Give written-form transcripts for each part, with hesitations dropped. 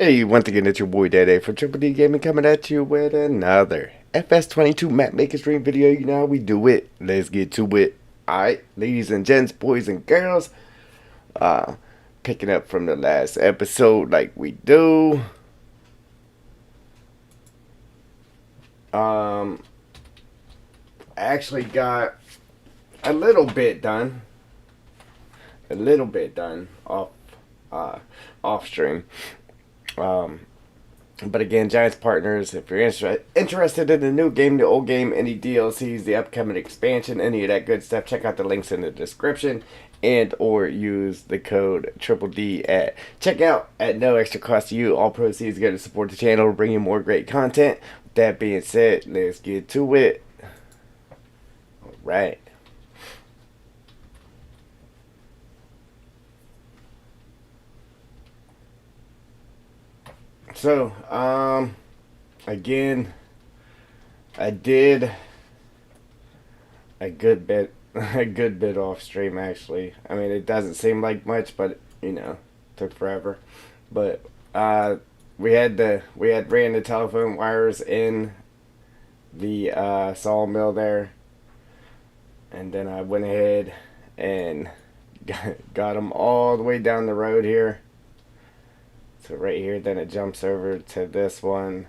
Hey, once again, it's your boy Dede from Triple D Gaming coming at you with another FS22 map making stream video. You know how we do it. Let's get to it. Alright, ladies and gents, boys and girls. Uh, Picking up from the last episode like we do. I actually got a little bit done. Off off stream. But again, Giants partners, if you're interested in the new game, the old game, any DLCs, the upcoming expansion, any of that good stuff, check out the links in the description and or use the code Triple D at checkout at no extra cost to you. All proceeds go to support the channel, bring you more great content. With that being said, let's get to it. All right. So, again, I did a good bit, off stream actually. I mean, it doesn't seem like much, but you know, took forever. But we had ran the telephone wires in the sawmill there, and then I went ahead and got them all the way down the road here. So right here, then it jumps over to this one,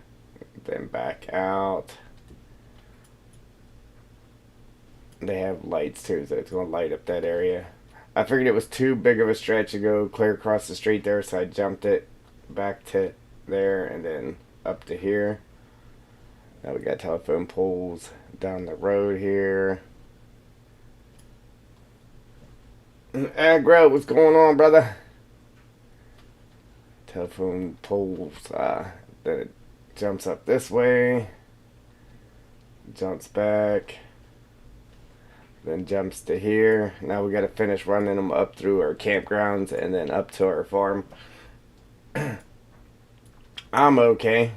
then back out. They have lights too, so it's going to light up that area. I figured it was too big of a stretch to go clear across the street there, so I jumped it back to there and then up to here. Now we got telephone poles down the road here. Aggro, what's going on, brother? Telephone poles, then it jumps up this way, jumps back, then jumps to here. Now we got to finish running them up through our campgrounds and then up to our farm. I'm okay.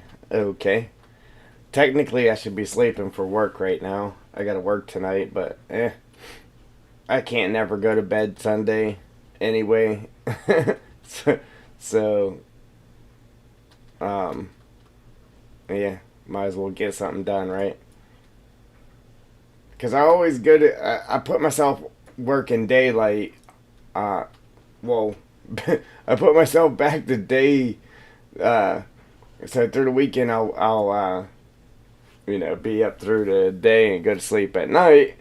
Technically, I should be sleeping for work right now. I got to work tonight, but I can't never go to bed Sunday anyway. So, yeah, might as well get something done, right? Because I always go to, I put myself working daylight, well, I put myself back to day, so through the weekend I'll you know, be up through the day and go to sleep at night,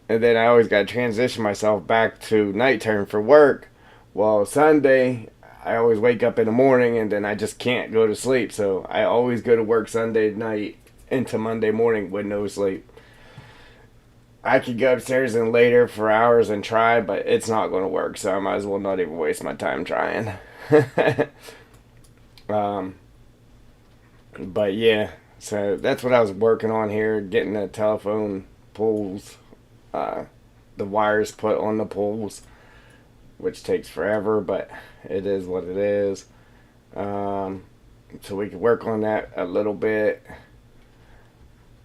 and then I always got to transition myself back to nighttime for work. Well, Sunday, I always wake up in the morning and then I just can't go to sleep. So I always go to work Sunday night into Monday morning with no sleep. I could go upstairs and lay there for hours and try, but it's not going to work. So I might as well not even waste my time trying. But yeah, so that's what I was working on here, getting the telephone poles, the wires put on the poles, which takes forever, but it is what it is. So we can work on that a little bit.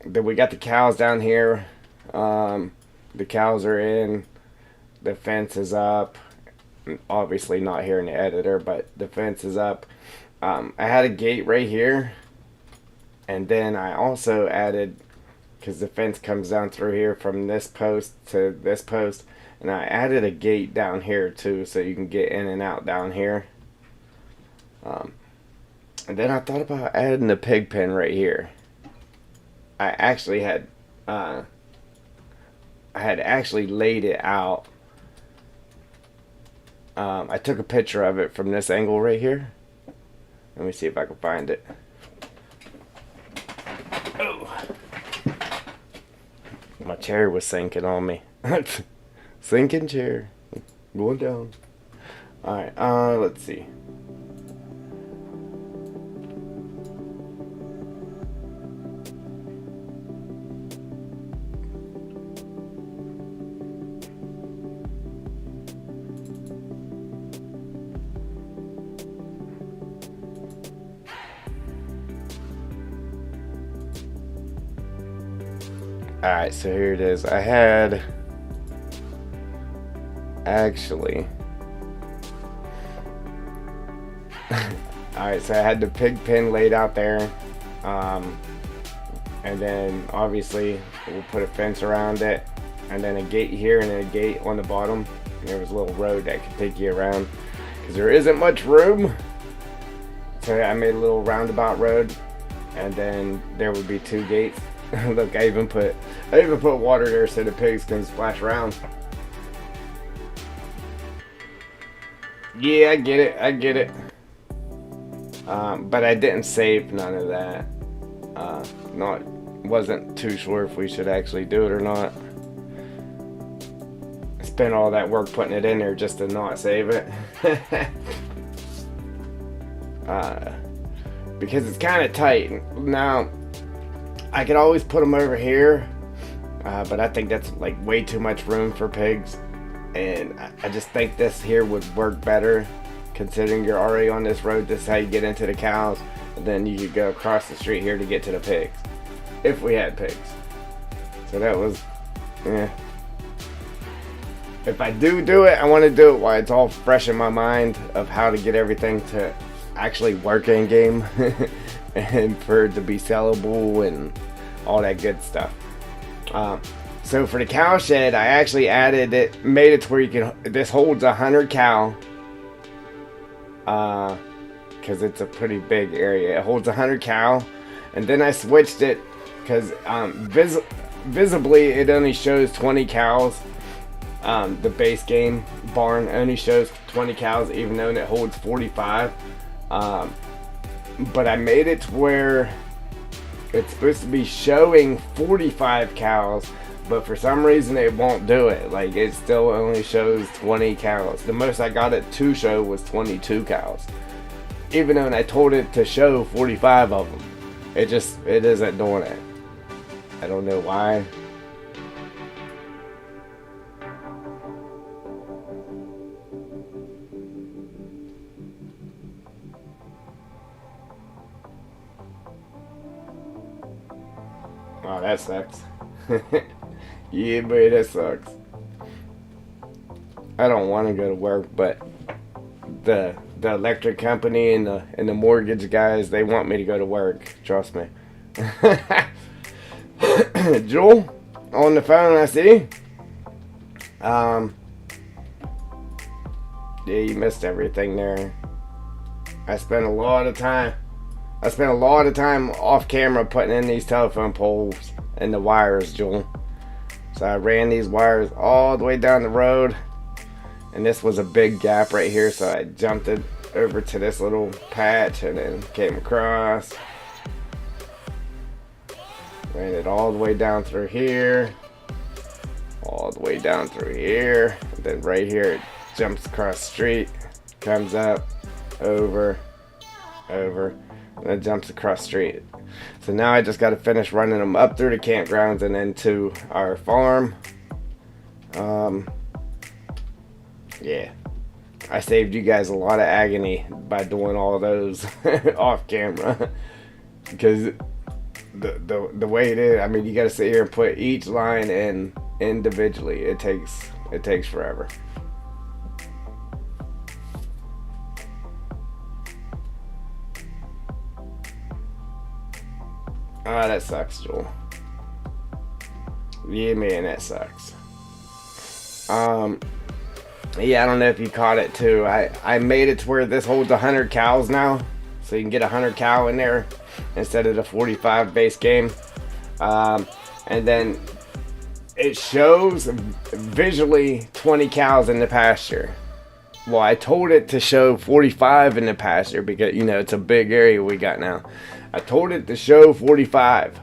Then we got the cows down here. The cows are in. The fence is up. Obviously not here in the editor, but the fence is up. I had a gate right here. And then I also added, because the fence comes down through here from this post to this post, and I added a gate down here too, so you can get in and out down here. And then I thought about adding a pig pen right here. I actually had, I had actually laid it out. I took a picture of it from this angle right here. Let me see if I can find it. Oh, my chair was sinking on me. Sinking chair. Going down. Alright, let's see. Alright, so here it is. I had actually Alright, so I had the pig pen laid out there. And then obviously we'll put a fence around it. And then a gate here and then a gate on the bottom. And there was a little road that could take you around. Because there isn't much room. So I made a little roundabout road. And then there would be 2 gates. Look, I even put water there so the pigs can splash around. Yeah, I get it. But I didn't save none of that. Wasn't too sure if we should actually do it or not. I spent all that work putting it in there just to not save it. Because it's kind of tight. Now, I could always put them over here, but I think that's like way too much room for pigs. And I just think this here would work better, considering you're already on this road. This is how you get into the cows, and then you could go across the street here to get to the pigs, if we had pigs. So that was, yeah. If I do it, I want to do it while it's all fresh in my mind of how to get everything to actually work in game, and for it to be sellable and all that good stuff. So for the cow shed, I actually made it to where you can, this holds 100 cow. Because it's a pretty big area. It holds 100 cow. And then I switched it because visibly it only shows 20 cows. The base game barn only shows 20 cows, even though it holds 45. But I made it to where it's supposed to be showing 45 cows. But for some reason it won't do it. Like, it still only shows 20 cows. The most I got it to show was 22 cows. Even though I told it to show 45 of them. It isn't doing it. I don't know why. Oh, that sucks. Yeah, boy, that sucks. I don't want to go to work, but the electric company and the mortgage guys, they want me to go to work. Trust me. Joel, on the phone, I see. Yeah, you missed everything there. I spent a lot of time off camera putting in these telephone poles and the wires, Joel. So I ran these wires all the way down the road, and this was a big gap right here, so I jumped it over to this little patch and then came across. Ran it all the way down through here, all the way down through here, and then right here it jumps across the street, comes up, over, and then jumps across the street. So now I just got to finish running them up through the campgrounds and into our farm. Yeah, I saved you guys a lot of agony by doing all those off camera, because the way it is, I mean, you got to sit here and put each line in individually. It takes forever. Ah, that sucks, Joel. Yeah, man, that sucks. Yeah, I don't know if you caught it too. I made it to where this holds 100 cows now, so you can get 100 cow in there instead of the 45 base game. And then it shows visually 20 cows in the pasture. Well, I told it to show 45 in the pasture because, you know, it's a big area we got now. I told it to show 45.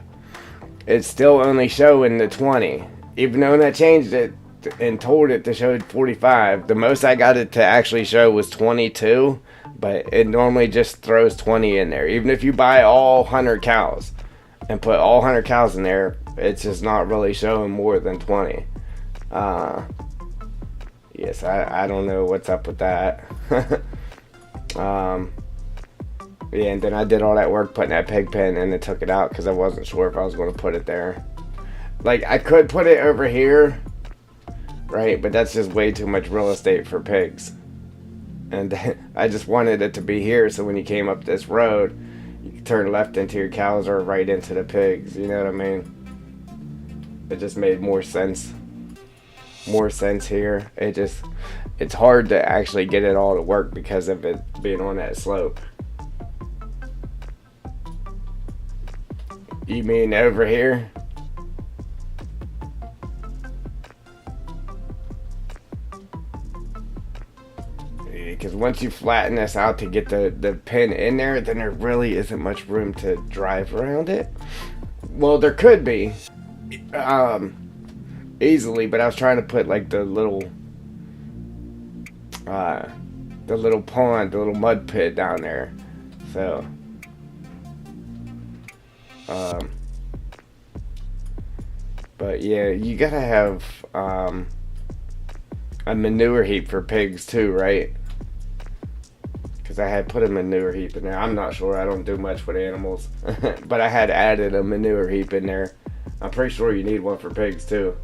It's still only showing the 20. Even though I changed it and told it to show 45, the most I got it to actually show was 22. But it normally just throws 20 in there. Even if you buy all 100 cows and put all 100 cows in there, it's just not really showing more than 20. Yes, I don't know what's up with that. Yeah, and then I did all that work putting that pig pen and then took it out because I wasn't sure if I was going to put it there. Like, I could put it over here, right? But that's just way too much real estate for pigs. And I just wanted it to be here, so when you came up this road, you could turn left into your cows or right into the pigs. You know what I mean? It just made more sense. More sense here. It's hard to actually get it all to work because of it being on that slope. You mean over here? Because once you flatten this out to get the pin in there, then there really isn't much room to drive around it. Well, there could be, easily, but I was trying to put like the little pond, the little mud pit down there. So, but yeah, you gotta have a manure heap for pigs too, right? Because I had put a manure heap in there. I'm not sure. I don't do much with animals. But I had added a manure heap in there. I'm pretty sure you need one for pigs too.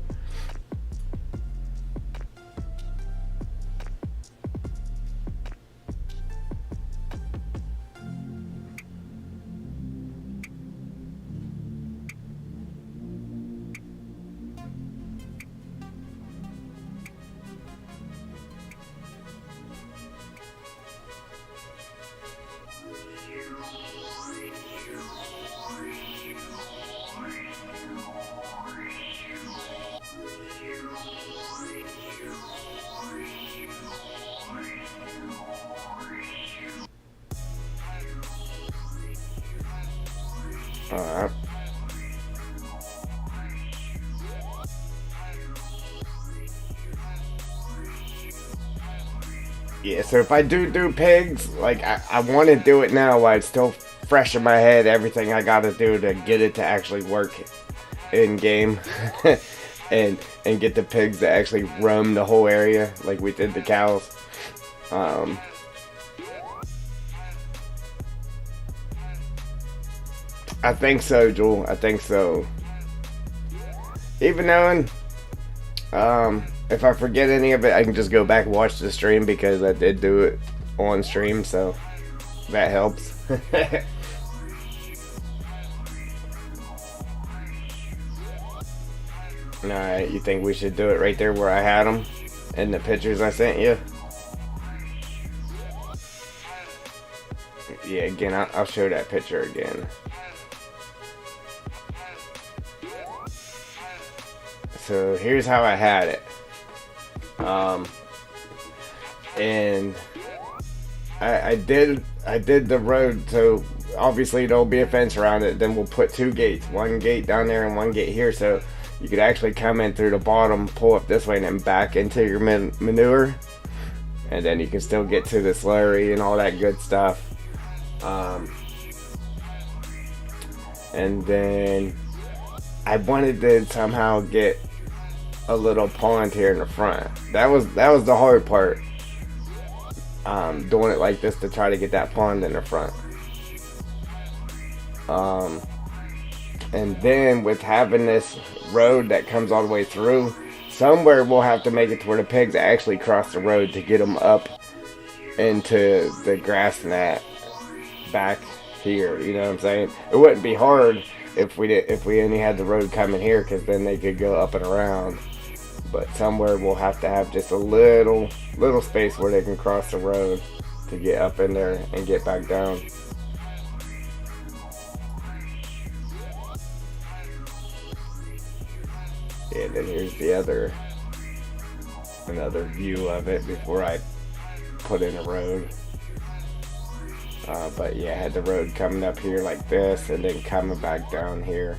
Alright. Yeah, so if I do pigs, like I want to do it now while it's still fresh in my head, everything I gotta do to get it to actually work in game. and get the pigs to actually roam the whole area like we did the cows. I think so, Jewel. I think so. Even knowing, if I forget any of it, I can just go back and watch the stream because I did do it on stream, so that helps. Alright, you think we should do it right there where I had them in the pictures I sent you? Yeah, again, I'll show that picture again. So here's how I had it. And I did the road, so obviously there'll be a fence around it. Then we'll put two gates, one gate down there and one gate here, so you could actually come in through the bottom, pull up this way, and then back into your manure, and then you can still get to the slurry and all that good stuff. And then I wanted to somehow get a little pond here in the front. That was the hard part. Doing it like this to try to get that pond in the front. And then with having this road that comes all the way through, somewhere we'll have to make it to where the pigs actually cross the road to get them up into the grass mat back here. You know what I'm saying? It wouldn't be hard if we only had the road coming here, because then they could go up and around. But somewhere we'll have to have just a little space where they can cross the road to get up in there and get back down. And then here's the another view of it before I put in a road. But yeah, I had the road coming up here like this and then coming back down here.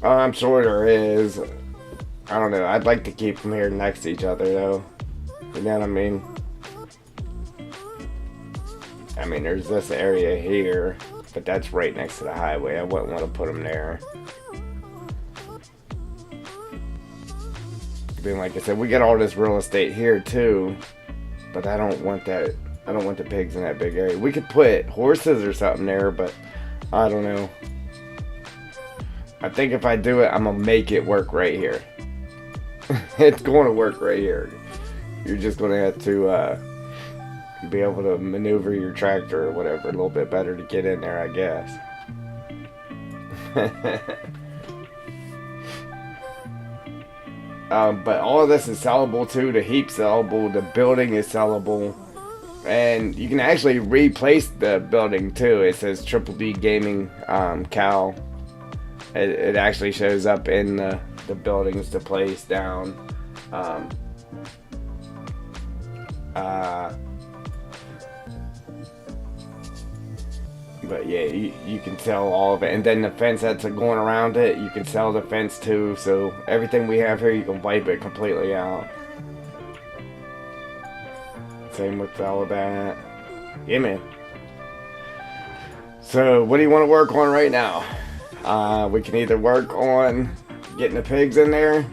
I'm sure there is. I don't know. I'd like to keep them here next to each other, though. You know what I mean? I mean, there's this area here, but that's right next to the highway. I wouldn't want to put them there. Then, like I said, we got all this real estate here, too. But I don't want that I don't want the pigs in that big area. We could put horses or something there, but I don't know. I think if I do it, I'm gonna make it work right here. It's going to work right here. You're just gonna have to be able to maneuver your tractor or whatever a little bit better to get in there, I guess. But all of this is sellable too. The heap's sellable. The building is sellable. And you can actually replace the building too. It says Triple D Gaming Cal. It actually shows up in the buildings to place down. But yeah, you can sell all of it. And then the fence that's going around it, you can sell the fence too. So everything we have here, you can wipe it completely out. Same with all of that. Yeah, man. So what do you want to work on right now? We can either work on getting the pigs in there.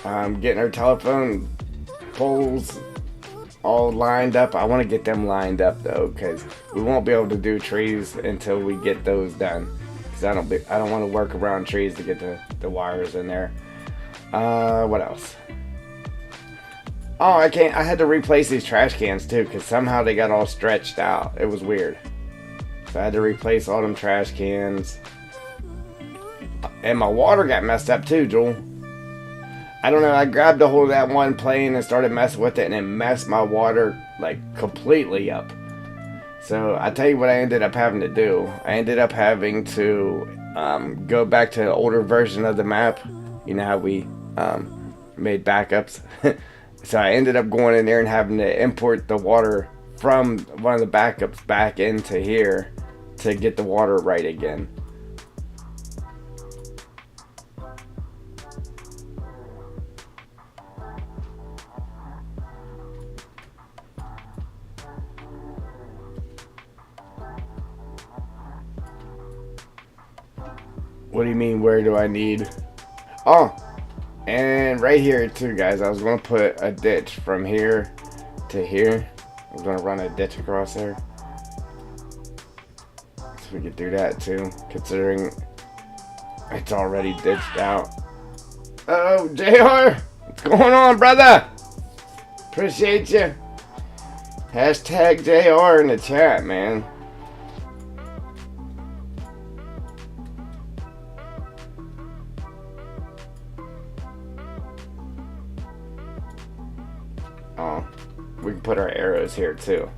Getting our telephone poles all lined up. I want to get them lined up though, because we won't be able to do trees until we get those done. Because I don't want to work around trees to get the wires in there. What else? Oh, I had to replace these trash cans too, because somehow they got all stretched out. It was weird. So I had to replace all them trash cans. And my water got messed up too, Joel. I don't know, I grabbed a hold of that one plane and started messing with it, and it messed my water like completely up. So I tell you what I ended up having to do. I ended up having to go back to the older version of the map. You know how we made backups? So I ended up going in there and having to import the water from one of the backups back into here to get the water right again. What do you mean, where do I need? Oh, and right here too, guys. I was going to put a ditch from here to here. I was going to run a ditch across there. So we could do that too, considering it's already ditched out. Oh, JR! What's going on, brother? Appreciate you. Hashtag JR in the chat, man. Oh, we can put our arrows here too.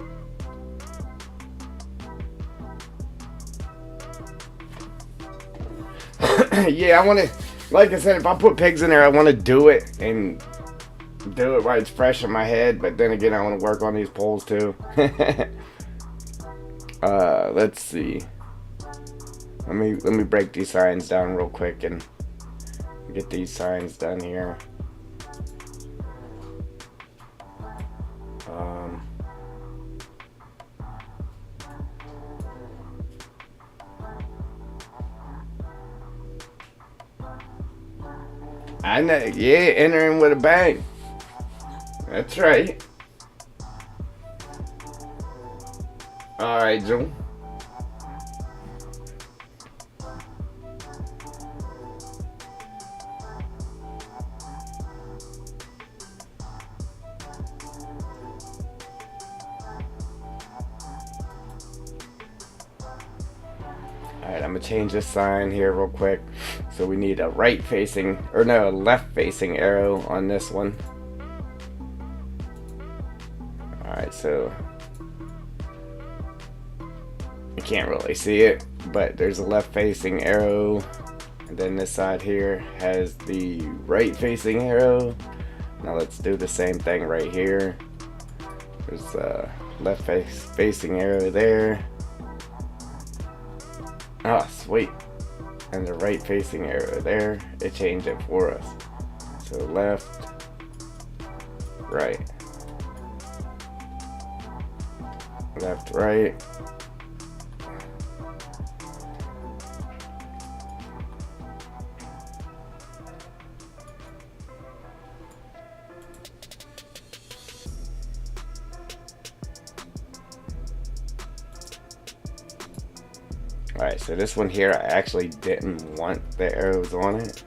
Yeah, I want to, like I said, if I put pigs in there, I want to do it and do it while it's fresh in my head. But then again, I want to work on these poles too. Let's see. Let me break these signs down real quick and get these signs done here. I know, yeah, entering with a bang. That's right. Alright, Joe. Alright, I'm gonna change this sign here real quick. So we need a right facing, or no, a left facing arrow on this one. Alright, so you can't really see it, but there's a left facing arrow. And then this side here has the right facing arrow. Now let's do the same thing right here. There's a left facing arrow there. Oh, sweet. And the right facing arrow there. It changed it for us. So left, right. Left, right. Alright, so this one here, I actually didn't want the arrows on it.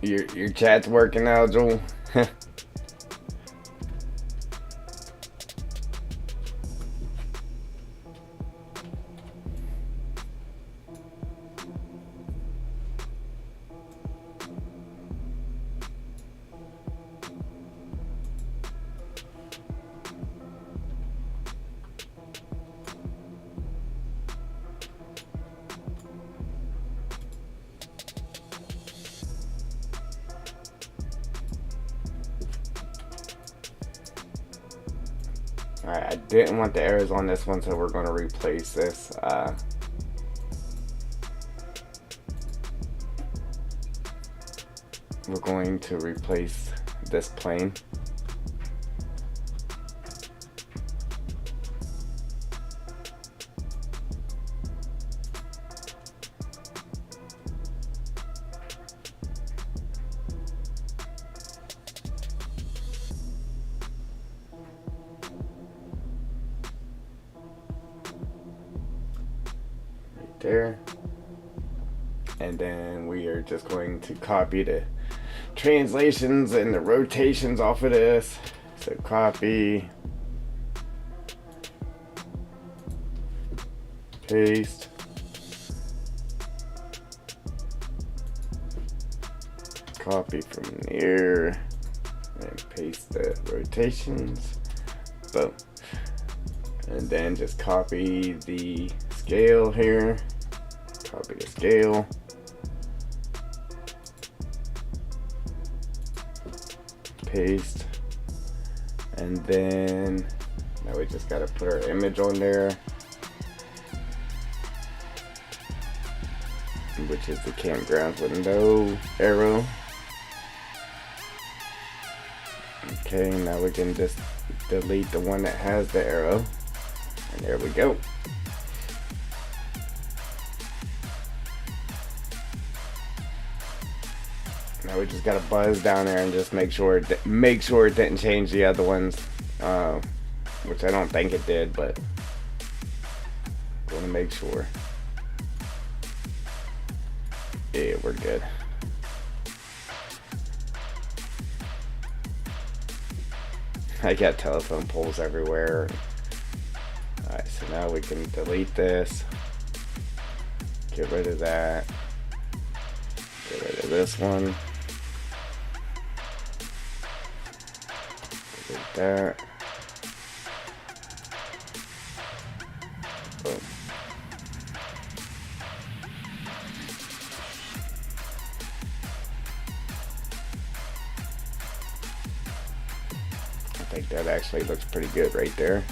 Your chat's working now, Joel? Alright, I didn't want the arrows on this one, so we're going to replace this. We're going to replace this plane. There, and then we are just going to copy the translations and the rotations off of this. So copy, paste, copy from there and paste the rotations. Boom. And then just copy the scale here. Copy the scale. Paste. And then now we just gotta put our image on there, which is the campground with no arrow. Okay, now we can just delete the one that has the arrow. And there we go. Now we just gotta buzz down there and just make sure it didn't change the other ones, which I don't think it did, but want to make sure. Yeah, we're good. I got telephone poles everywhere. Alright, so now we can delete this. Get rid of that. Get rid of this one. Delete that. Boom. I think that actually looks pretty good right there.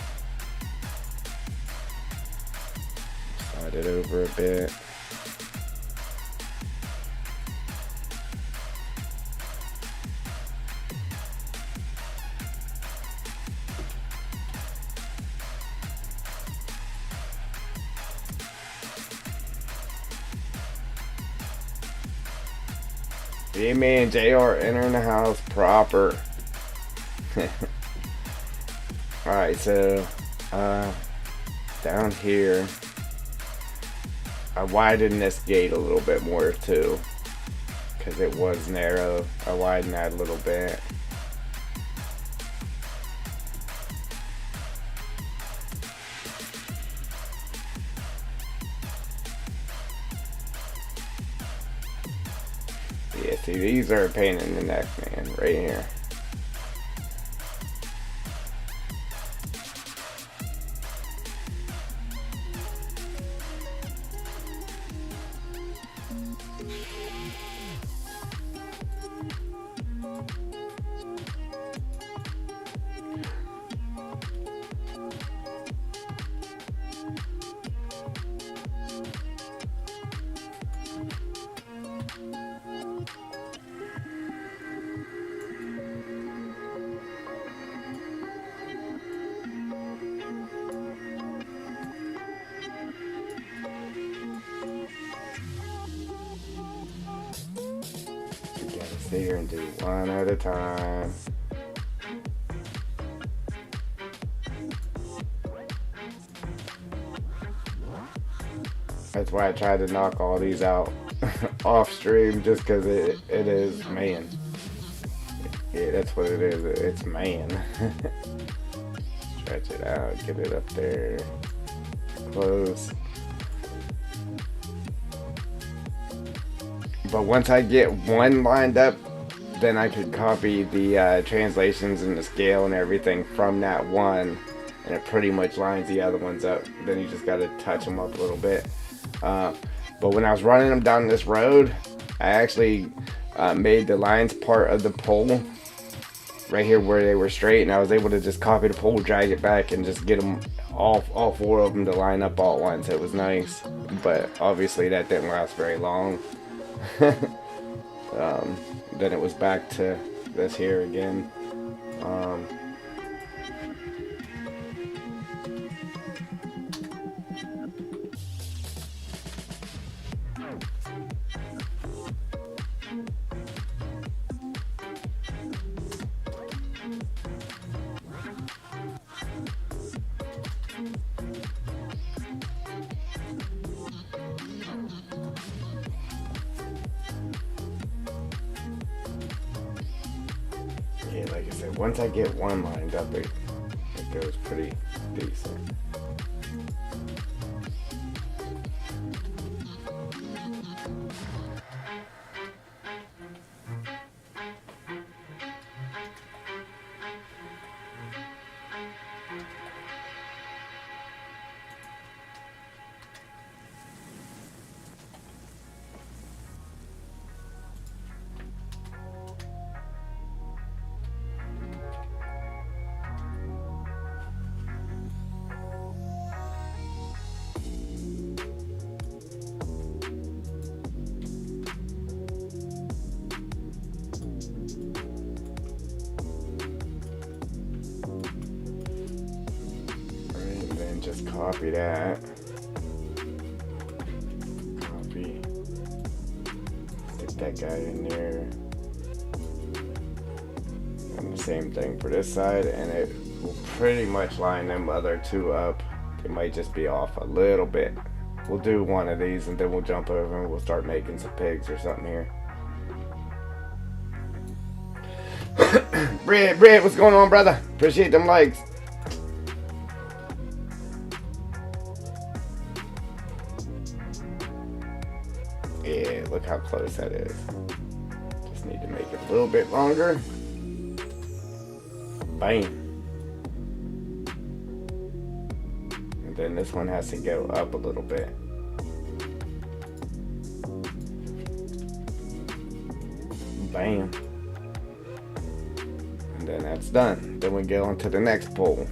Slide it over a bit. Hey man, JR entering the house proper. Alright, so down here I widened this gate a little bit more too, because it was narrow. I widened that a little bit. Yeah, see, these are a pain in the neck, man, right here. Sit here and do one at a time. That's why I try to knock all these out off stream, just because it is man. Yeah, that's what it is. It's man. Stretch it out, get it up there, close. But once I get one lined up, then I could copy the translations and the scale and everything from that one, and it pretty much lines the other ones up. Then you just got to touch them up a little bit. But when I was running them down this road, I actually made the lines part of the pole right here where they were straight, and I was able to just copy the pole, drag it back, and just get them all four of them to line up all at once. It was nice, but obviously that didn't last very long. Then it was back to this here again. Yeah, like I said, once I get one lined up, it goes pretty decent. Just copy that. Copy. Stick that guy in there. And the same thing for this side, and it will pretty much line them other two up. They might just be off a little bit. We'll do one of these and then we'll jump over and we'll start making some pigs or something here. Red, what's going on, brother? Appreciate them likes. Yeah, look how close that is. Just need to make it a little bit longer. Bam. And then this one has to go up a little bit. Bam. And then that's done. Then we go on to the next pole.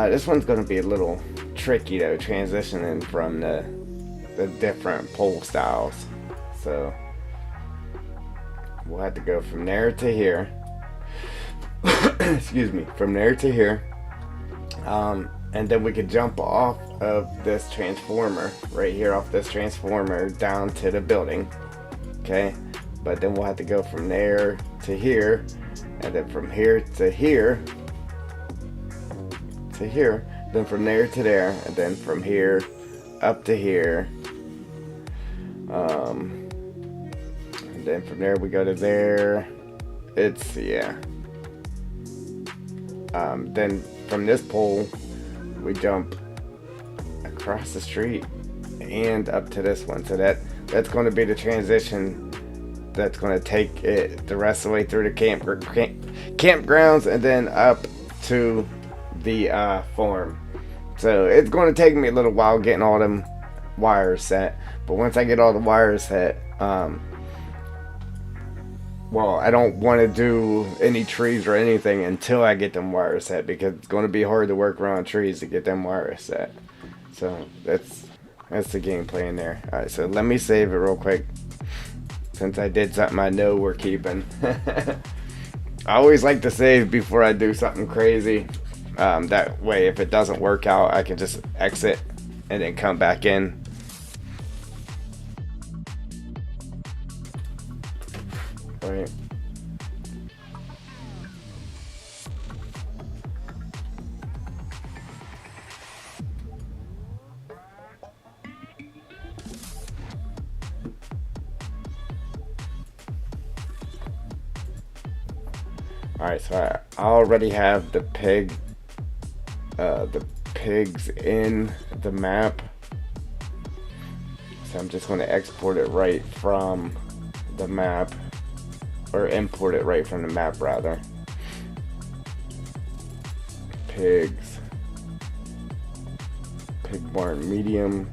This one's going to be a little tricky though, transitioning from the different pole styles. So we'll have to go from there to here. Excuse me, from there to here. And then we could jump off of this transformer right here, off this transformer down to the building. Okay, but then we'll have to go from there to here, and then from here to here to here, then from there to there, and then from here up to here. And then from there we go to there. It's, yeah. Then from this pole we jump across the street and up to this one. So that's going to be the transition that's going to take it the rest of the way through the campgrounds and then up to the farm. So it's going to take me a little while getting all them wires set, but once I get all the wires set, well, I don't want to do any trees or anything until I get them wires set, because it's going to be hard to work around trees to get them wires set. So that's the game plan there. Alright, so let me save it real quick, since I did something I know we're keeping. I always like to save before I do something crazy. That way, if it doesn't work out, I can just exit and then come back in. Right. Alright, so I already have the pigs in the map. So I'm just going to export it right from the map, or import it right from the map rather. Pigs, pig barn medium.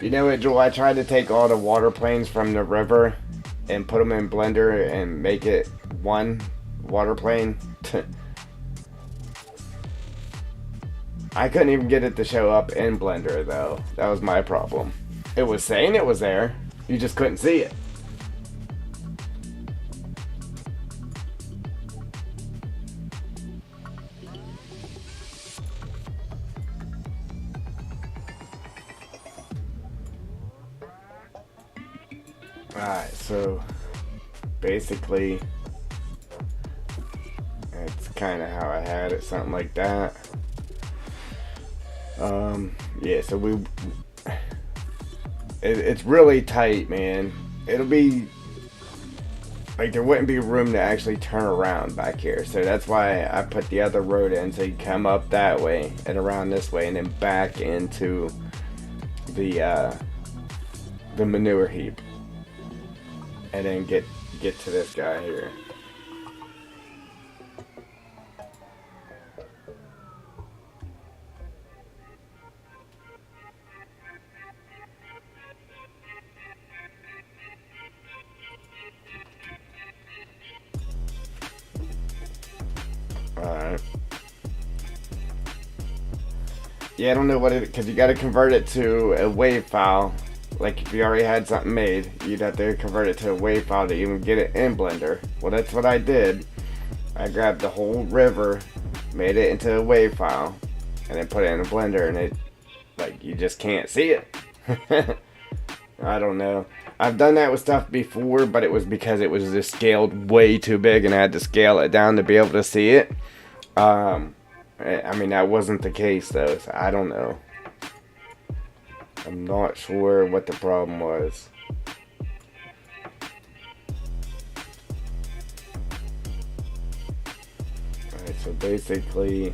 You know what, Joel? I tried to take all the water planes from the river and put them in Blender and make it one water plane. I couldn't even get it to show up in Blender though. That was my problem. It was saying it was there, you just couldn't see it. Alright, so basically that's kind of how I had it, something like that. Yeah, so it's really tight, man. It'll be like there wouldn't be room to actually turn around back here, so that's why I put the other road in, so you come up that way and around this way and then back into the manure heap and then get to this guy here. Alright. Yeah, I don't know what it, because you got to convert it to a WAV file. Like if you already had something made, you'd have to convert it to a WAV file to even get it in Blender. Well, that's what I did. I grabbed the whole river, made it into a WAV file, and then put it in a Blender, and it, like, you just can't see it. I don't know. I've done that with stuff before, but it was because it was just scaled way too big and I had to scale it down to be able to see it. I mean, that wasn't the case though, so I don't know. I'm not sure what the problem was. Alright, so basically,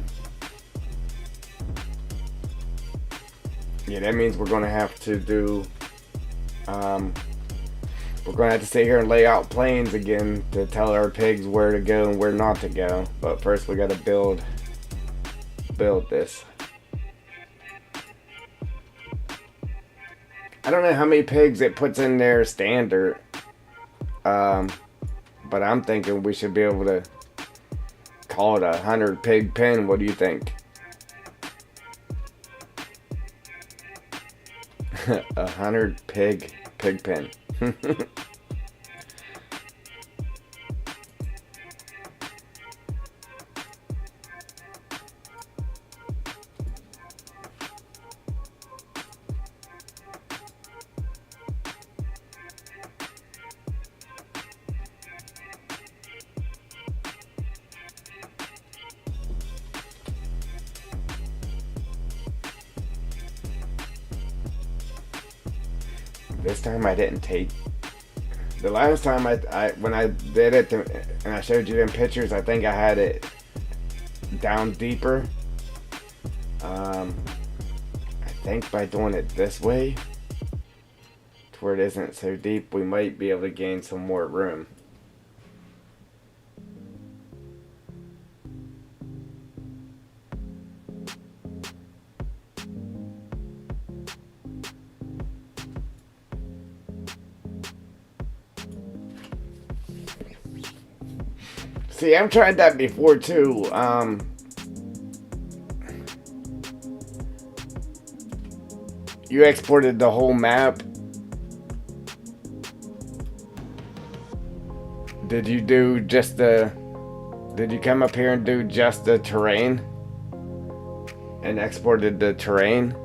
yeah, that means we're going to have to do, we're going to have to sit here and lay out planes again to tell our pigs where to go and where not to go. But first we got to build this. I don't know how many pigs it puts in there standard, but I'm thinking we should be able to call it 100 pig pen. What do you think? 100 pig pen. This time I didn't take. The last time when I did it and I showed you them pictures, I think I had it down deeper. I think by doing it this way, to where it isn't so deep, we might be able to gain some more room. See, I've tried that before too. You exported the whole map. Did you do just the... Did you come up here and do just the terrain? And exported the terrain?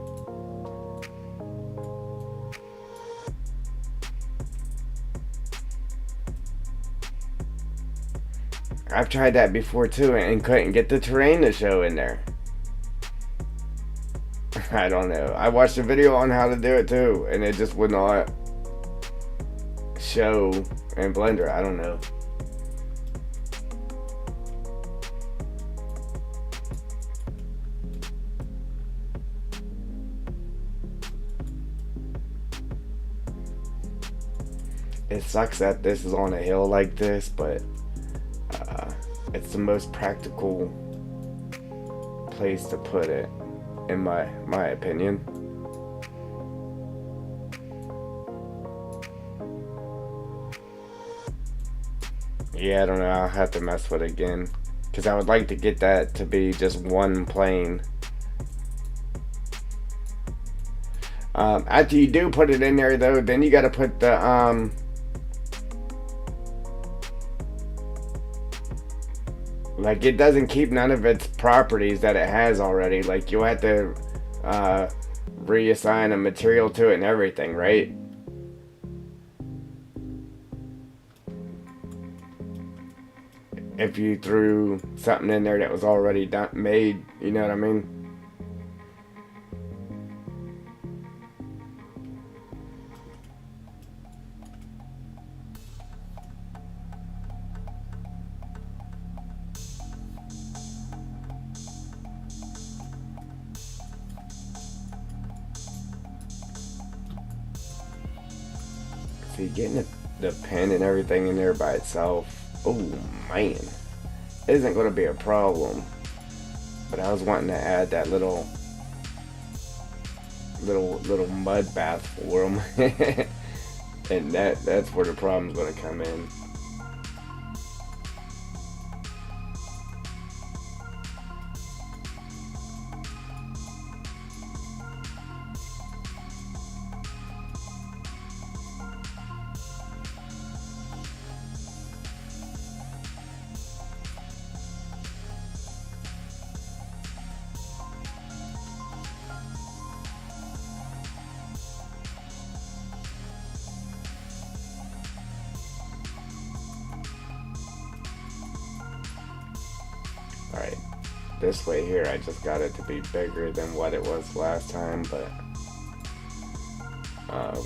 I've tried that before too and couldn't get the terrain to show in there. I don't know. I watched a video on how to do it too, and it just would not show in Blender. I don't know. It sucks that this is on a hill like this, but it's the most practical place to put it, in my opinion. Yeah, I don't know. I'll have to mess with it again, because I would like to get that to be just one plane. After you do put it in there, though, then you got to put the like, it doesn't keep none of its properties that it has already. Like, you'll have to reassign a material to it and everything, right? If you threw something in there that was already made, you know what I mean? See, getting the pen and everything in there by itself, oh man, isn't going to be a problem. But I was wanting to add that little mud bath for them, and that's where the problem's going to come in. Alright, this way here, I just got it to be bigger than what it was last time, but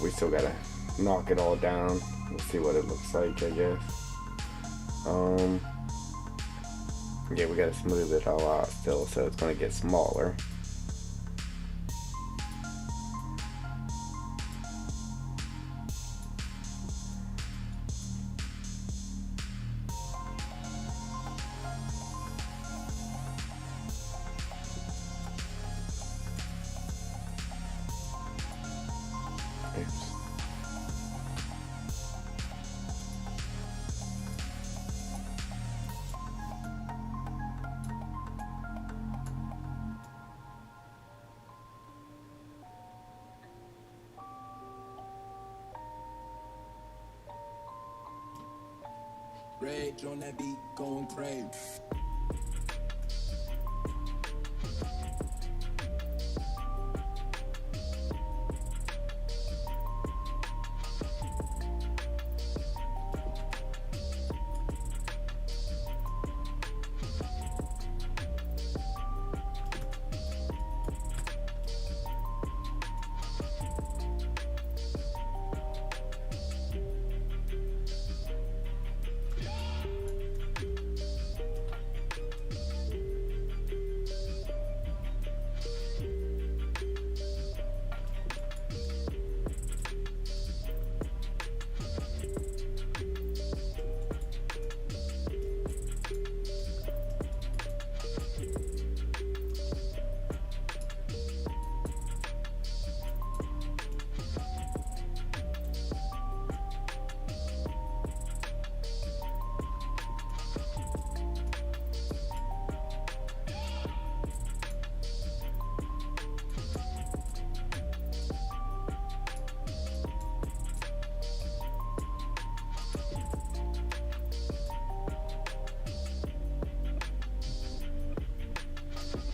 we still gotta knock it all down. We'll see what it looks like, I guess. Yeah, we gotta smooth it all out still, so it's gonna get smaller. Rage on that beat, going crazy.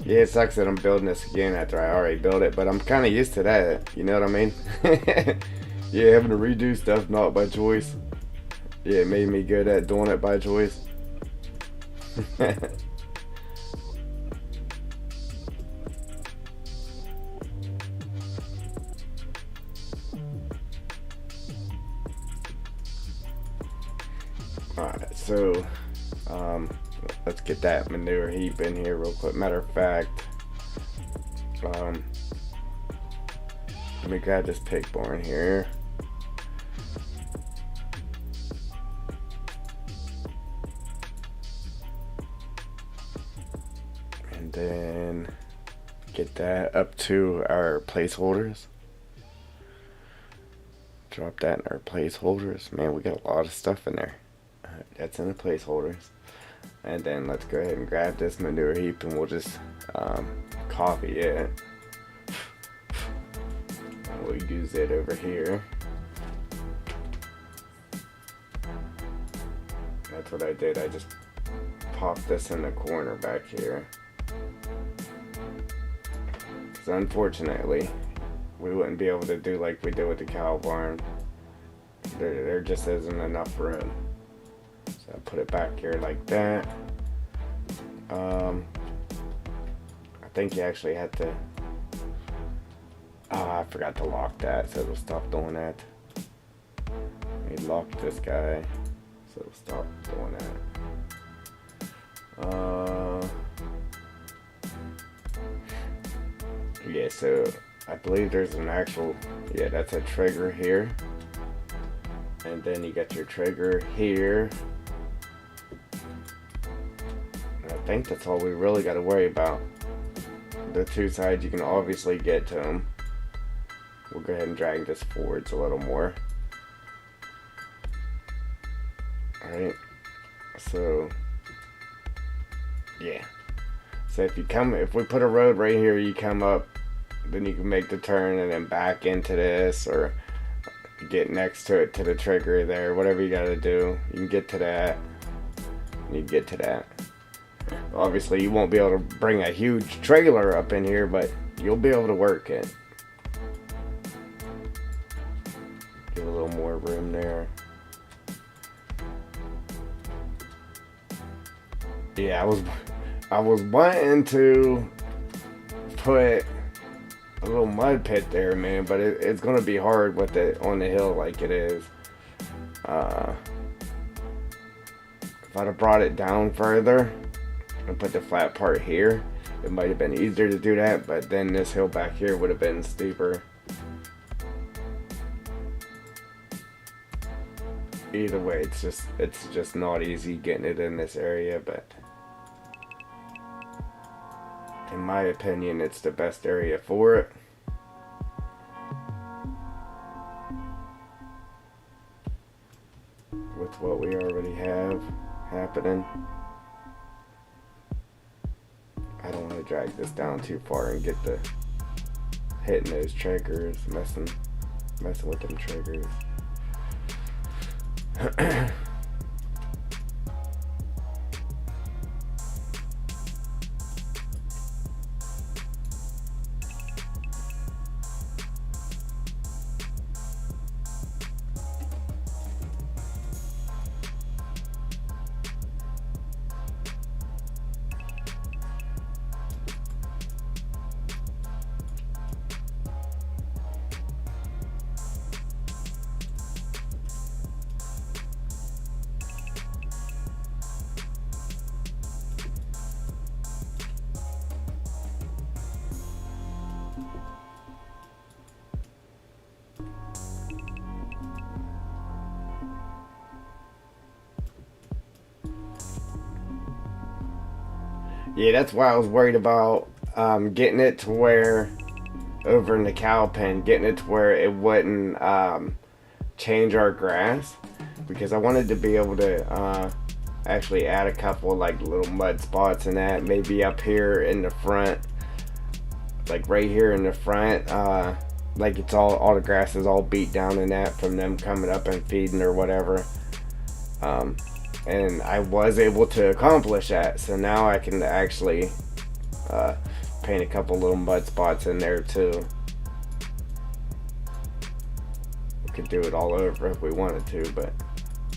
Yeah, it sucks that I'm building this again after I already built it, but I'm kind of used to that, you know what I mean? Yeah, having to redo stuff not by choice. Yeah, it made me good at doing it by choice. Alright, so let's get that manure heap in here real quick. Matter of fact, let me grab this pig barn here. And then get that up to our placeholders. Drop that in our placeholders. Man, we got a lot of stuff in there. That's in the placeholders. And then let's go ahead and grab this manure heap and we'll just copy it. And we'll use it over here. That's what I did. I just popped this in the corner back here. Because unfortunately, we wouldn't be able to do like we did with the cow barn. There just isn't enough room. So I put it back here like that. I think you actually had to. Oh, I forgot to lock that, so it'll stop doing that. We locked this guy, so it'll stop doing that. Yeah, so I believe there's an actual. Yeah, that's a trigger here. And then you got your trigger here. I think that's all we really got to worry about. The two sides, you can obviously get to them. We'll go ahead and drag this forwards a little more. Alright, so yeah. So if we put a road right here, you come up, then you can make the turn and then back into this, or get next to it to the trigger there, whatever you gotta do. You can get to that. You can get to that. Obviously, you won't be able to bring a huge trailer up in here, but you'll be able to work it. Give a little more room there. Yeah, I was wanting to put a little mud pit there, man, but it's gonna be hard with it on the hill like it is. If I'd have brought it down further and put the flat part here, it might have been easier to do that, but then this hill back here would have been steeper. Either way, it's just not easy getting it in this area, but in my opinion, it's the best area for it. With what we already have happening. I don't want to drag this down too far and get the hitting those triggers, messing with them triggers. Yeah, that's why I was worried about getting it to where, over in the cow pen, getting it to where it wouldn't change our grass, because I wanted to be able to actually add a couple like little mud spots in that, maybe up here in the front, like right here in the front, like it's all the grass is all beat down in that from them coming up and feeding or whatever. And I was able to accomplish that, so now I can actually paint a couple little mud spots in there too. We could do it all over if we wanted to, but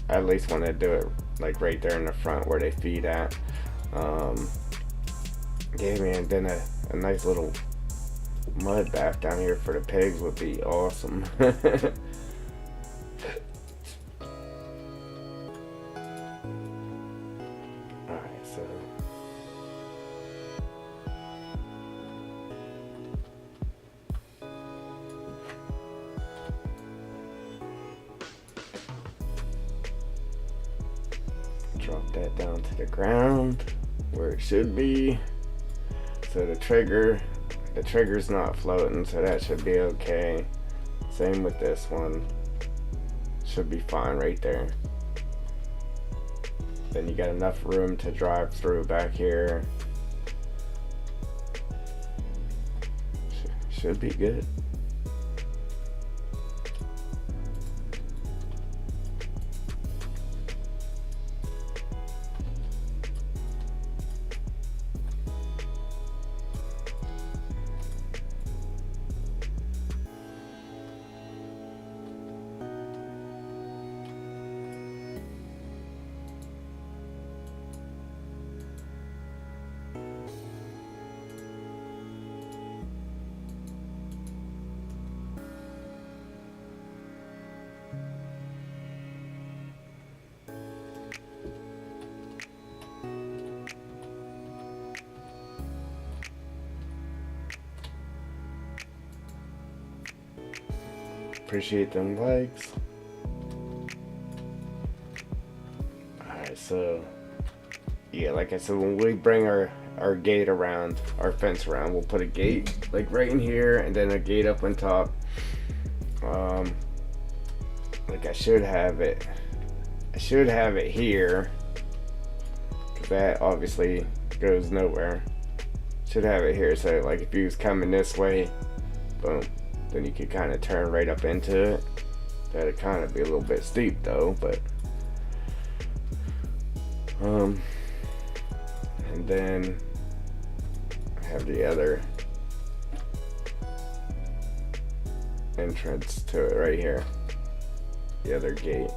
I at least want to do it like right there in the front where they feed at. Yeah, man, then a nice little mud bath down here for the pigs would be awesome. Drop that down to the ground where it should be. So the trigger's not floating, so that should be okay. Same with this one. Should be fine right there. Then you got enough room to drive through back here. Should be good. Appreciate them likes. Alright, so yeah, like I said, when we bring our gate around, our fence around, we'll put a gate like right in here and then a gate up on top. Like I should have it here, because that obviously goes nowhere. Should have it here, so like if you was coming this way, boom, then you could kind of turn right up into it. That'd kind of be a little bit steep though, but and then I have the other entrance to it right here, the other gate.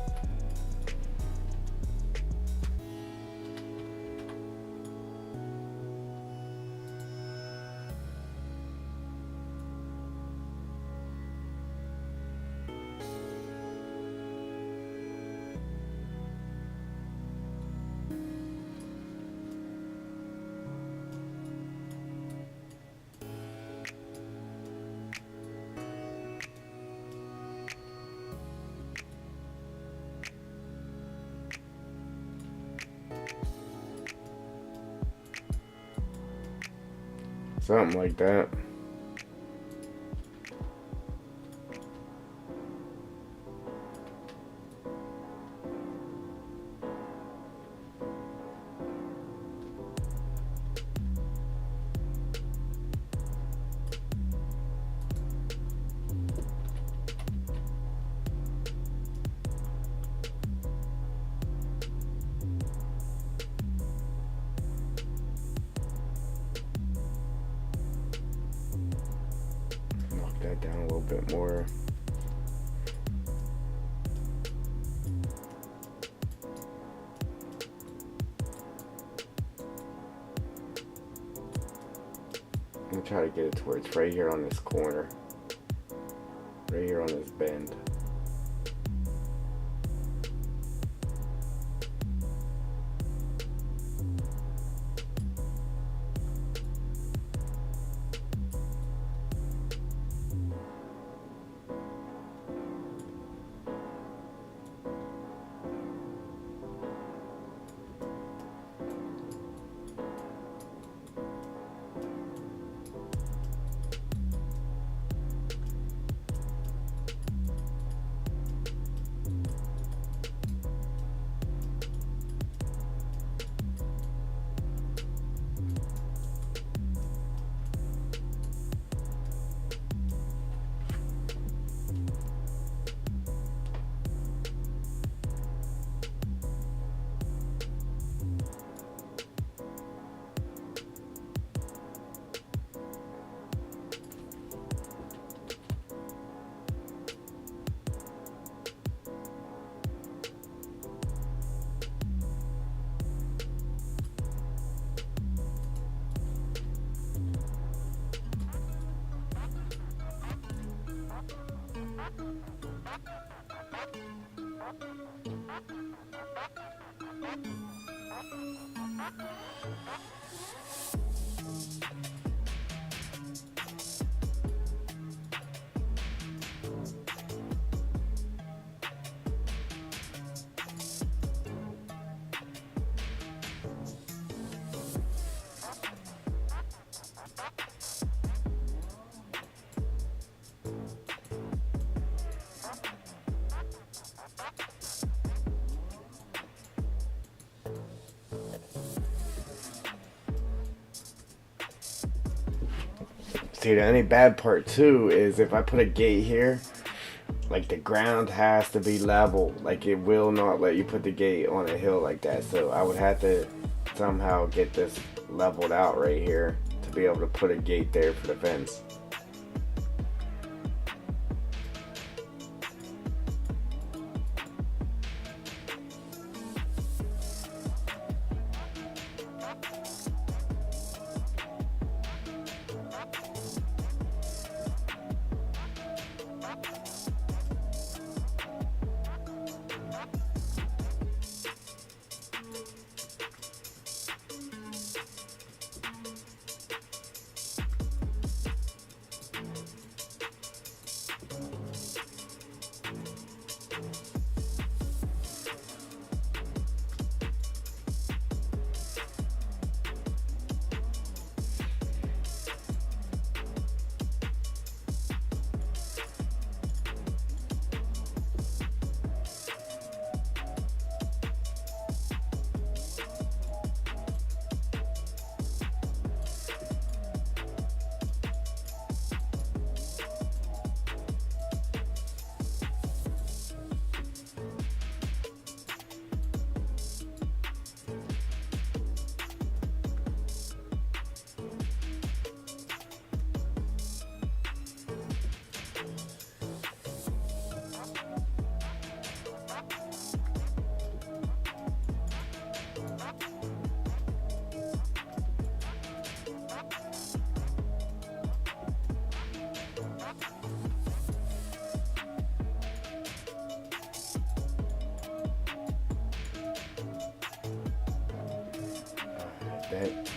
Something like that. That down a little bit more. I'm gonna try to get it to where it's right here on this corner, right here on this bend. See, the only bad part too is if I put a gate here, like the ground has to be level. Like it will not let you put the gate on a hill like that. So I would have to somehow get this leveled out right here to be able to put a gate there for the fence.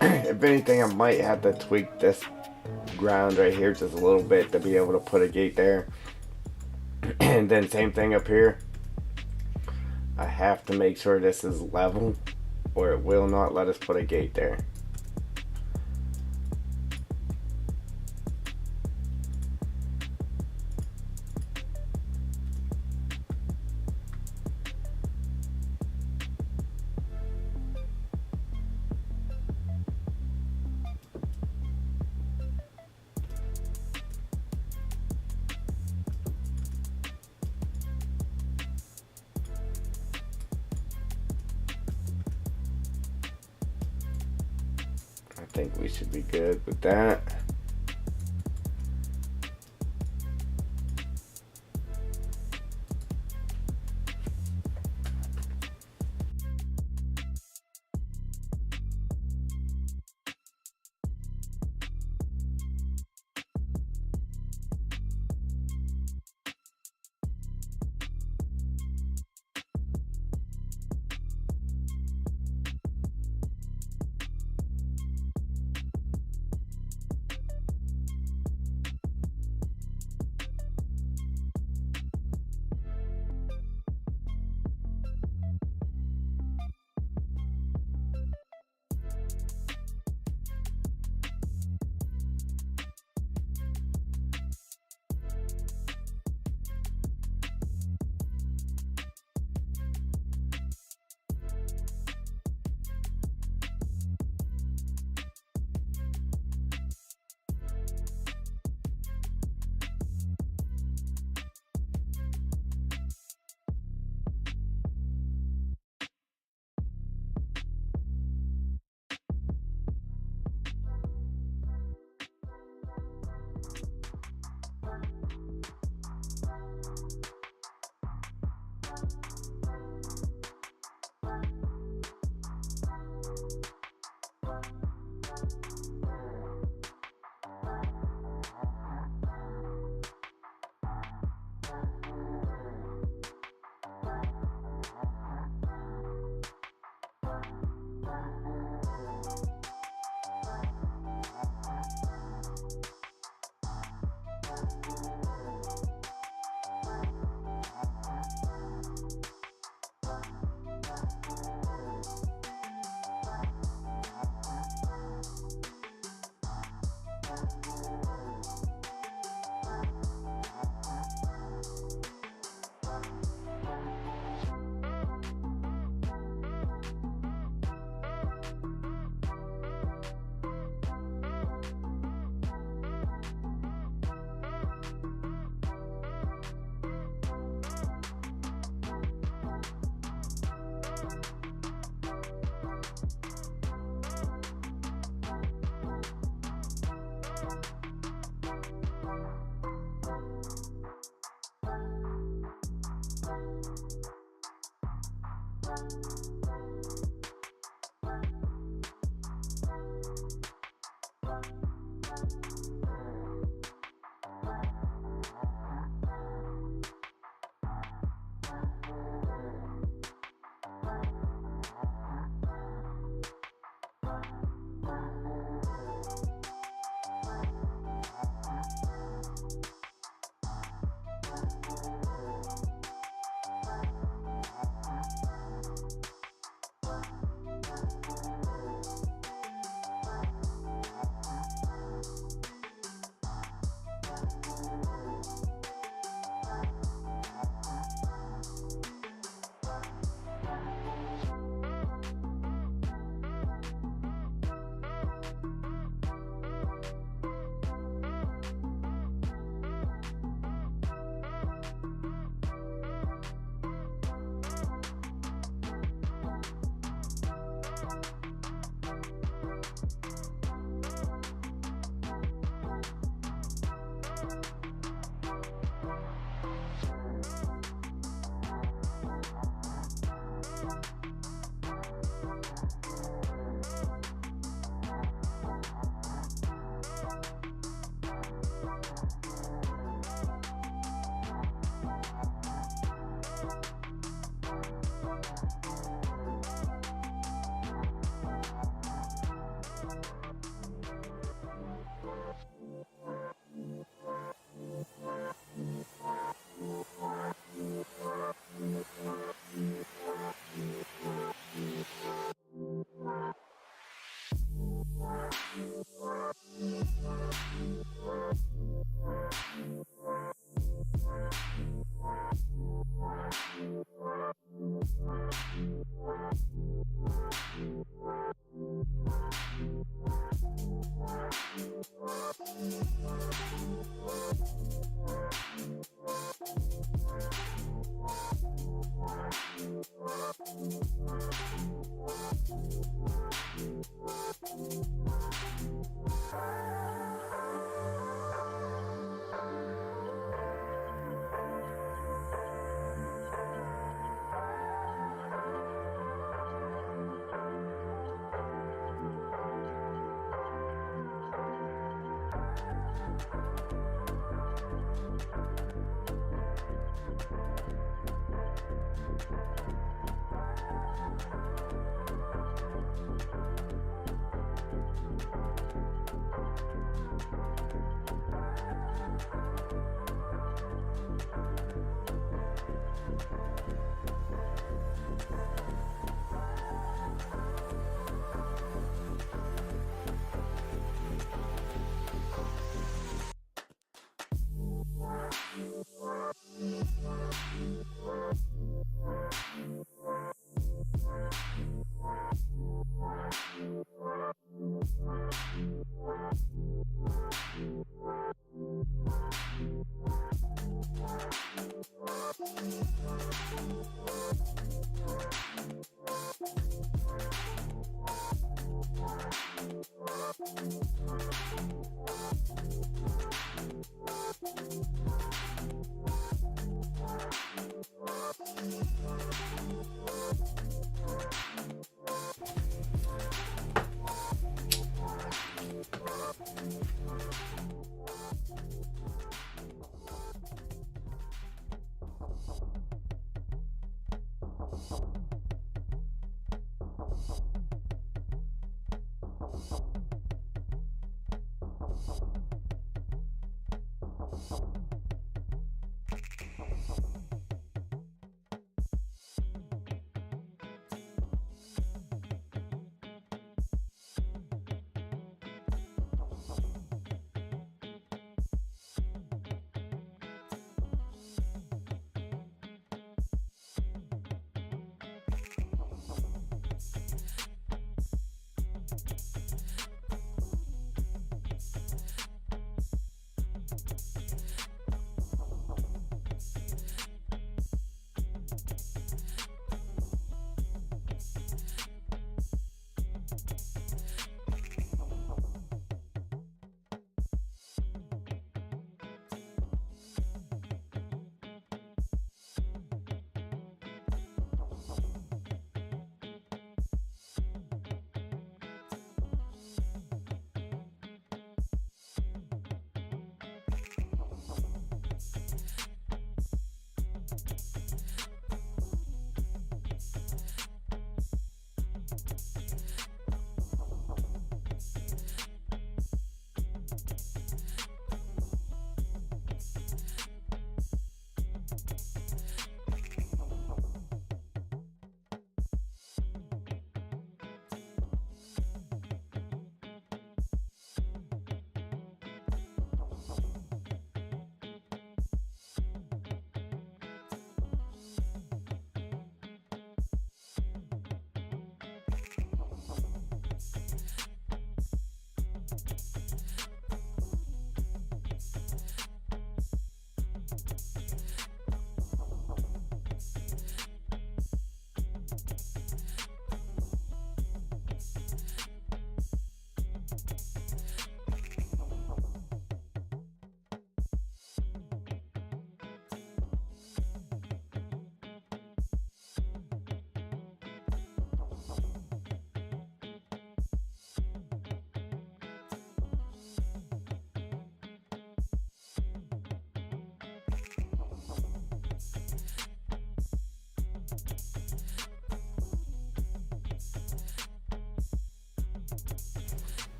If anything, I might have to tweak this ground right here just a little bit to be able to put a gate there. And then same thing up here. I have to make sure this is level or it will not let us put a gate there. I think we should be good with that.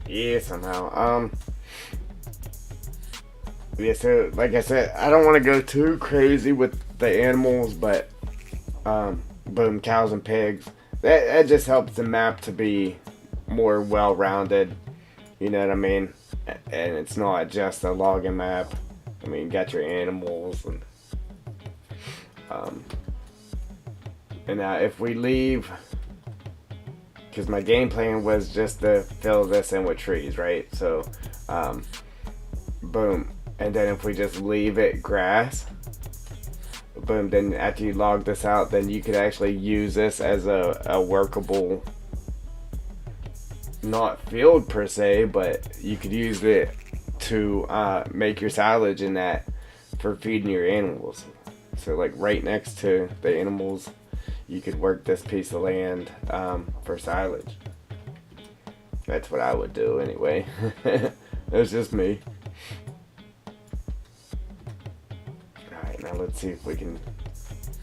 Yeah, somehow. Yeah, so like I said, I don't want to go too crazy with the animals, but boom, cows and pigs. That just helps the map to be more well-rounded. You know what I mean? And it's not just a logging map. I mean, you got your animals um, and if we leave, because my game plan was just to fill this in with trees, right? So, boom, and then if we just leave it grass, boom, then after you log this out, then you could actually use this as a workable, not field per se, but you could use it to make your silage in that for feeding your animals. So like right next to the animals, you could work this piece of land for silage. That's what I would do anyway. That's just me. Alright, now let's see if we can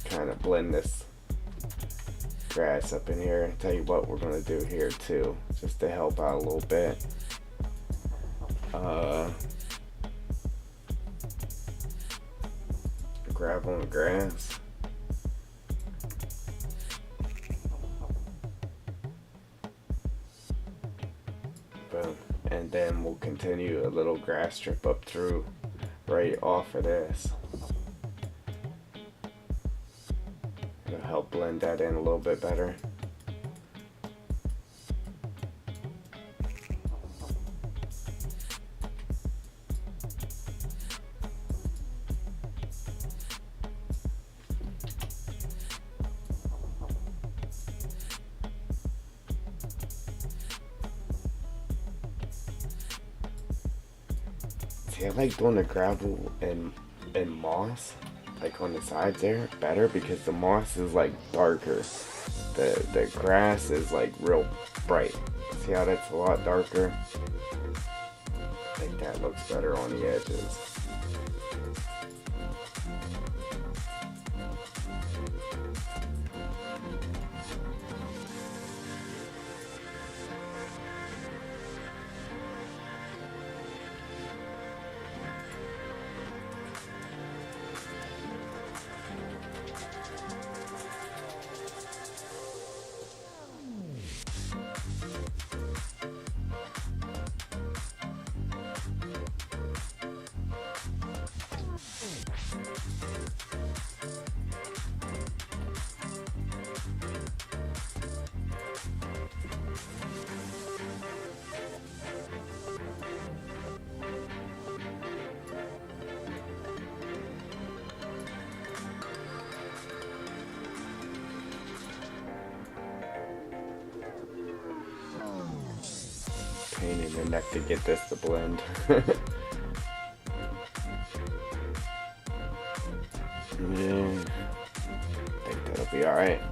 kind of blend this grass up in here. Tell you what we're going to do here too, just to help out a little bit. Gravel and grass. Boom. And then we'll continue a little grass strip up through right off of this. It'll help blend that in a little bit better. See, I like doing the gravel and moss, like on the sides there, better because the moss is like darker. The grass is like real bright. See how that's a lot darker? I think that looks better on the edges. Pain in the neck to get this to blend. Yeah, I think that'll be alright.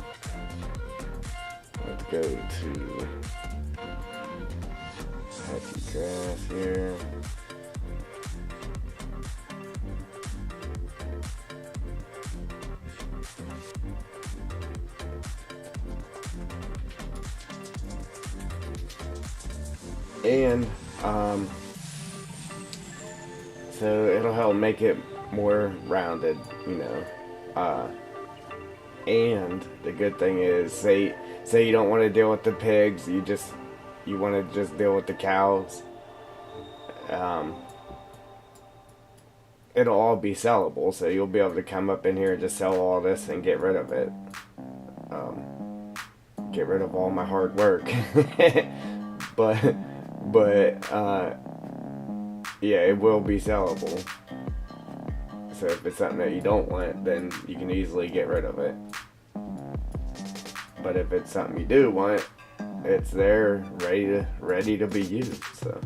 Let's go to happy grass here. And so it'll help make it more rounded, you know. And the good thing is, say you don't want to deal with the pigs, you want to just deal with the cows. It'll all be sellable, so you'll be able to come up in here and just sell all this and get rid of it. Get rid of all my hard work. but yeah, it will be sellable. So if it's something that you don't want, then you can easily get rid of it. But if it's something you do want, it's there, ready to be used. So.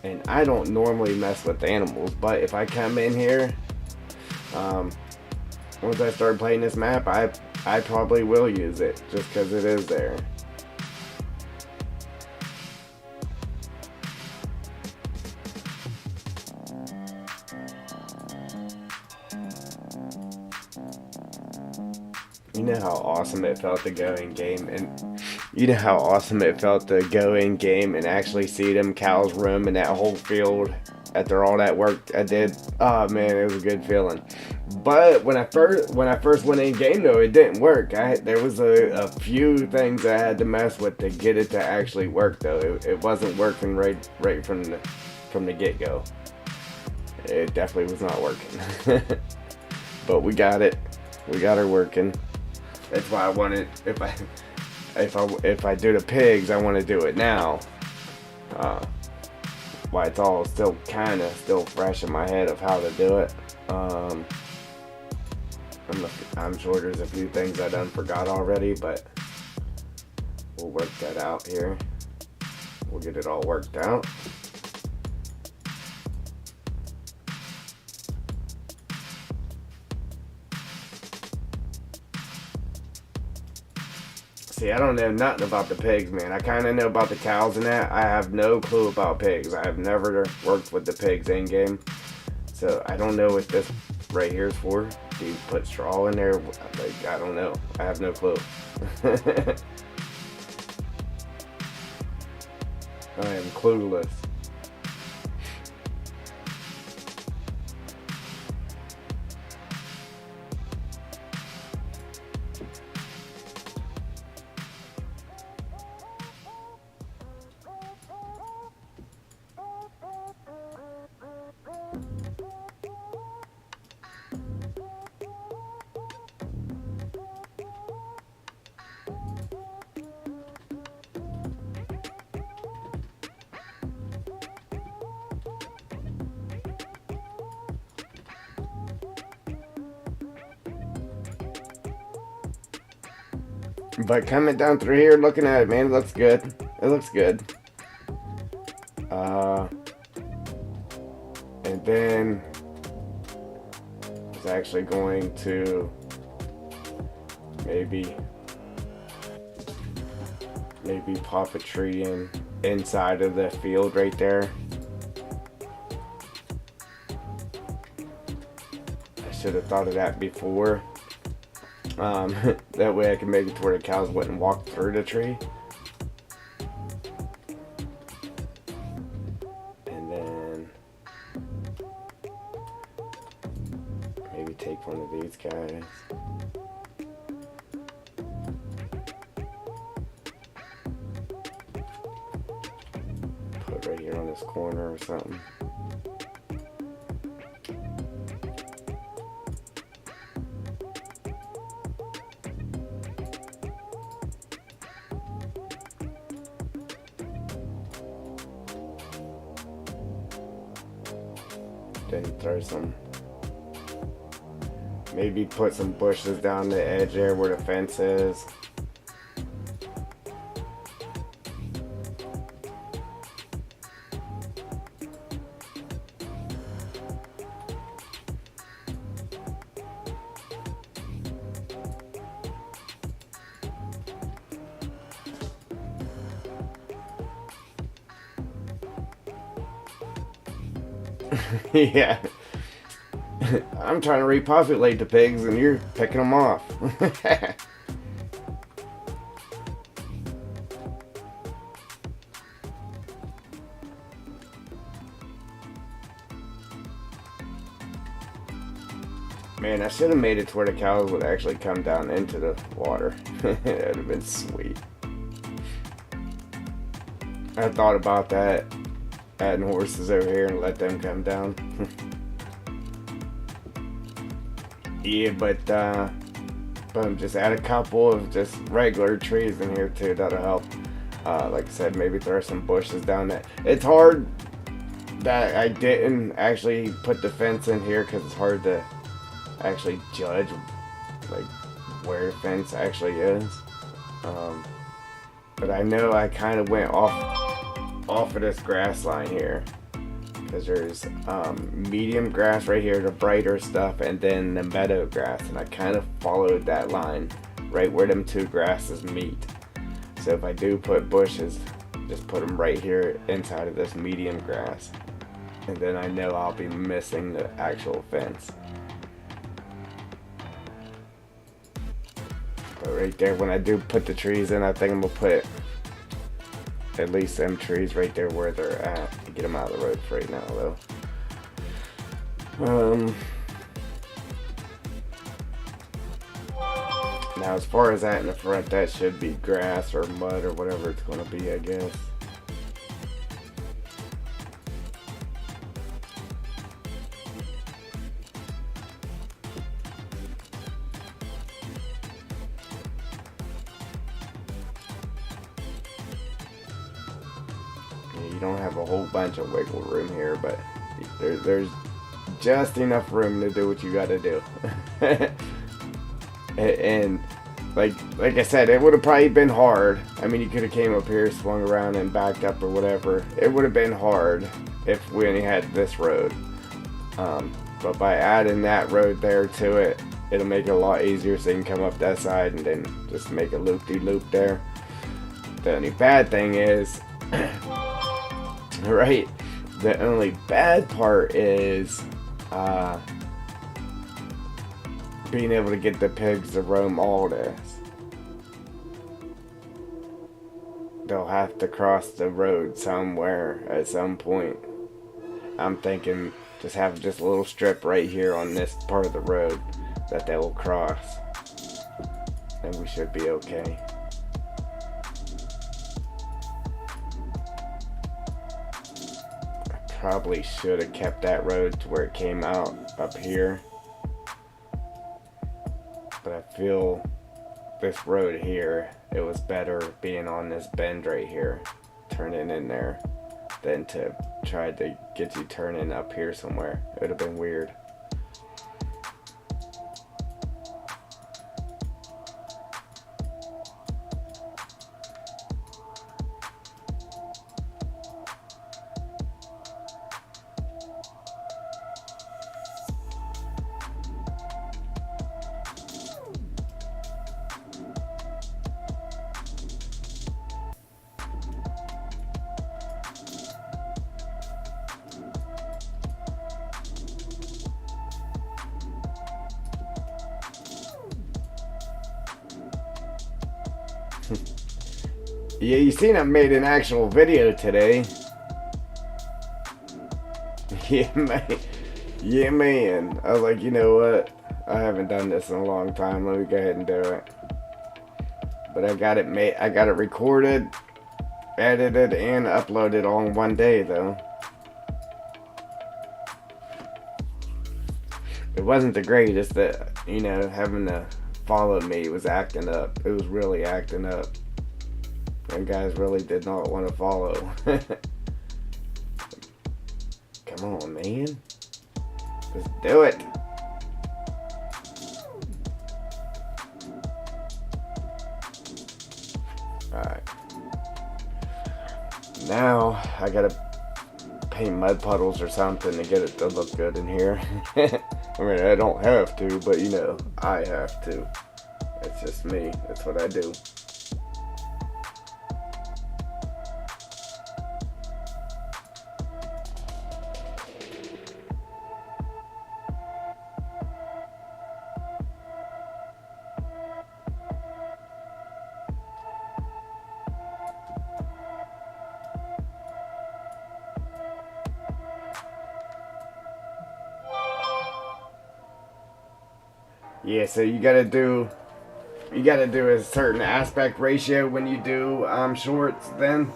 And I don't normally mess with animals, but if I come in here, once I start playing this map, I probably will use it just because it is there. You know how awesome it felt to go in game, and you know how awesome it felt to go in game and actually see them cows roaming that whole field after all that work I did. Oh man, it was a good feeling. But when I first went in game though, it didn't work. There was a few things I had to mess with to get it to actually work though. It wasn't working right from the get go. It definitely was not working. But we got it. We got her working. That's why I wanted, if I do the pigs, I want to do it now. Why it's all still kind of still fresh in my head of how to do it. I'm sure there's a few things I done forgot already, but we'll work that out here. We'll get it all worked out. See, I don't know nothing about the pigs, man. I kind of know about the cows and that. I have no clue about pigs. I have never worked with the pigs in game, so I don't know what this right here is for. Do you put straw in there? Like, I don't know. I have no clue. I am clueless. But coming down through here, looking at it, man, it looks good. It looks good. And then it's actually going to maybe pop a tree inside of the field right there. I should have thought of that before. That way I can make it to where the cows wouldn't walk through the tree. And then maybe take one of these guys. Put right here on this corner or something. Then throw some, maybe put some bushes down the edge there where the fence is. Yeah. I'm trying to repopulate the pigs and you're picking them off. Man, I should have made it to where the cows would actually come down into the water. That would have been sweet. I thought about that. Adding horses over here and let them come down. Yeah, but just add a couple of just regular trees in here too. That'll help. Like I said, maybe throw some bushes down there. It's hard that I didn't actually put the fence in here because it's hard to actually judge like where the fence actually is. But I know I kind of went off of this grass line here because there's medium grass right here, the brighter stuff, and then the meadow grass, and I kind of followed that line right where them two grasses meet. So if I do put bushes, just put them right here inside of this medium grass, and then I know I'll be missing the actual fence. right there, when I do put the trees in, I think I'm gonna put at least them trees right there where they're at to get them out of the road for right now, though. Now, as far as that in the front, that should be grass or mud or whatever it's gonna be, I guess. You don't have a whole bunch of wiggle room here, but there's just enough room to do what you gotta do. And like I said, it would have probably been hard. I mean, you could have came up here, swung around, and backed up or whatever. It would have been hard if we only had this road. But by adding that road there to it, it'll make it a lot easier, so you can come up that side and then just make a loop-de-loop there. The only bad thing is, right, the only bad part is being able to get the pigs to roam all this. They'll have to cross the road somewhere at some point. I'm thinking just have just a little strip right here on this part of the road that they will cross, and we should be okay. I probably should have kept that road to where it came out up here, but I feel this road here, it was better being on this bend right here, turning in there, than to try to get you turning up here somewhere. It would have been weird. Yeah, you seen I made an actual video today. Yeah, man. Yeah, man. I was like, you know what? I haven't done this in a long time. Let me go ahead and do it. But I got it made. I got it recorded, edited, and uploaded all in one day, though. It wasn't the greatest. That, you know, having to follow me was acting up. It was really acting up. And guys really did not want to follow. Come on, man. Let's do it. Alright. Now, I gotta paint mud puddles or something to get it to look good in here. I mean, I don't have to, but you know, I have to. It's just me. That's what I do. Yeah, so you gotta do a certain aspect ratio when you do shorts then.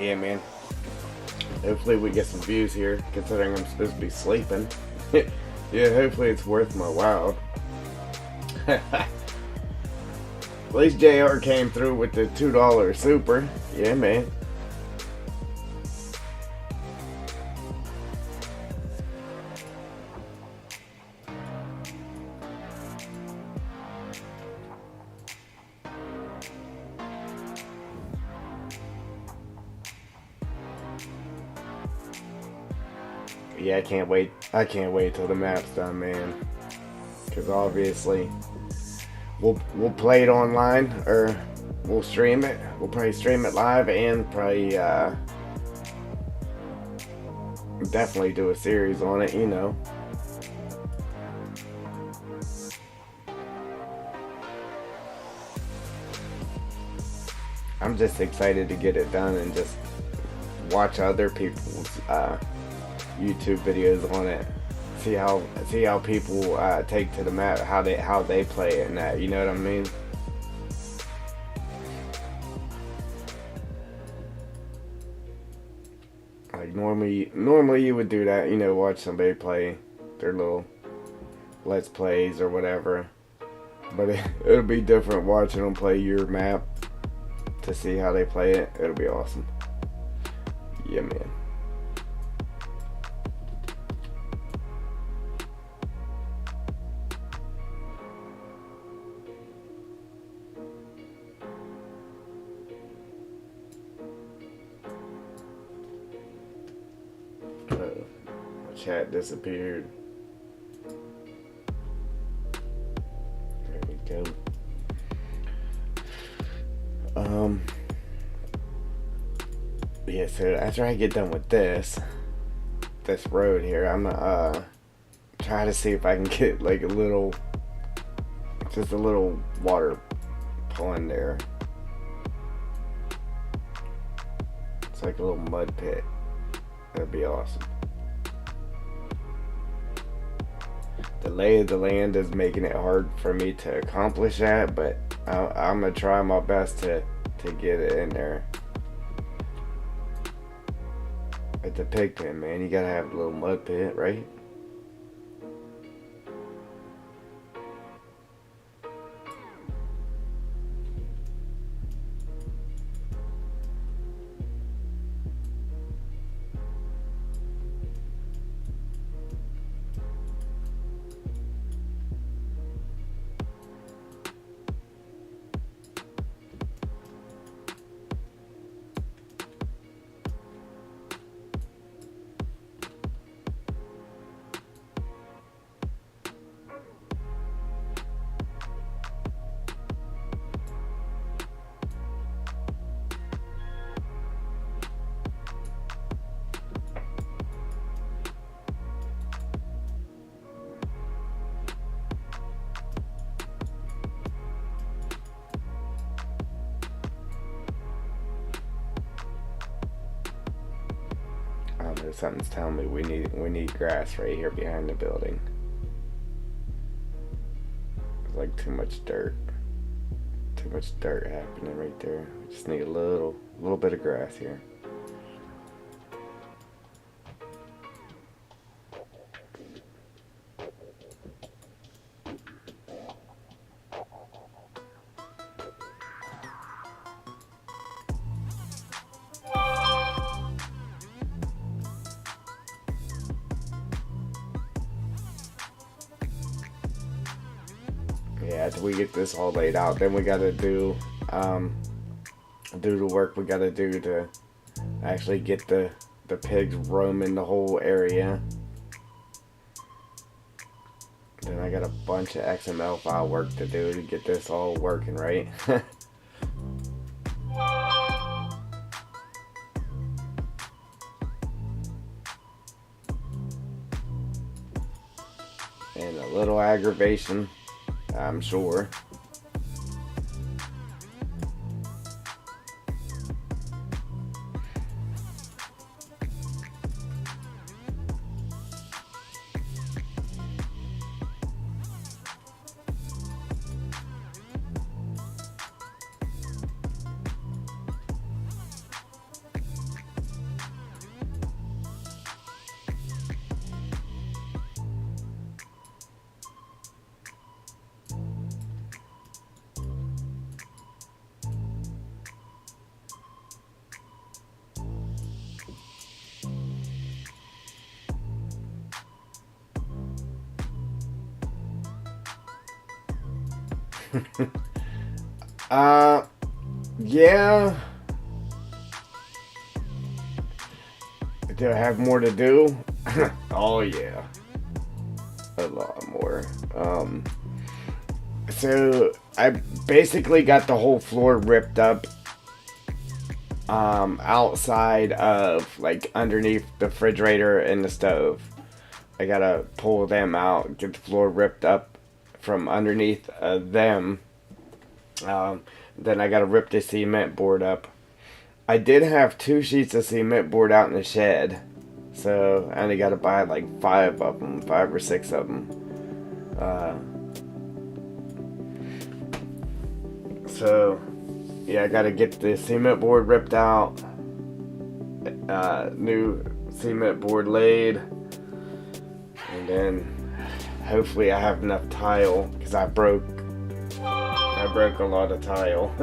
Yeah, man. Hopefully we get some views here, considering I'm supposed to be sleeping. Yeah, hopefully it's worth my while. At least JR came through with the $2 super. Yeah, man. Yeah, I can't wait. I can't wait till the map's done, man. Because obviously, we'll play it online, or we'll stream it. We'll probably stream it live, and probably definitely do a series on it. You know. I'm just excited to get it done and just watch other people's YouTube videos on it. See how people take to the map, how they play it, and that. You know what I mean? Like normally you would do that. You know, watch somebody play their little let's plays or whatever. But it'll be different watching them play your map to see how they play it. It'll be awesome. Yeah, man. My chat disappeared. There we go. Yeah, so after I get done with this road here, I'm gonna try to see if I can get like just a little water pond there. It's like a little mud pit. That'd be awesome. The lay of the land is making it hard for me to accomplish that, but I'm gonna try my best to get it in there. At the pig pen, man, you gotta have a little mud pit, right? I don't know, something's telling me we need grass right here behind the building. There's like too much dirt. Too much dirt happening right there. We just need a little bit of grass here. Yeah, after we get this all laid out, then we gotta do the work we gotta do to actually get the pigs roaming the whole area. Then I got a bunch of XML file work to do to get this all working, right? And a little aggravation, I'm sure. Yeah. Do I have more to do? Oh yeah, a lot more. So I basically got the whole floor ripped up, outside of, like, underneath the refrigerator and the stove. I gotta pull them out, get the floor ripped up from underneath them. Then I gotta rip the cement board up. I did have 2 sheets of cement board out in the shed, so I only gotta buy like 5 of them, 5 or 6 of them. So yeah, I gotta get the cement board ripped out, new cement board laid, and then hopefully I have enough tile, because I broke a lot of tile.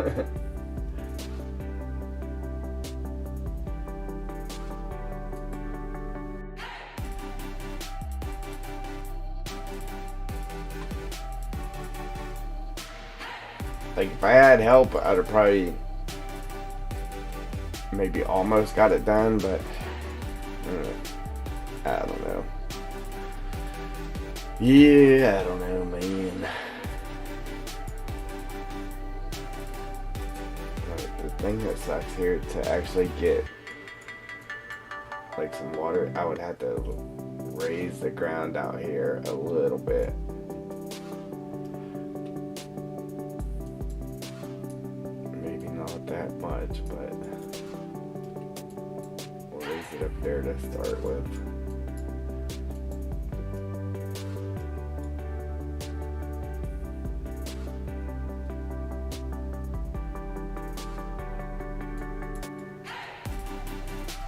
Like, if I had help, I'd have probably maybe almost got it done, but I don't know. Yeah, I don't know, man. The thing that sucks here, to actually get like some water, I would have to raise the ground out here a little bit. Maybe not that much, but we'll raise it up there to start with.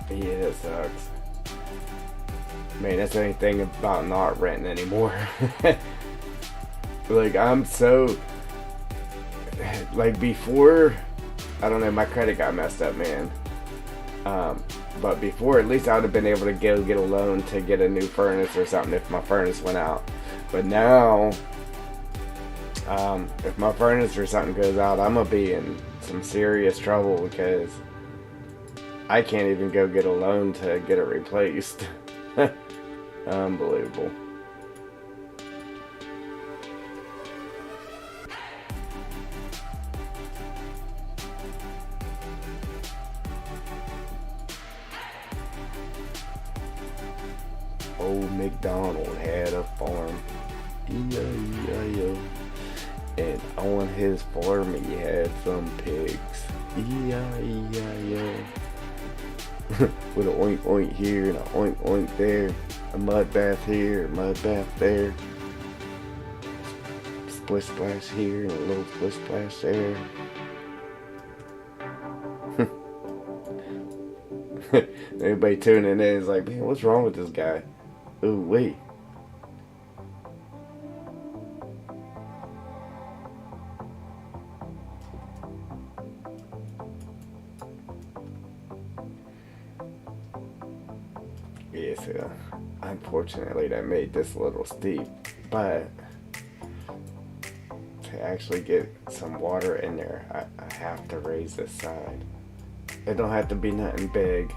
Yeah, that sucks. Man, that's the only thing about not renting anymore. Like, I'm so... Like, before... I don't know, my credit got messed up, man. But before, at least I would have been able to go get a loan to get a new furnace or something if my furnace went out. But now... if my furnace or something goes out, I'm gonna be in some serious trouble, because I can't even go get a loan to get it replaced. Unbelievable. Old MacDonald had a farm. E-I-E-I-O. And on his farm he had some pigs. E-I-E-I-O. With a oink oink here and a oink oink there, a mud bath here, a mud bath there, splish splash here and a little splish splash there. Everybody tuning in is like, man, what's wrong with this guy? Ooh, wait. Yeah, so unfortunately that made this a little steep, but to actually get some water in there, I have to raise this side. It don't have to be nothing big.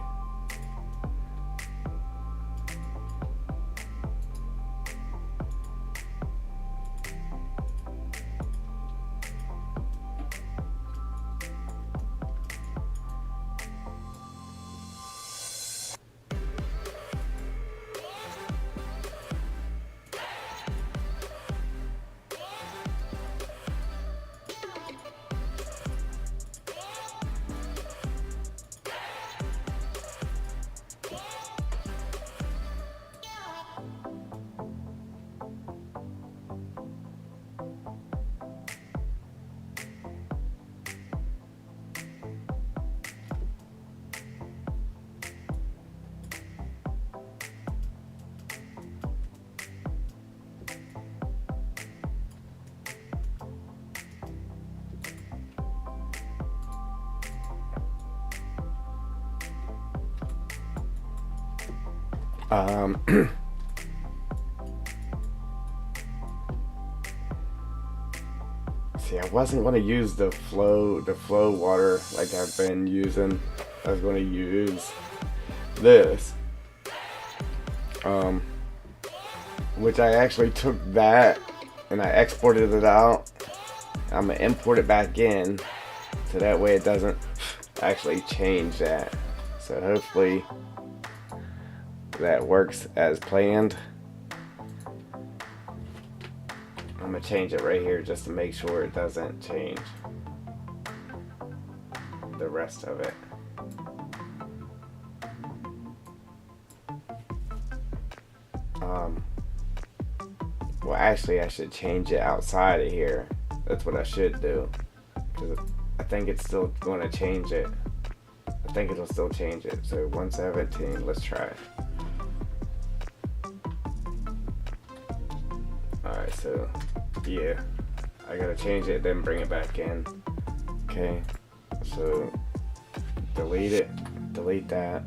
See, I wasn't going to use the flow water like I've been using. I was going to use this. Um, which I actually took that and I exported it out. I'm gonna import it back in so that way it doesn't actually change that. So hopefully that works as planned. I'm gonna change it right here just to make sure it doesn't change the rest of it. Well, actually, I should change it outside of here. That's what I should do. Because I think it's still going to change it. I think it'll still change it. So 117, let's try it. Alright, so yeah. I gotta change it, then bring it back in. Okay. So delete it. Delete that.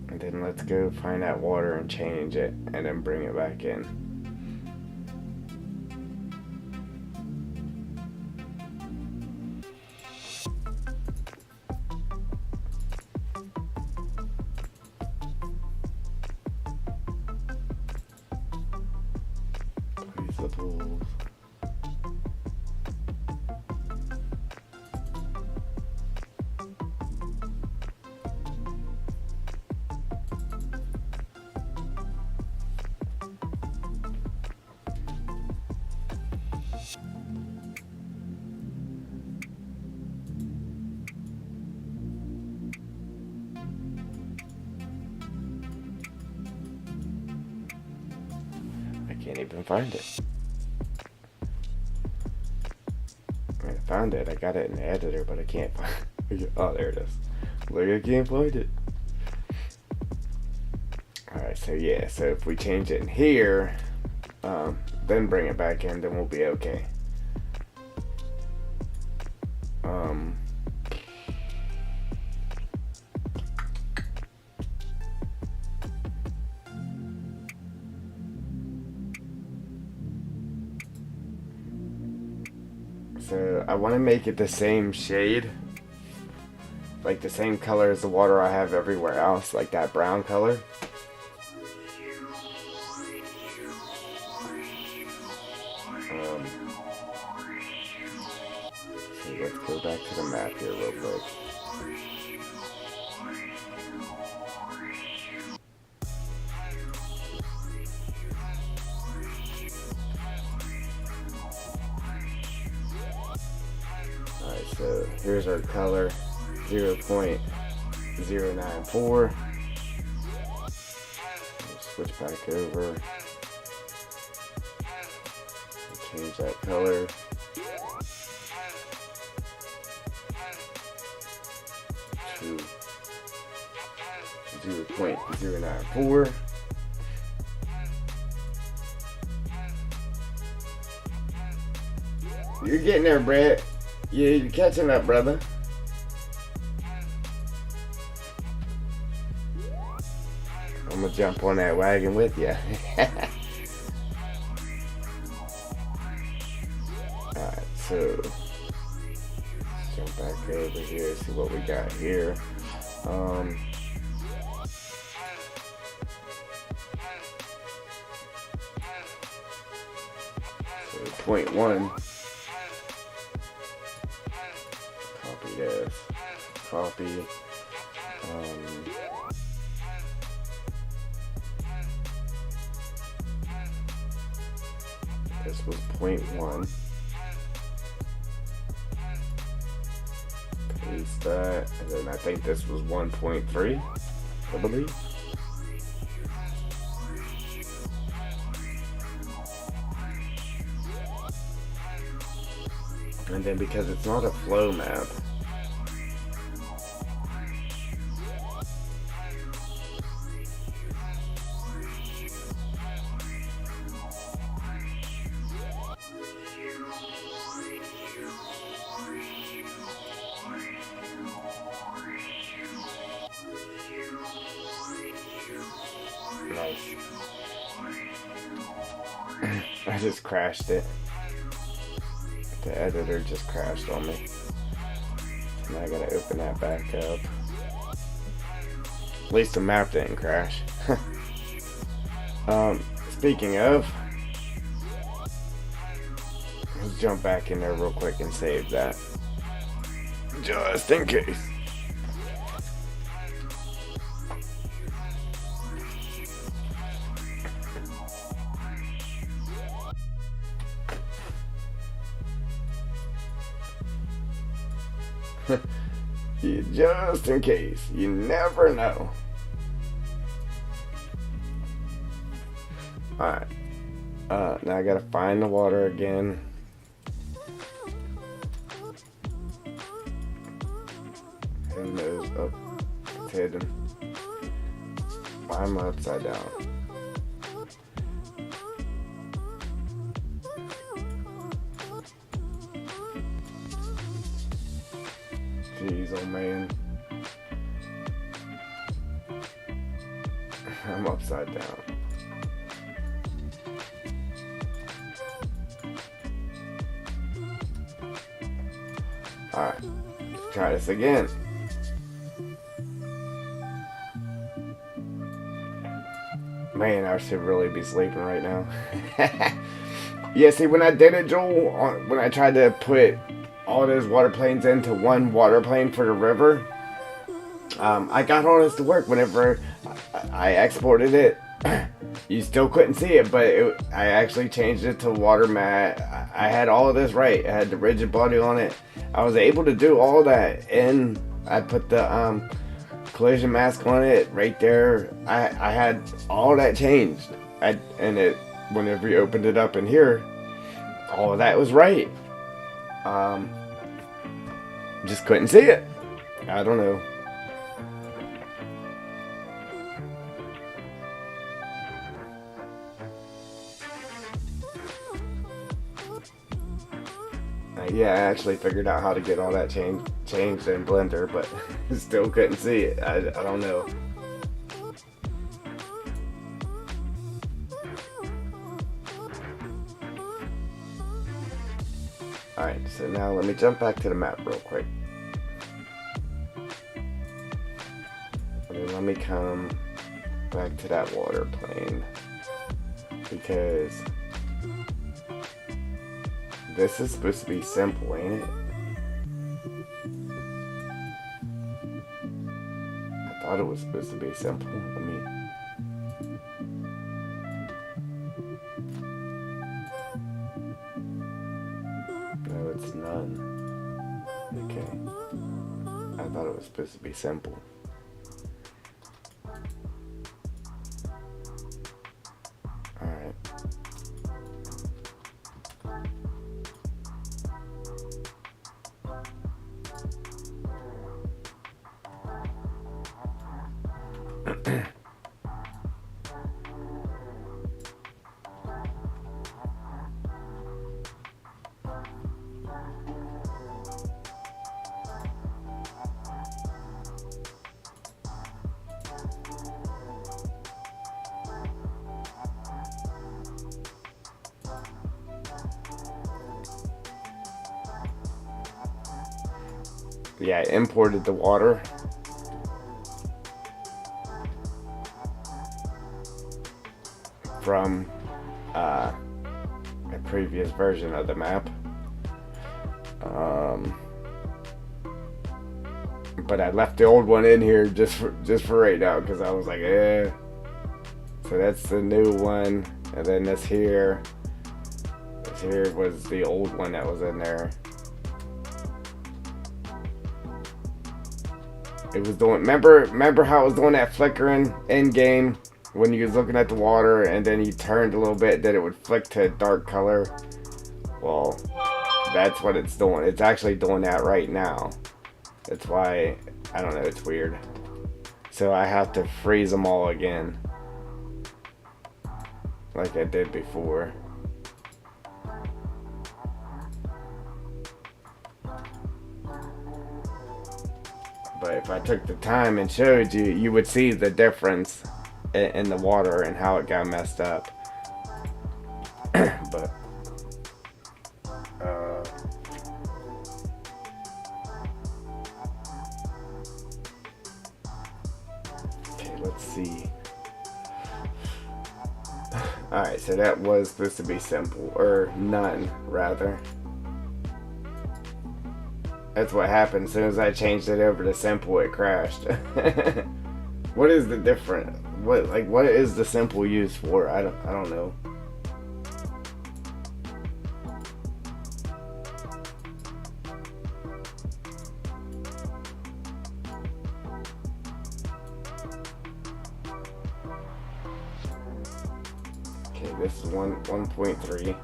And then let's go find that water and change it. And then bring it back in. The pools. I can't even find it. I found it. I got it in the editor, but I can't find it. Oh, there it is. Look, I can't find it. Alright, so yeah. So if we change it in here, then bring it back in, then we'll be okay. So I want to make it the same shade, like the same color as the water I have everywhere else, like that brown color. So let's go back to the map here real quick. Alright, so here's our color, 0.094. Switch back over. Change that color. To 0.094. You're getting there, Brett. Yeah, you're catching up, brother. I'm gonna jump on that wagon with you. Alright, so let's jump back over here, see what we got here. So 0.1. Copy this. Copy. This was 0.1. Paste that, and then I think this was 1.3, I believe. And then because it's not a flow map, nice. I just crashed it. The editor just crashed on me. Now I gotta open that back up. At least the map didn't crash. Speaking of, let's jump back in there real quick and save that. Just in case. Just in case. You never know. Alright. Now I gotta find the water again. Who knows? Oh, it's hidden. Why am I upside down? Jeez, oh man. I'm upside down. Alright, let's try this again. Man, I should really be sleeping right now. Yeah, see, when I did it, Joel, when I tried to put all those water planes into one water plane for the river, I got all this to work. Whenever I exported it, you still couldn't see it, but I actually changed it to water mat. I had all of this right. I had the rigid body on it. I was able to do all that, and I put the collision mask on it right there. I had all that changed. And whenever you opened it up in here, all of that was right. Just couldn't see it. I don't know. Yeah, I actually figured out how to get all that changed in Blender, but still couldn't see it. I don't know. Alright, so now let me jump back to the map real quick. And then let me come back to that water plane. Because this is supposed to be simple, ain't it? I thought it was supposed to be simple. No, it's none. Okay. I thought it was supposed to be simple. Alright. Yeah, I imported the water from a previous version of the map. But I left the old one in here just for right now because I was like, eh. So that's the new one, and then this here was the old one that was in there. It was doing. Remember how it was doing that flickering in game when you was looking at the water, and then you turned a little bit, then it would flick to a dark color. Well, that's what it's doing. It's actually doing that right now. That's why I don't know. It's weird. So I have to freeze them all again, like I did before. But if I took the time and showed you, you would see the difference in the water and how it got messed up. But okay, let's see. Alright, so that was supposed to be simple, or none, rather. That's what happened. As soon as I changed it over to simple, it crashed. What is the difference? What is the simple used for? I don't know. Okay, this is 1.3.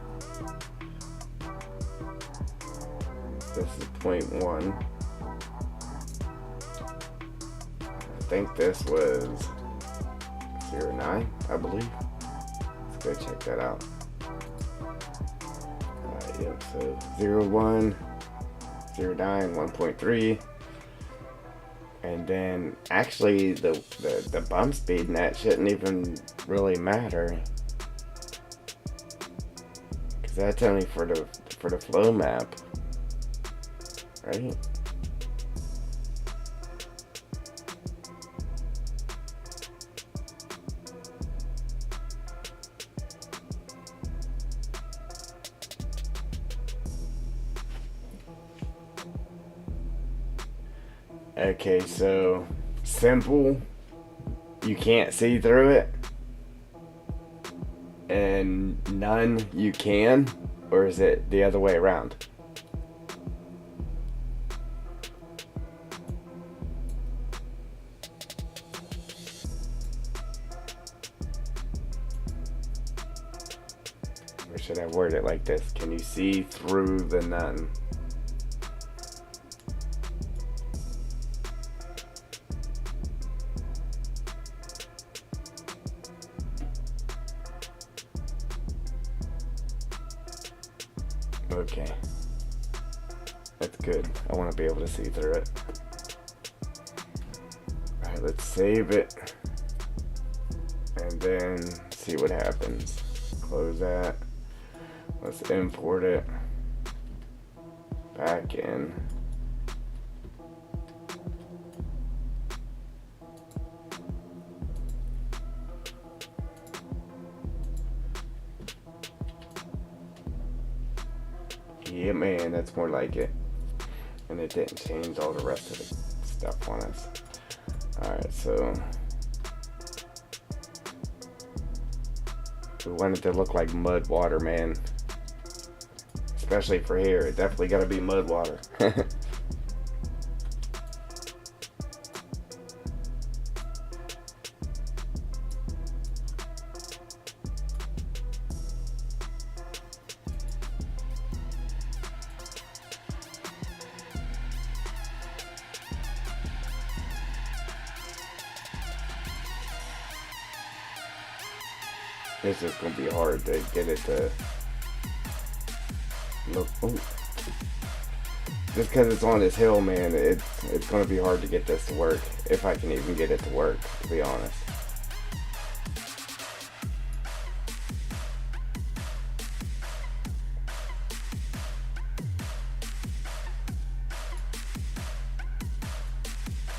This is 0.1. I think this was 0.9, I believe. Let's go check that out. Yep, so 0.1, 0.9, 1.3. And then actually the bump speed in that shouldn't even really matter. Because that's only for the flow map. Right? Okay, so simple, you can't see through it, and none, you can, or is it the other way around? Or should I word it like this? Can you see through the none? Okay. That's good. I want to be able to see through it. Alright, let's save it. And then see what happens. Close that. Let's import it. Back in. Yeah, man, that's more like it. And it didn't change all the rest of the stuff on us. Alright, so we want it to look like mud water, man. Especially for here. It definitely gotta be mud water. It's just gonna be hard to get it to look. Ooh. Just because it's on this hill, man, it's gonna be hard to get this to work. If I can even get it to work, to be honest.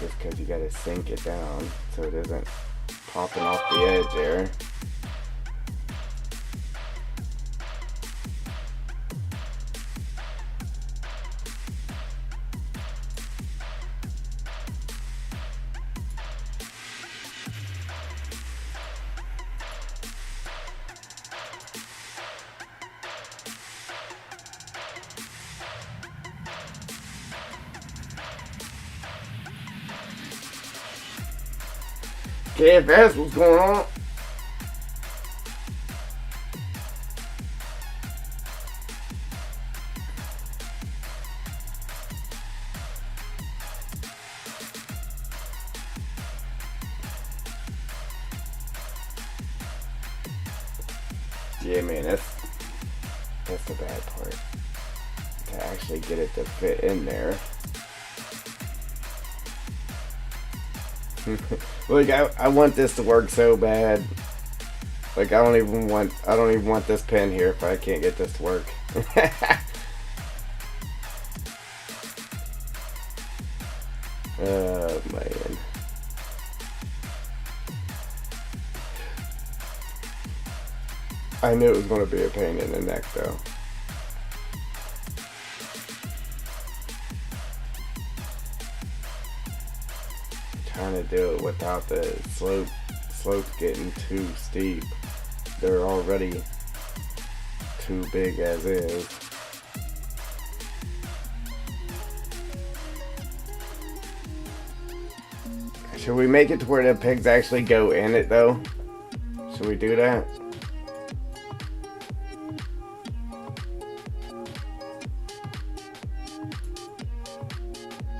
Just because you gotta sink it down so it isn't popping off the edge there. KFS, what's going on? Yeah, man, that's the bad part. To actually get it to fit in there. Like I want this to work so bad. Like I don't even want this pen here if I can't get this to work. Oh man. I knew it was going to be a pain in the neck though. Trying to do it without the slopes getting too steep. They're already too big as is. Should we make it to where the pigs actually go in it though? Should we do that?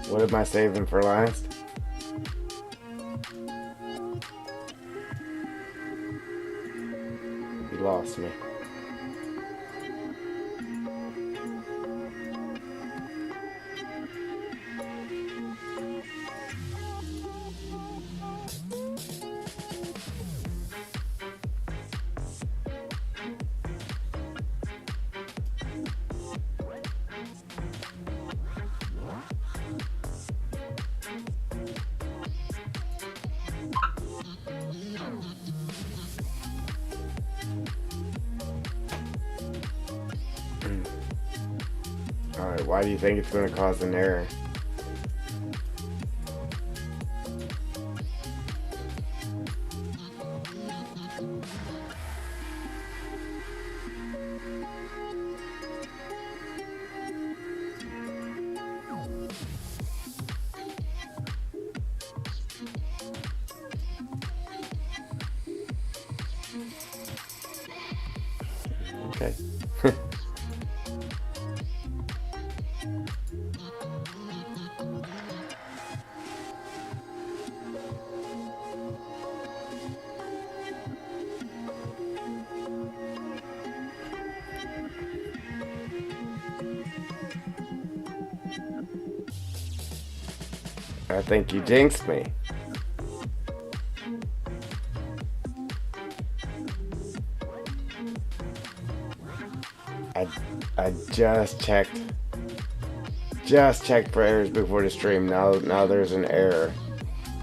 What am I saving for last? You lost me. Alright, why do you think it's going to cause an error? Okay. I think you jinxed me. I just checked for errors before the stream. Now there's an error.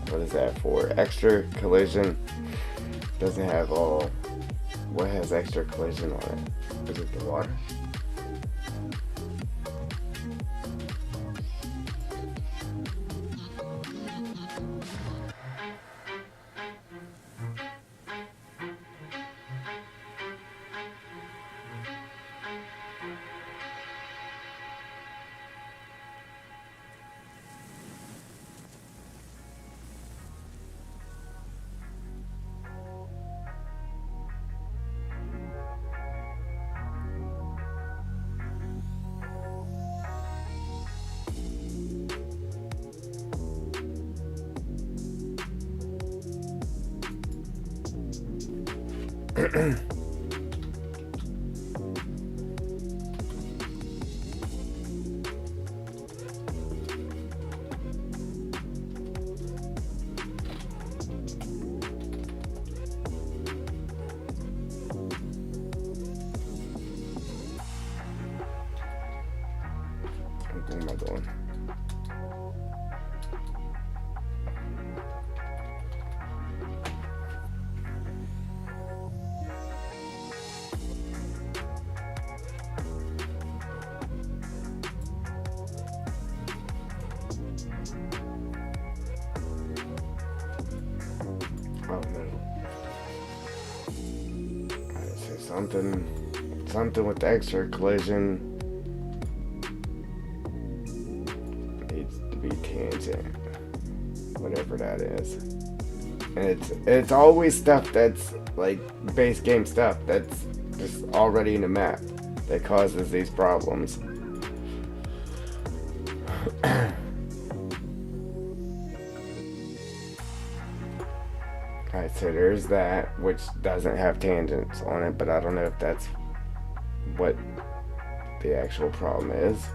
What is that for? Extra collision doesn't have all. What has extra collision on it? Is it the water? What am I doing? Oh no. Alright, so something with the extra collision needs to be tangent. Whatever that is. And it's always stuff that's like base game stuff that's just already in the map that causes these problems. Alright, so there's that, which doesn't have tangents on it, but I don't know if that's what the actual problem is.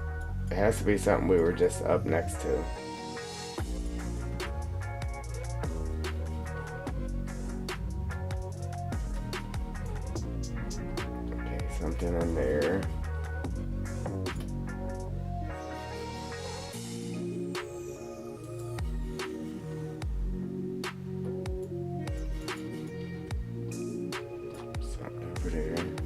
It has to be something we were just up next to. Okay, something in there. Something over there.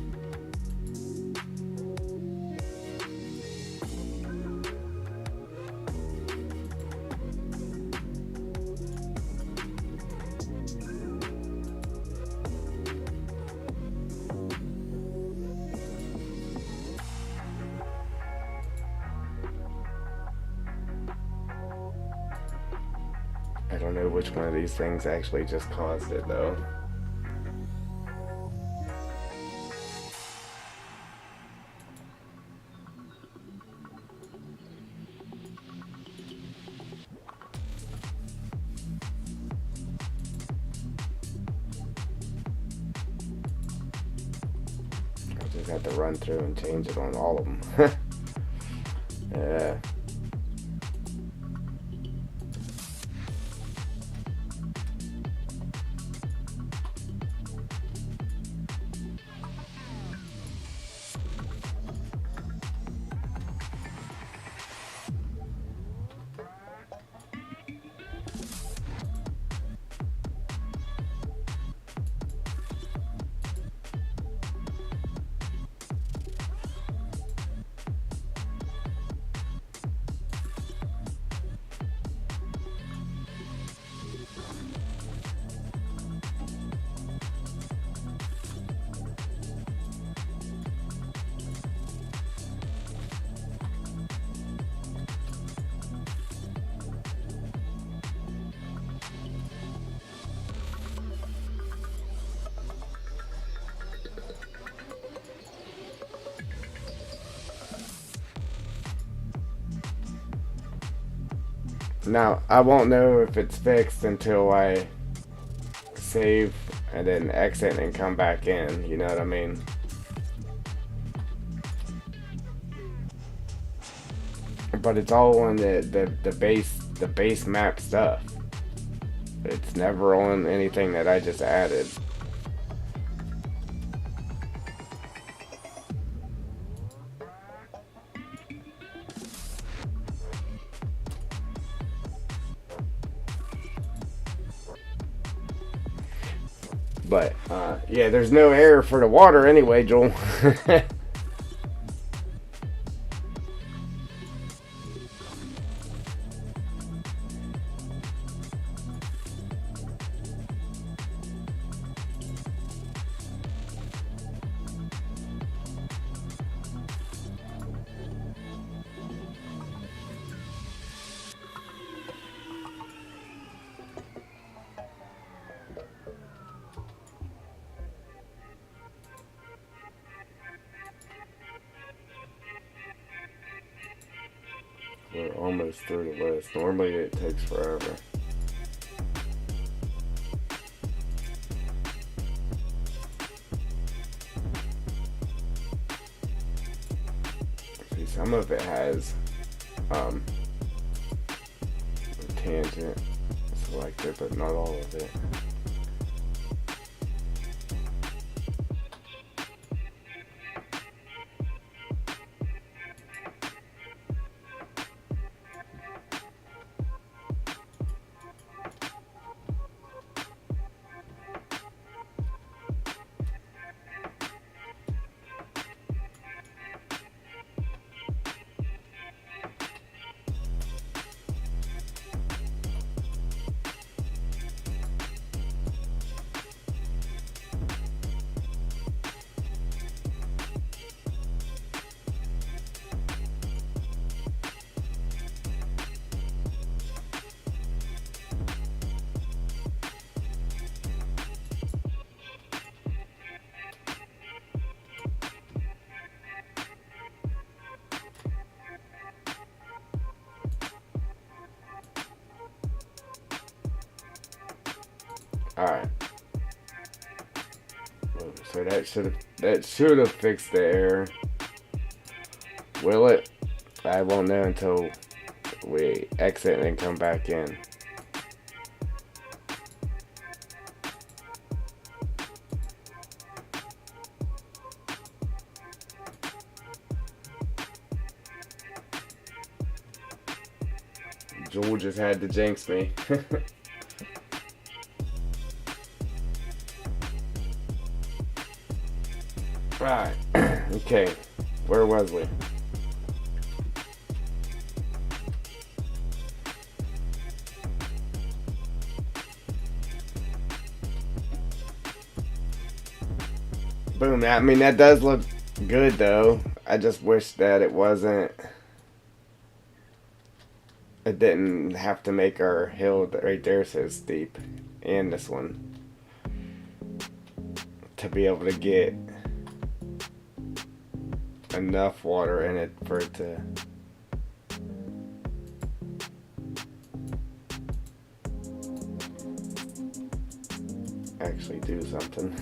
don't know which one of these things actually just caused it though. I just have to run through and change it on all of them. Yeah. Now, I won't know if it's fixed until I save and then exit and come back in, you know what I mean? But it's all on the base map stuff. It's never on anything that I just added. But, yeah, there's no error for the water anyway, Joel. We're almost through the list. Normally it takes forever. See, some of it has a tangent selected, but not all of it. Alright. So that should have fixed the error. Will it? I won't know until we exit and then come back in. Joel just had to jinx me. Alright, okay, where was we? Boom, I mean that does look good though. I just wish that it wasn't it didn't have to make our hill right there so steep, and this one, to be able to get enough water in it for it to actually do something.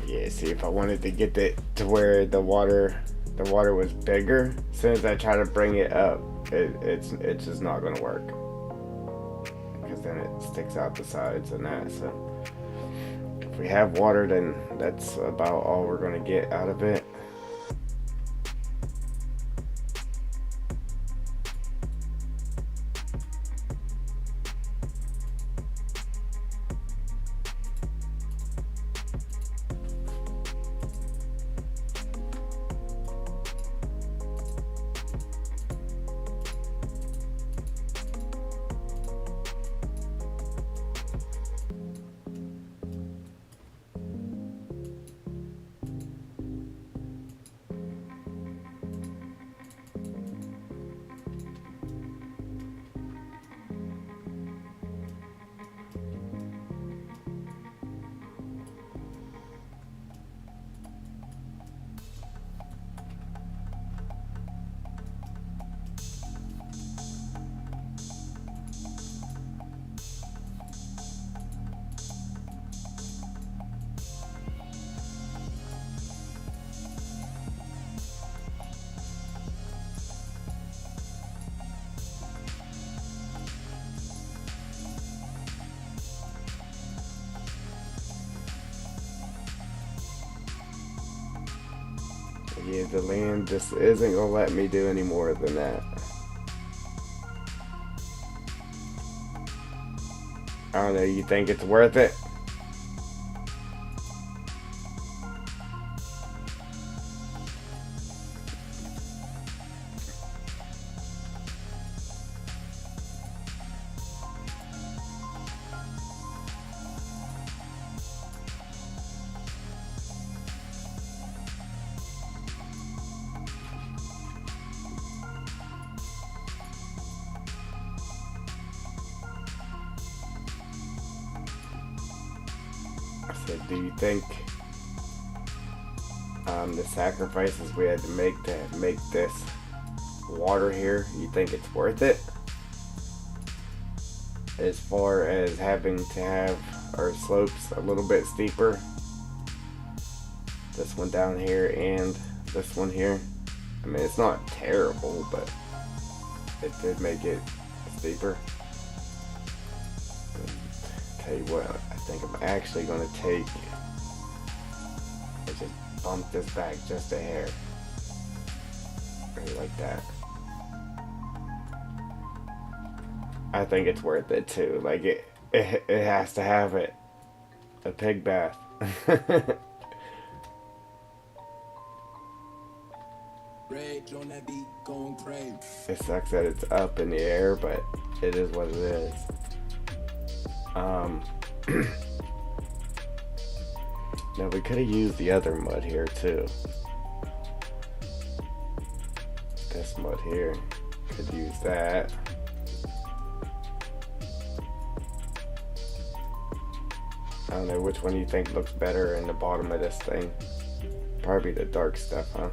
Yeah, see, if I wanted to get it to where the water was bigger, as soon as I try to bring it up, it's just not gonna work, because then it sticks out the sides and that. So if we have water, then that's about all we're gonna get out of it. Yeah, the land just isn't gonna let me do any more than that. I don't know, you think it's worth it? I said, do you think the sacrifices we had to make this water here, you think it's worth it? As far as having to have our slopes a little bit steeper, this one down here and this one here. I mean, it's not terrible, but it did make it steeper. Tell you what, I think I'm actually going to take and just bump this back just a hair. Maybe like that. I think it's worth it too. Like it has to have it. A pig bath. Rage on that beat, going crazy. It sucks that it's up in the air, but it is what it is. Now we could have used the other mud here too. This mud here, could use that. I don't know which one you think looks better in the bottom of this thing. Probably the dark stuff, huh?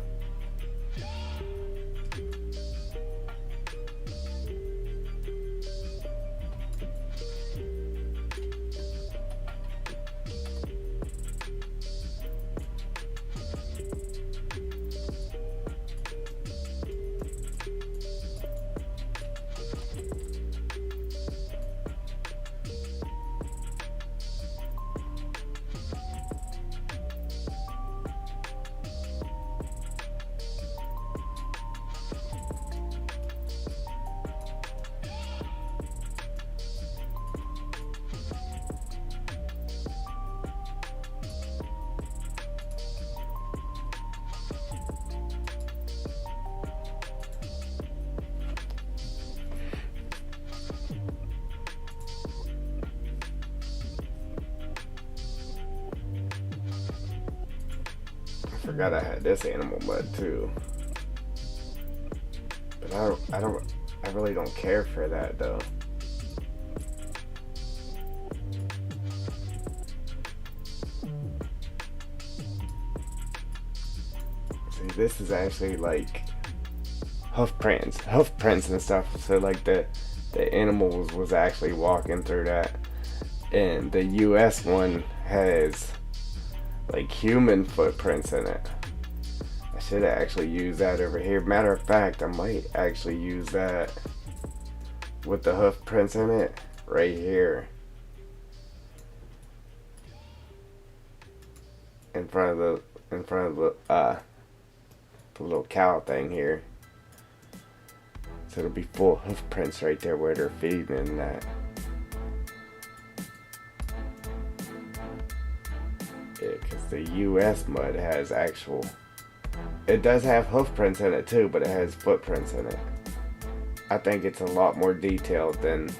forgot I had this animal mud too. But I really don't care for that though. See, this is actually like hoof prints and stuff. So like the animals was actually walking through that, and the U.S. one has like human footprints in it. I should actually use that over here. Matter of fact, I might actually use that with the hoof prints in it right here in front of the little cow thing here. So it'll be full hoof prints right there where they're feeding and that. Yeah, because the U.S. mud has actual... It does have hoof prints in it too, but it has footprints in it. I think it's a lot more detailed than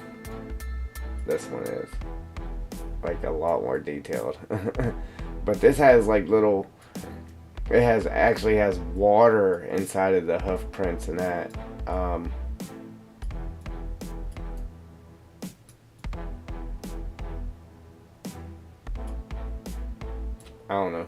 this one is. Like a lot more detailed. But this has like little... It actually has water inside of the hoof prints and that. I don't know.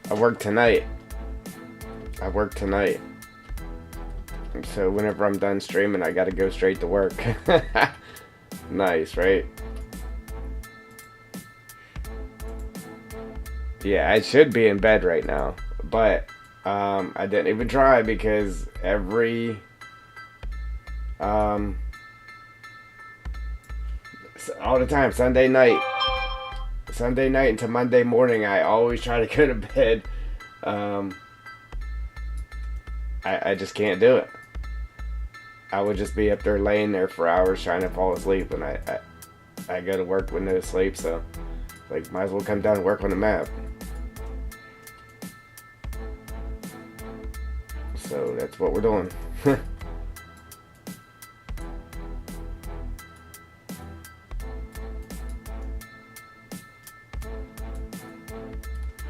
I work tonight. So whenever I'm done streaming, I gotta go straight to work. Nice, right? Yeah, I should be in bed right now, but I didn't even try because all the time, Sunday night into Monday morning, I always try to go to bed. I just can't do it. I would just be up there laying there for hours trying to fall asleep, and I go to work with no sleep, so like might as well come down and work on the map. So that's what we're doing.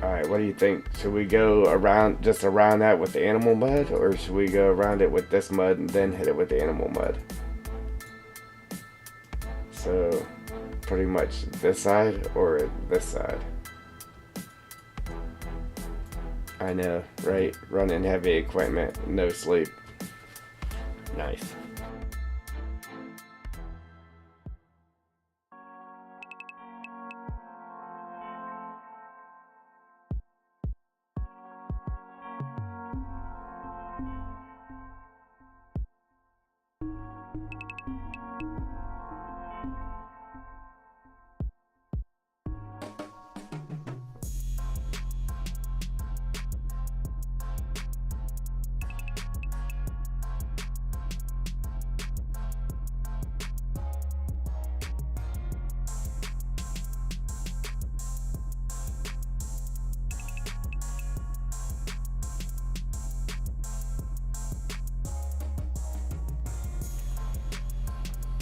Alright, what do you think? Should we go around that with the animal mud, or should we go around it with this mud and then hit it with the animal mud? So, pretty much this side or this side? I know, right? Running heavy equipment, no sleep. Nice.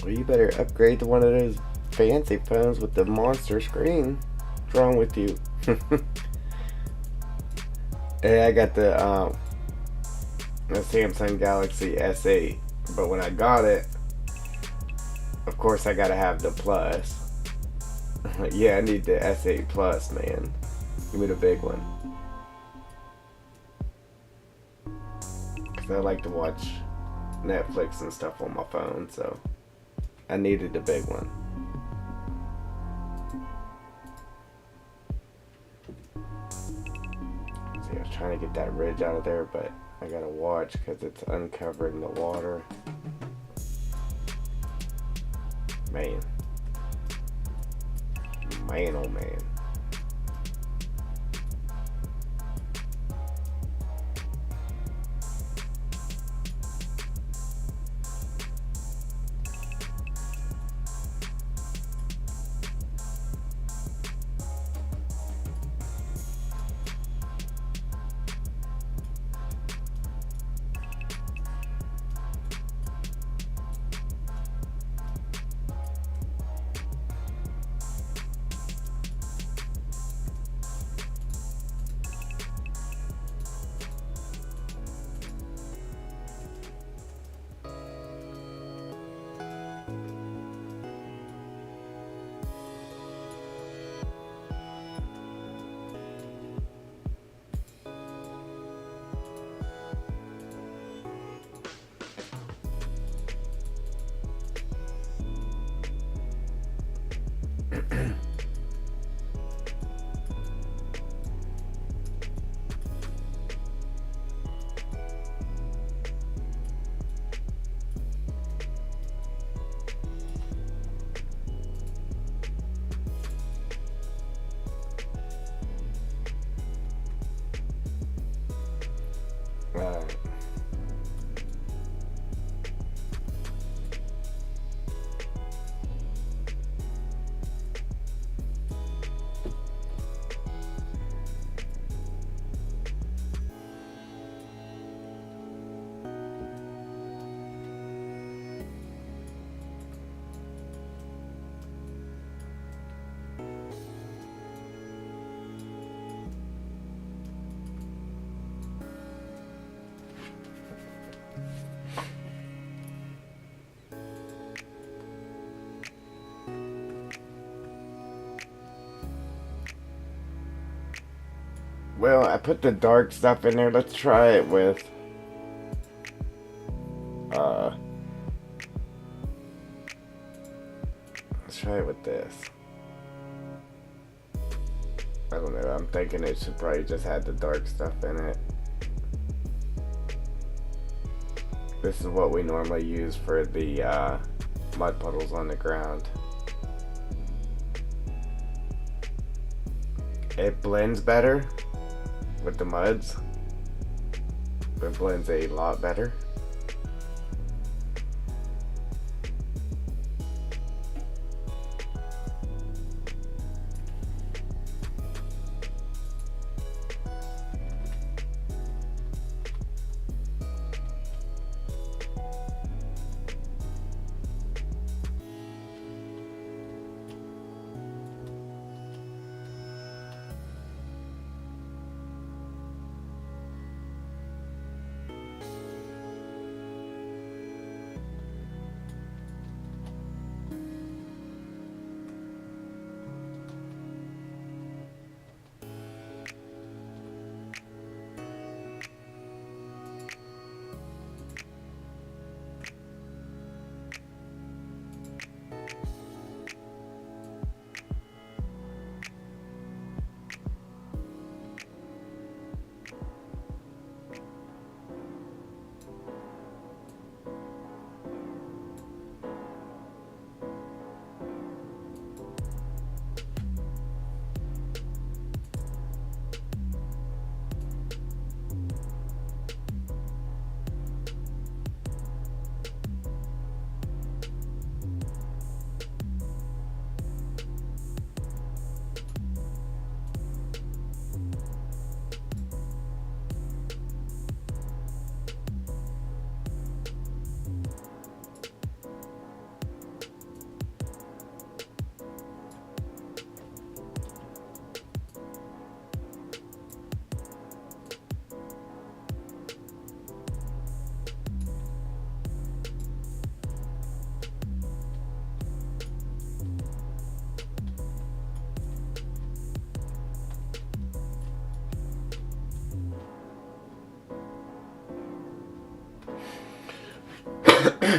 Well, you better upgrade to one of those fancy phones with the monster screen. What's wrong with you? Hey, I got the Samsung Galaxy S8, but when I got it, of course I gotta have the Plus. Yeah, I need the S8 Plus, man. Give me the big one. Cause I like to watch Netflix and stuff on my phone, so I needed the big one. See, I was trying to get that ridge out of there, but I gotta watch because it's uncovered in the water. Man. Man, oh man. Well, I put the dark stuff in there. Let's try it with uh let's try it with this. I don't know, I'm thinking it should probably just have the dark stuff in it. This is what we normally use for the mud puddles on the ground. It blends better with the muds. It blends a lot better.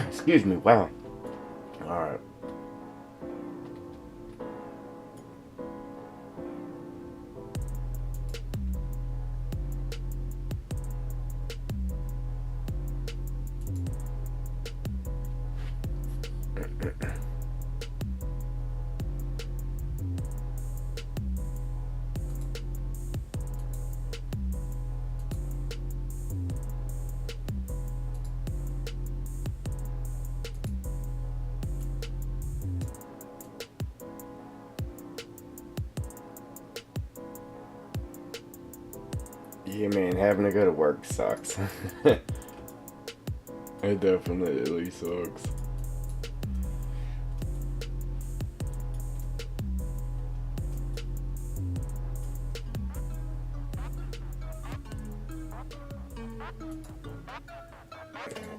Excuse me, wow. Alright. Yeah, man, having to go to work sucks. It definitely sucks.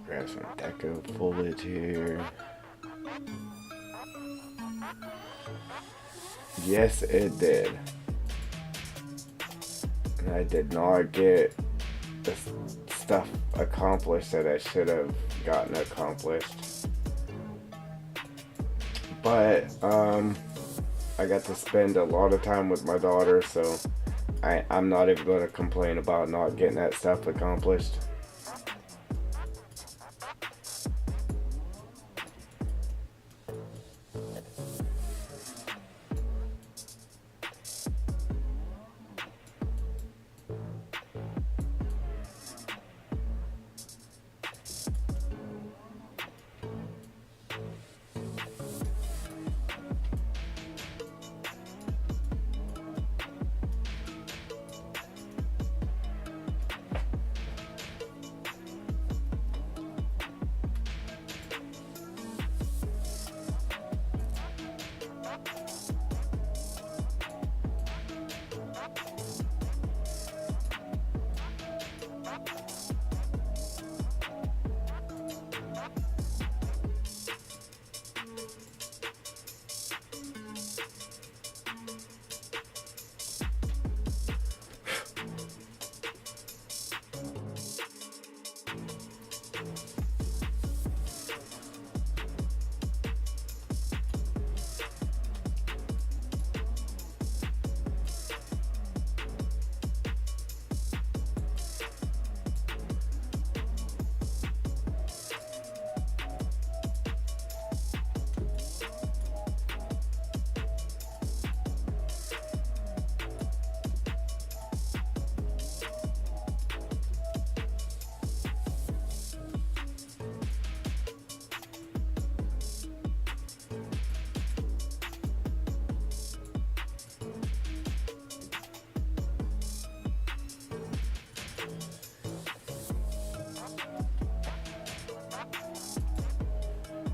Grab some deco foliage here. Yes, it did. I did not get the stuff accomplished that I should have gotten accomplished. But, I got to spend a lot of time with my daughter, so I'm not even going to complain about not getting that stuff accomplished.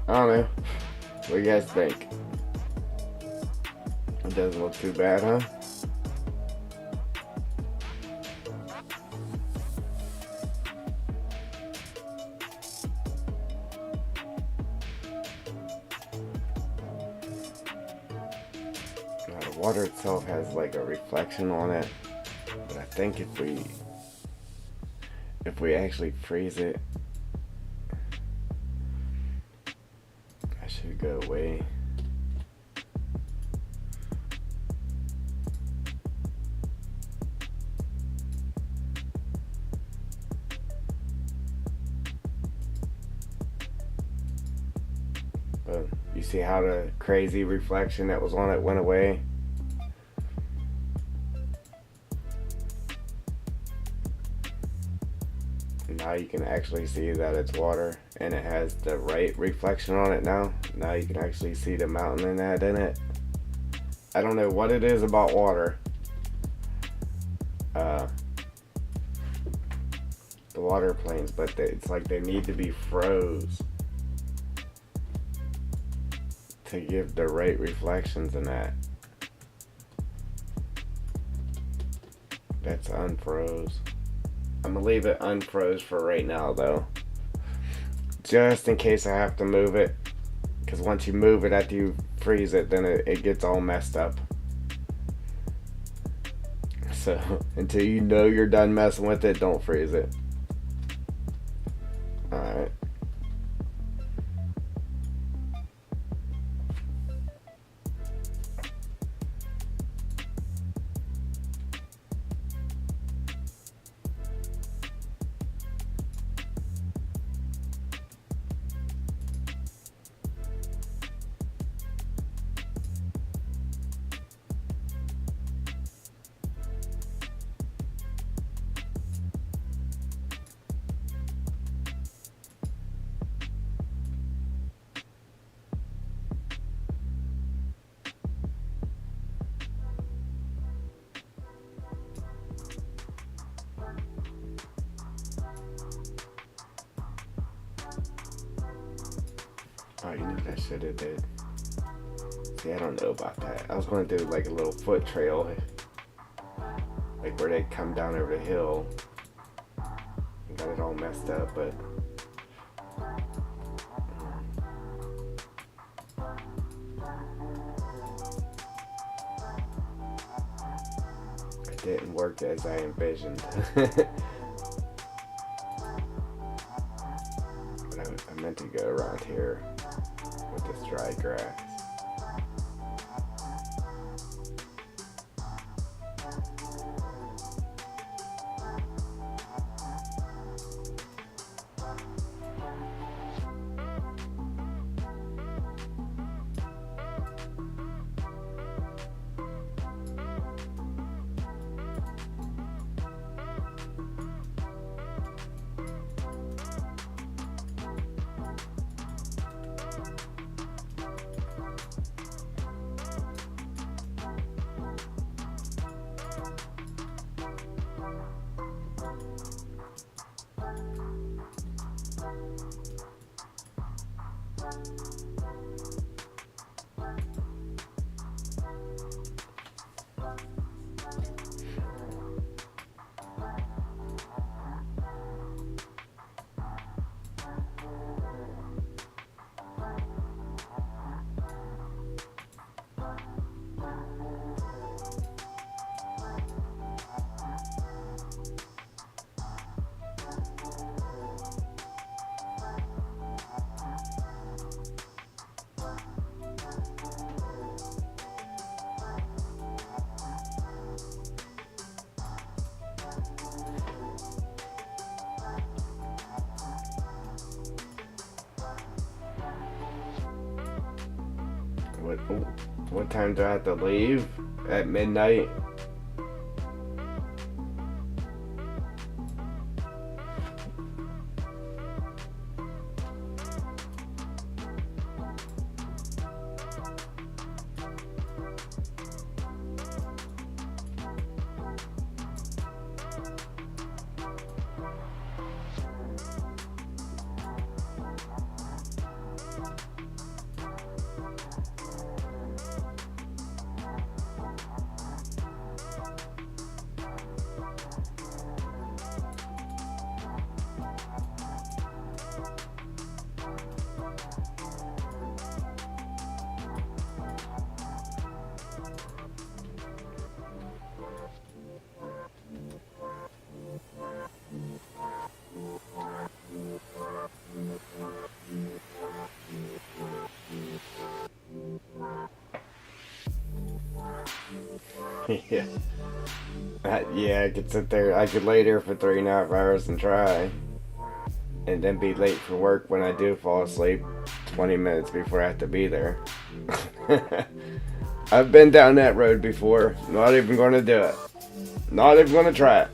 I don't know. What do you guys think? It doesn't look too bad, huh? Now, the water itself has like a reflection on it, but I think if we actually freeze it, that should go away. But you see how the crazy reflection that was on it went away? Now you can actually see that it's water, and it has the right reflection on it now. Now you can actually see the mountain and that in it. I don't know what it is about water. The water planes, but it's like they need to be froze to give the right reflections in that. That's unfroze. I'm gonna leave it unfroze for right now though, just in case I have to move it, because once you move it after you freeze it, then it gets all messed up. So until you know you're done messing with it, don't freeze it. Alright. Oh, you know what I should have did? See, I don't know about that. I was going to do like a little foot trail, like where they come down over the hill. I got it all messed up, but it didn't work as I envisioned. But I meant to go around here with this dry grass. What, what time do I have to leave? At midnight? Yeah. Yeah, I could sit there. I could lay there for 3.5 hours and try. And then be late for work when I do fall asleep 20 minutes before I have to be there. I've been down that road before. Not even going to do it. Not even going to try it.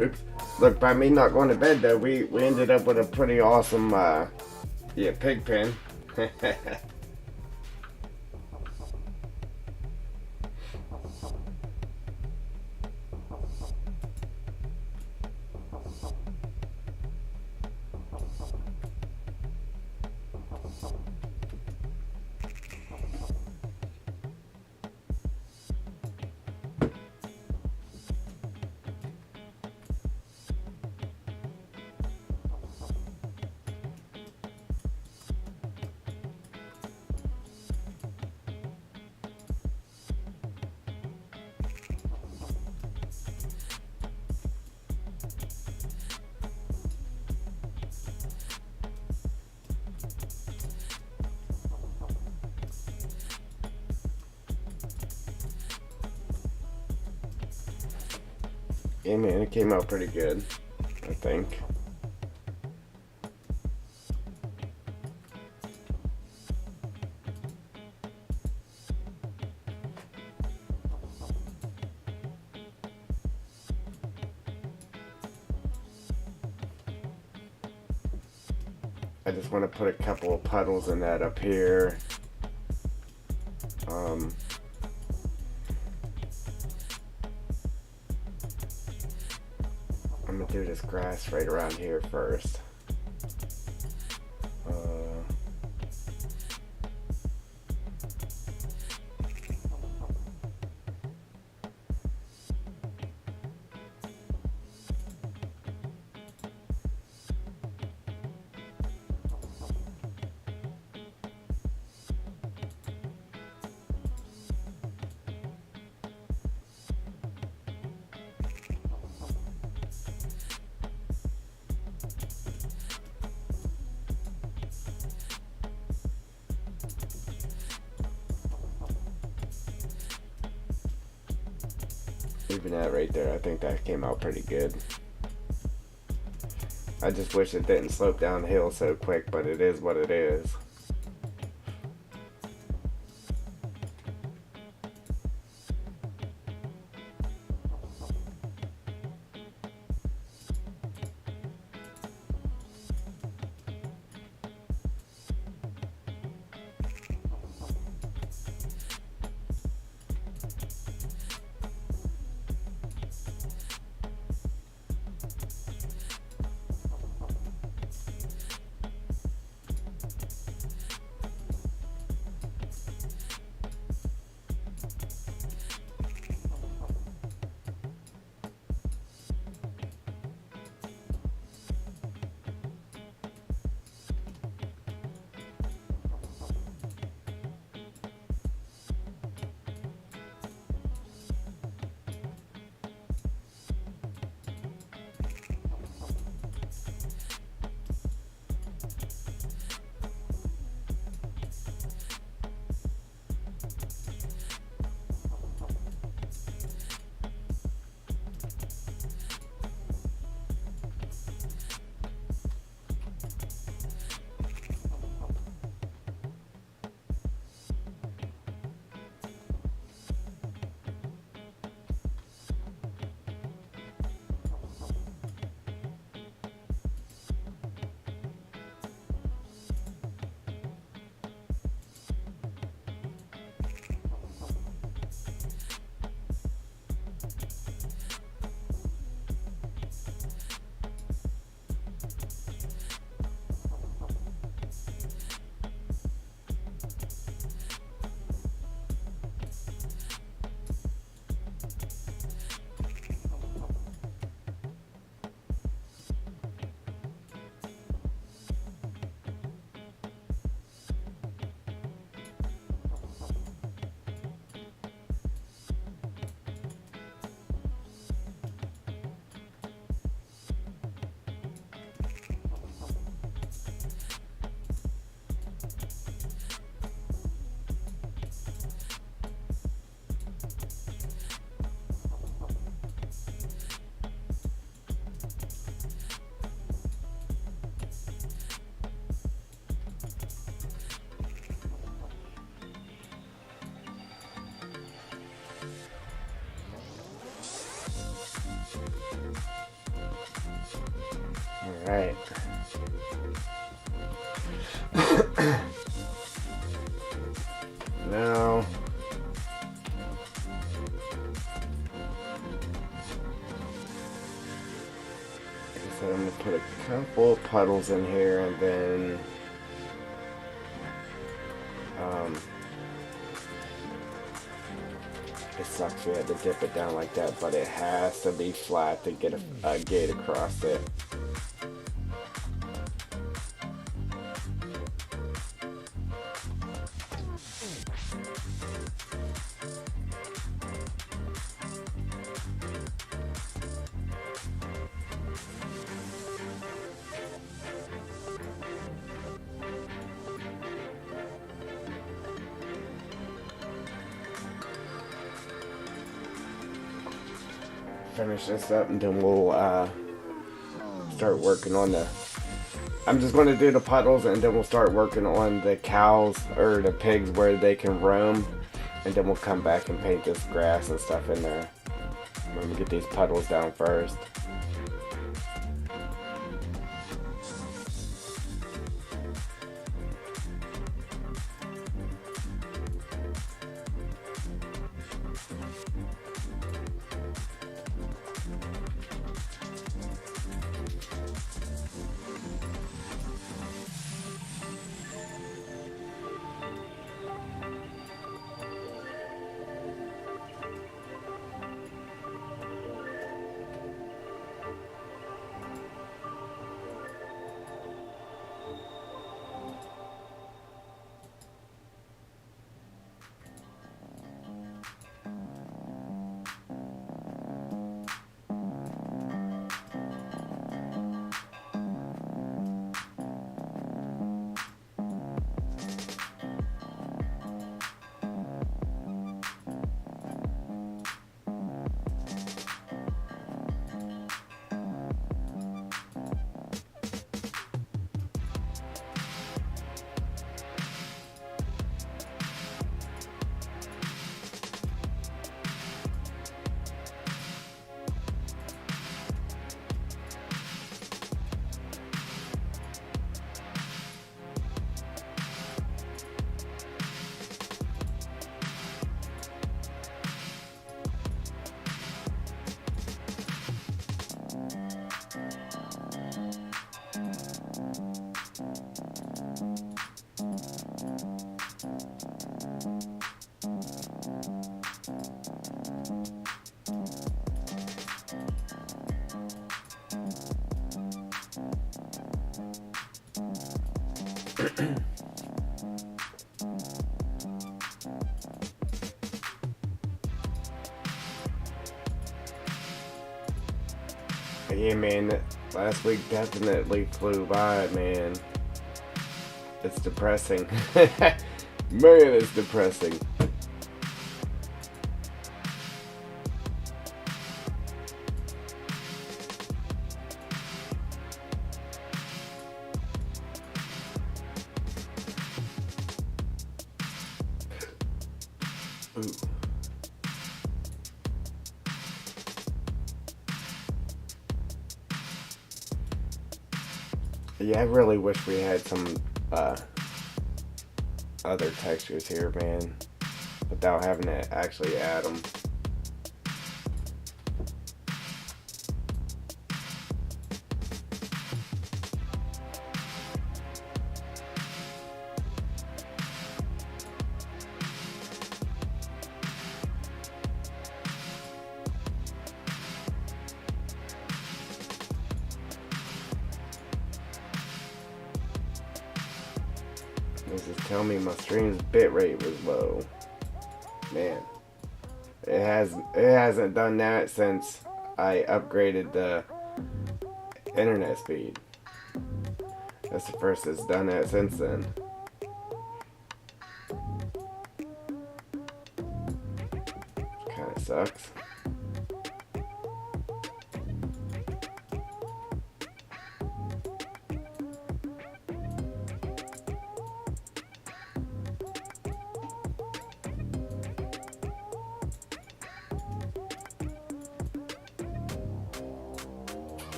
Oops. Look, by me not going to bed though, we ended up with a pretty awesome yeah, pig pen. Yeah, man, it came out pretty good, I think. I just want to put a couple of puddles in that up here. I'm gonna do this grass right around here first. Even that right there, I think that came out pretty good. I just wish it didn't slope downhill so quick, but it is what it is. Alright. Now, so I'm going to put a couple of puddles in here, and then it sucks we had to dip it down like that, but it has to be flat to get a gate across it. Finish this up, and then we'll start working on the... I'm just going to do the puddles, and then we'll start working on the cows or the pigs where they can roam, and then we'll come back and paint this grass and stuff in there. I'm going to get these puddles down first. Yeah, man, last week definitely flew by, man. It's depressing. Man, it's depressing. Ooh. Yeah, I really wish we had some other textures here, man, without having to actually add them. This is telling me my stream's bitrate was low. Man, it hasn't done that since I upgraded the internet speed. That's the first it's done that since then. Kind of sucks.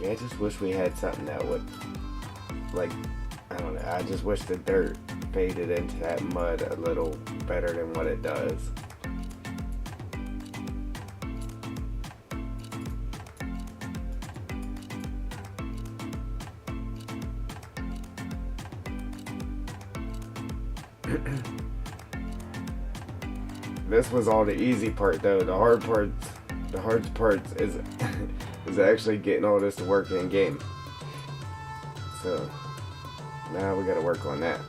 Yeah, I just wish we had something that would, like, I don't know, I just wish the dirt faded into that mud a little better than what it does. This was all the easy part though. The hard part is is actually getting all this to work in game. So now we gotta work on that.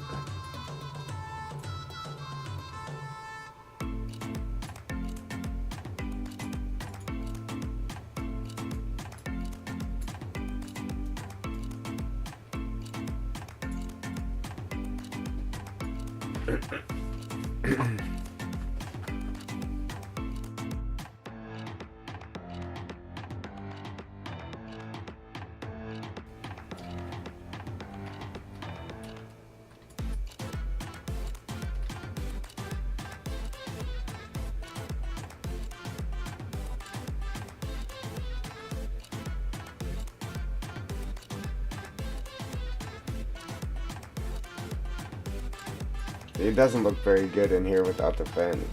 It doesn't look very good in here without the fence.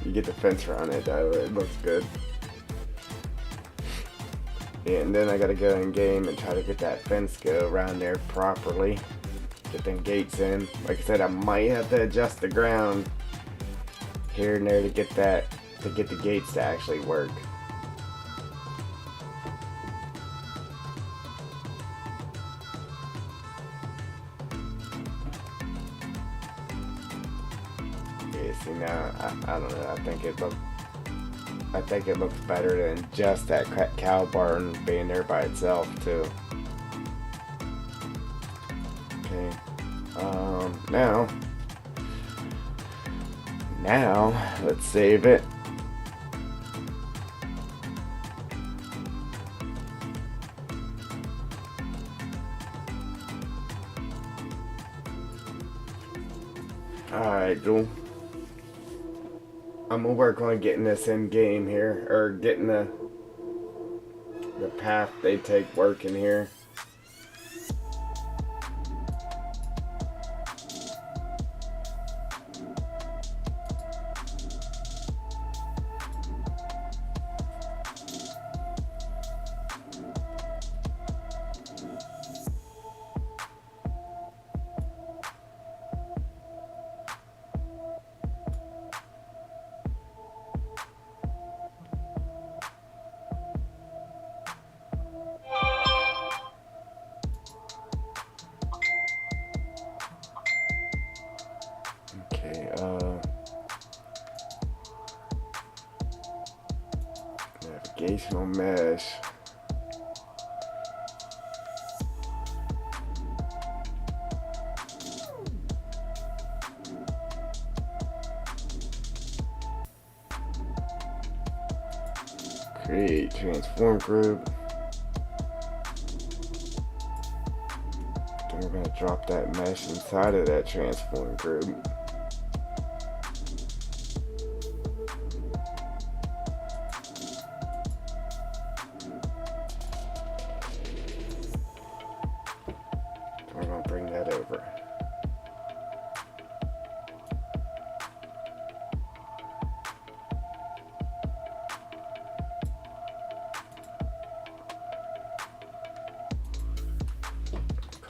You get the fence around it though, it looks good. And then I gotta go in game and try to get that fence go around there properly. Get them gates in. Like I said, I might have to adjust the ground here and there to get the gates to actually work. Yeah, see now, I don't know, I think it looks better than just that cow barn being there by itself too. Okay, now let's save it. Alright, Joel. I'm gonna work on getting this in game here, or getting the path they take working here. Okay, navigational mesh. Create transform group. Then we're gonna drop that mesh inside of that transform group. We're gonna bring that over.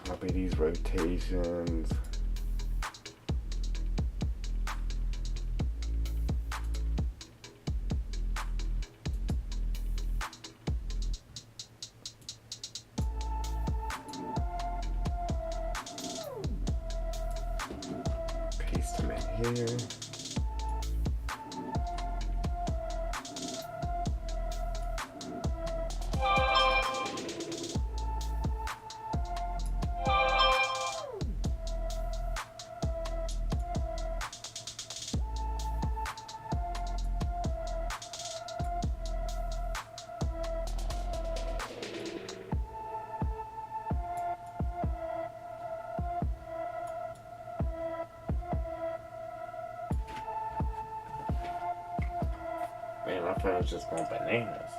Copy these rotations. Paste them in here. Man, my phone's just going bananas.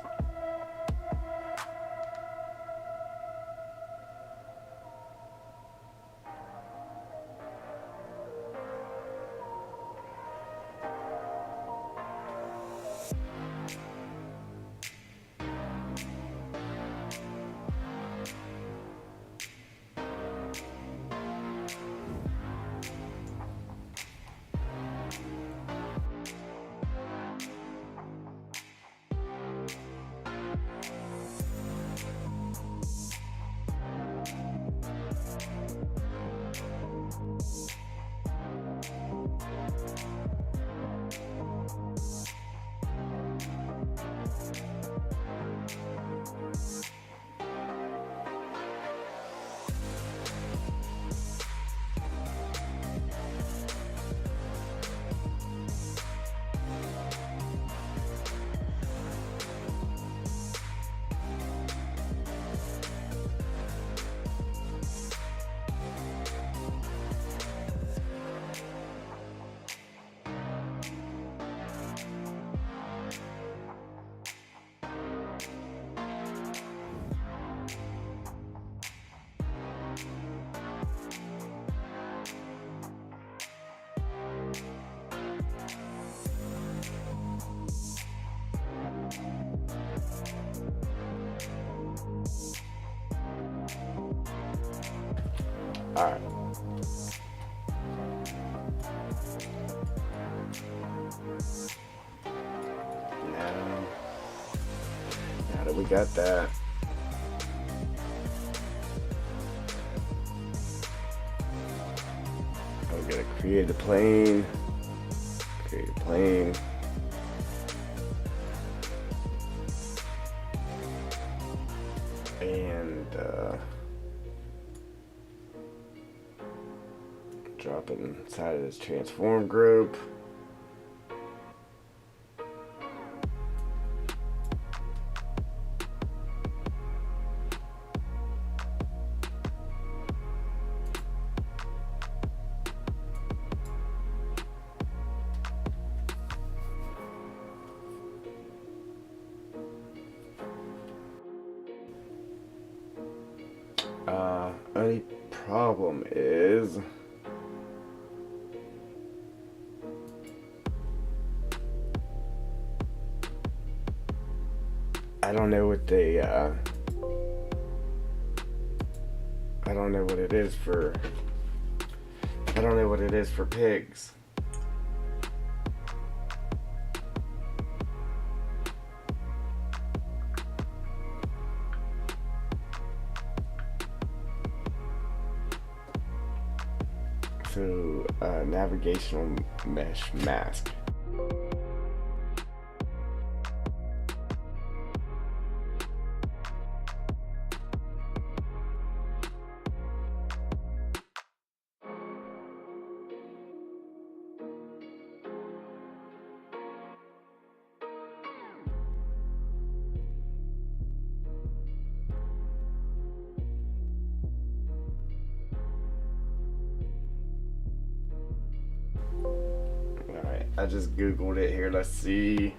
Alright. Now that we got that, I'm gonna create a plane. Create a plane. And drop it inside of this transform group. Only problem is I don't know what they I don't know what it is for pigs. So, navigational mesh mask. Alright, I just googled it here. Let's see.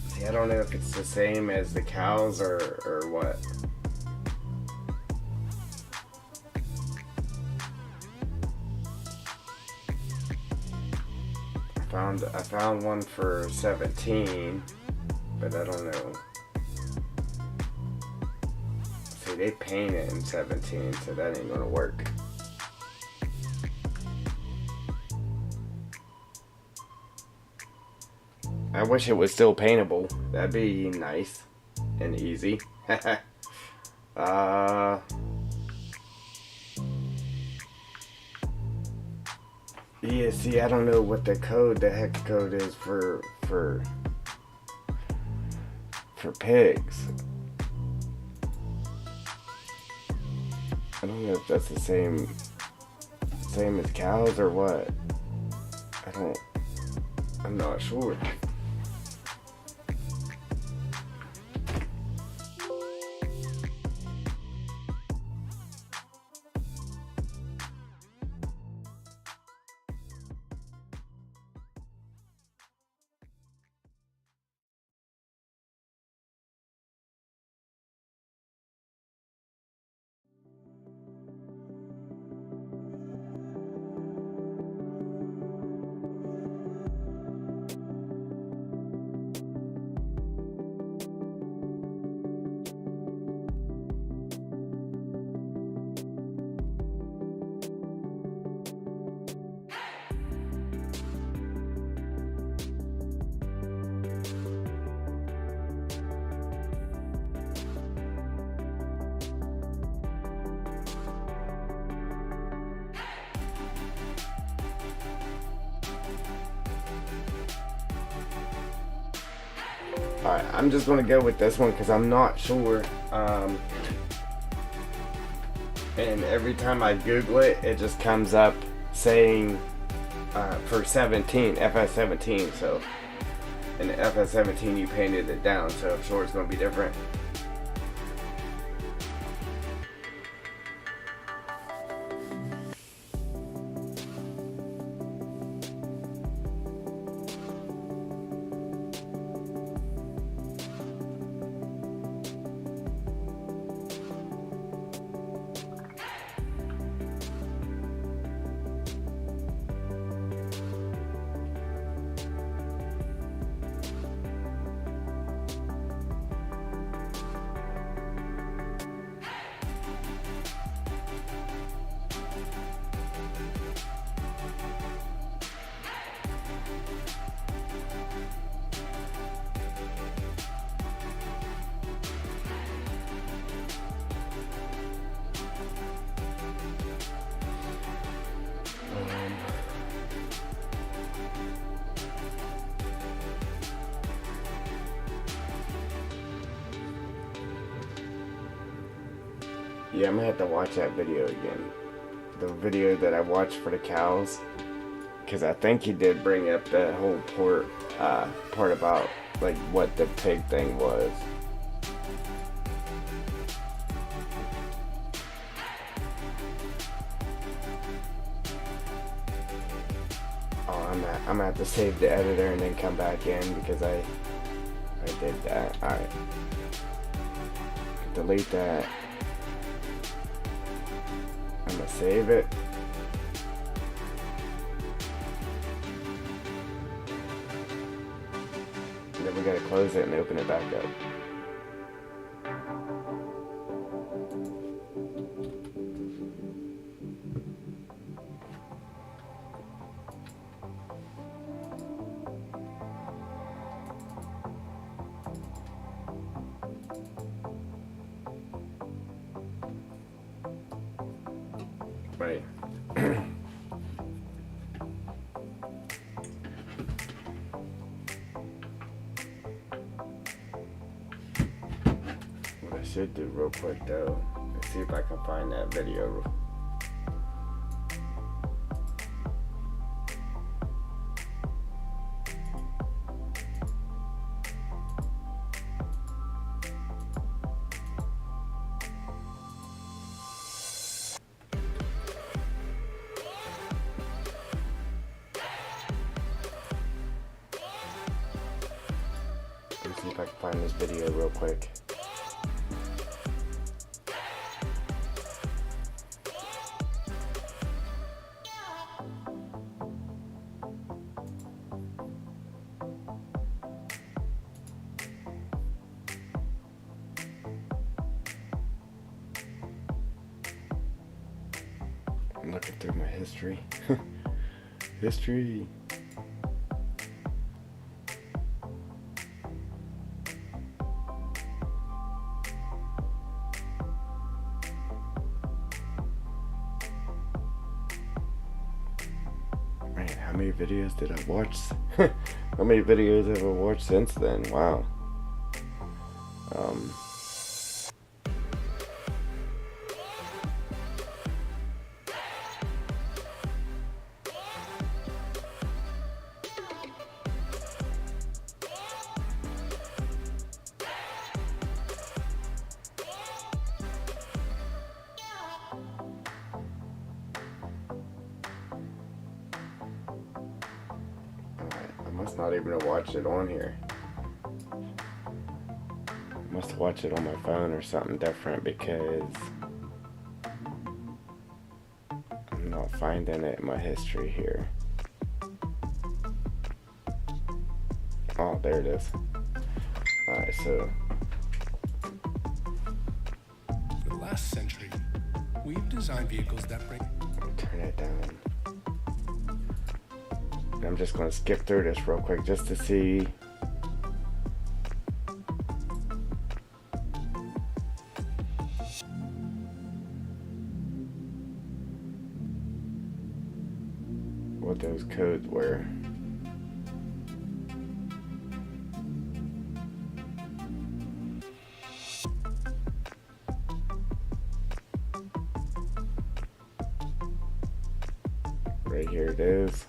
See, I don't know if it's the same as the cows or what. I found one for 17, but I don't know. See, they paint it in 17, so that ain't gonna work. I wish it was still paintable. That'd be nice and easy. Yeah, see, I don't know what the hex code is for pigs. I don't know if that's the same as cows or what. I'm not sure. Alright, I'm just gonna go with this one because I'm not sure. And every time I Google it, it just comes up saying for 17, FS17. So in the FS17, you painted it down, so I'm sure it's gonna be different. Yeah, I'm gonna have to watch that video again. The video that I watched for the cows. Because I think he did bring up that whole part about like what the pig thing was. Oh, I'm gonna have to save the editor and then come back in because I did that. Alright. Delete that. I'm gonna save it. And then we gotta close it and open it back up. Right. What I should do real quick though, let's see if I can find that video. Let's see if I can find this video real quick. I'm looking through my history. History. Man, how many videos did I watch? How many videos have I watched since then? Wow. I must not even have watched it on here. I must have watched it on my phone or something different because I'm not finding it in my history here. Oh, there it is. Alright, so For the last century, we've designed vehicles that bring... turn it down. I'm just going to skip through this real quick just to see. What those codes were. Right here it is.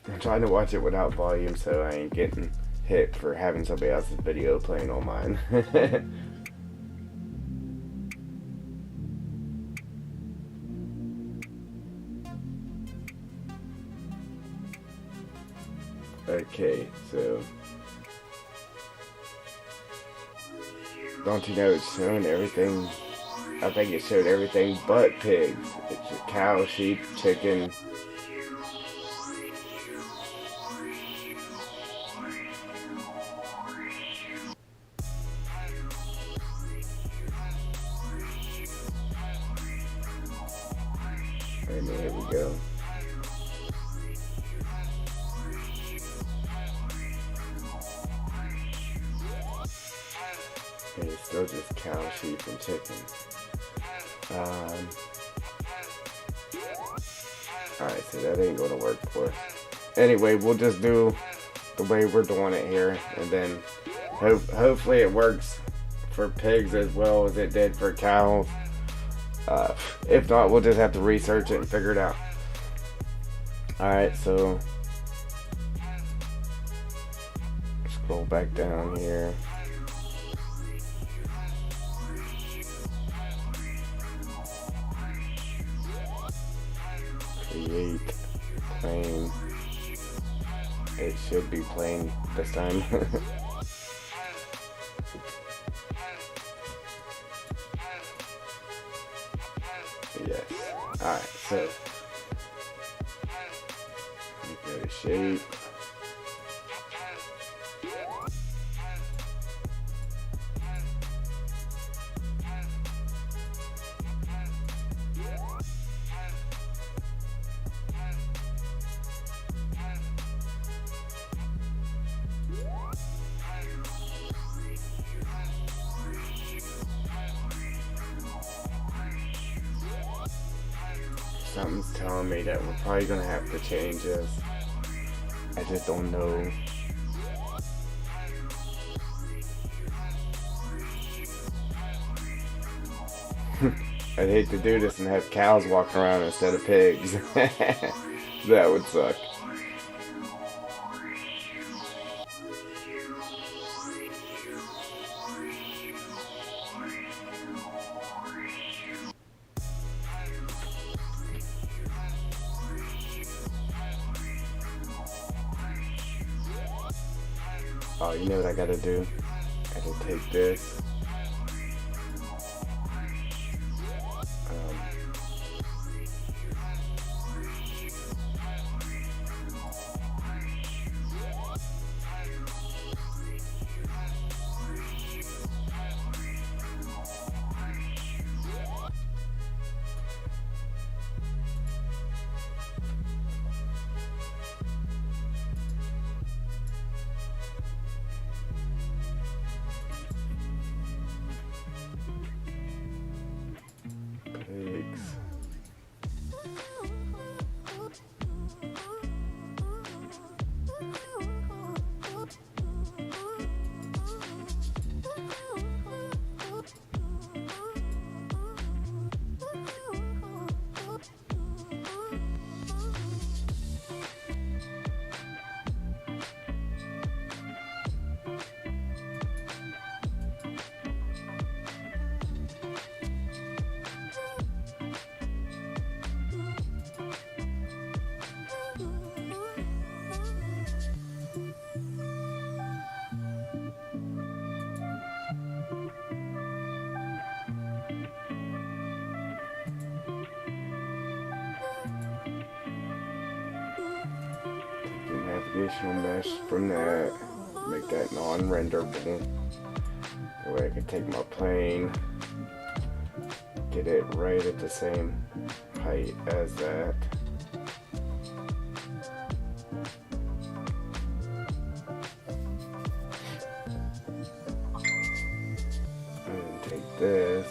I'm trying to watch it without volume so I ain't getting hit for having somebody else's video playing on mine. Okay, so don't you know it's showing everything? I think it showed everything but pigs. It's a cow, sheep, chicken. And here we go. And it's still just cow, sheep, and chicken. Alright, so that ain't gonna work for us. Anyway, we'll just do the way we're doing it here, and then hopefully it works for pigs as well as it did for cows. If not, we'll just have to research it and figure it out. Alright, so scroll back down here. Create plain. It should be plain this time. Yes. Alright, so go to shape. Something's telling me that we're probably gonna have to change this. I just don't know. I'd hate to do this and have cows walking around instead of pigs. That would suck. Oh, you know what I gotta do? I gotta take this. navigational mesh from that. Make that non-renderable. That way I can take my plane, get it right at the same height as that. And then take this.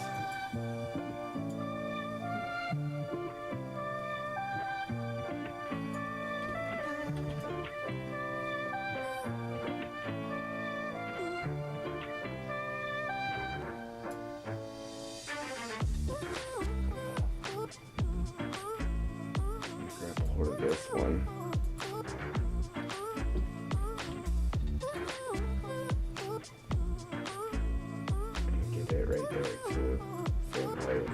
Grab a hold of this one. And get it right there to the same height.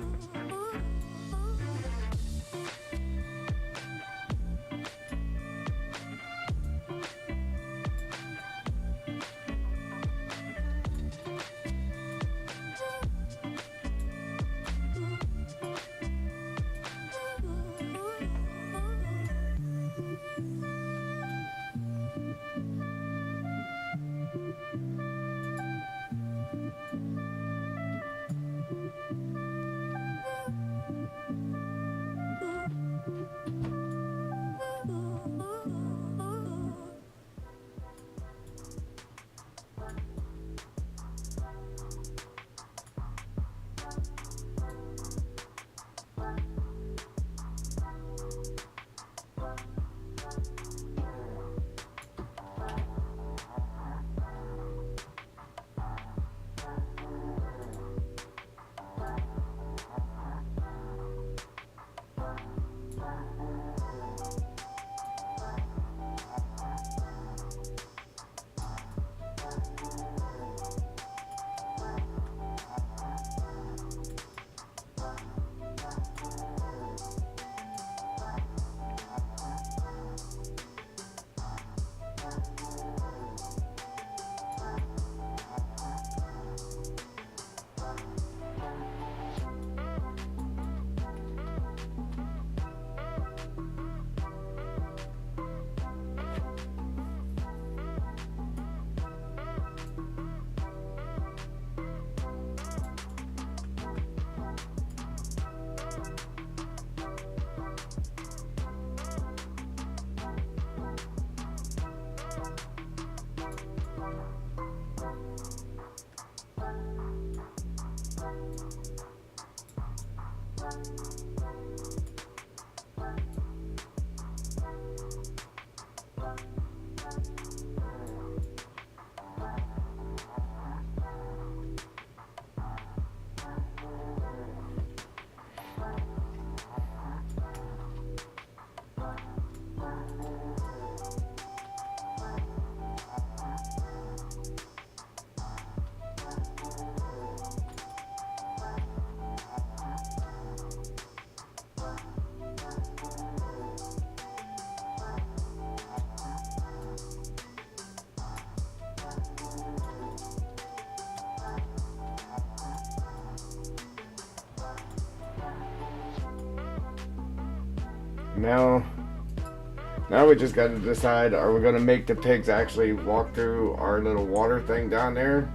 Now we just got to decide, are we going to make the pigs actually walk through our little water thing down there?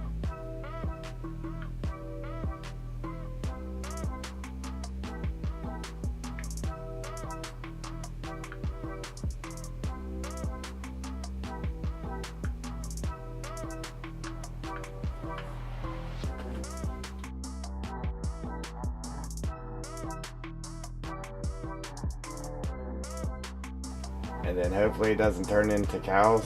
And then hopefully it doesn't turn into cows.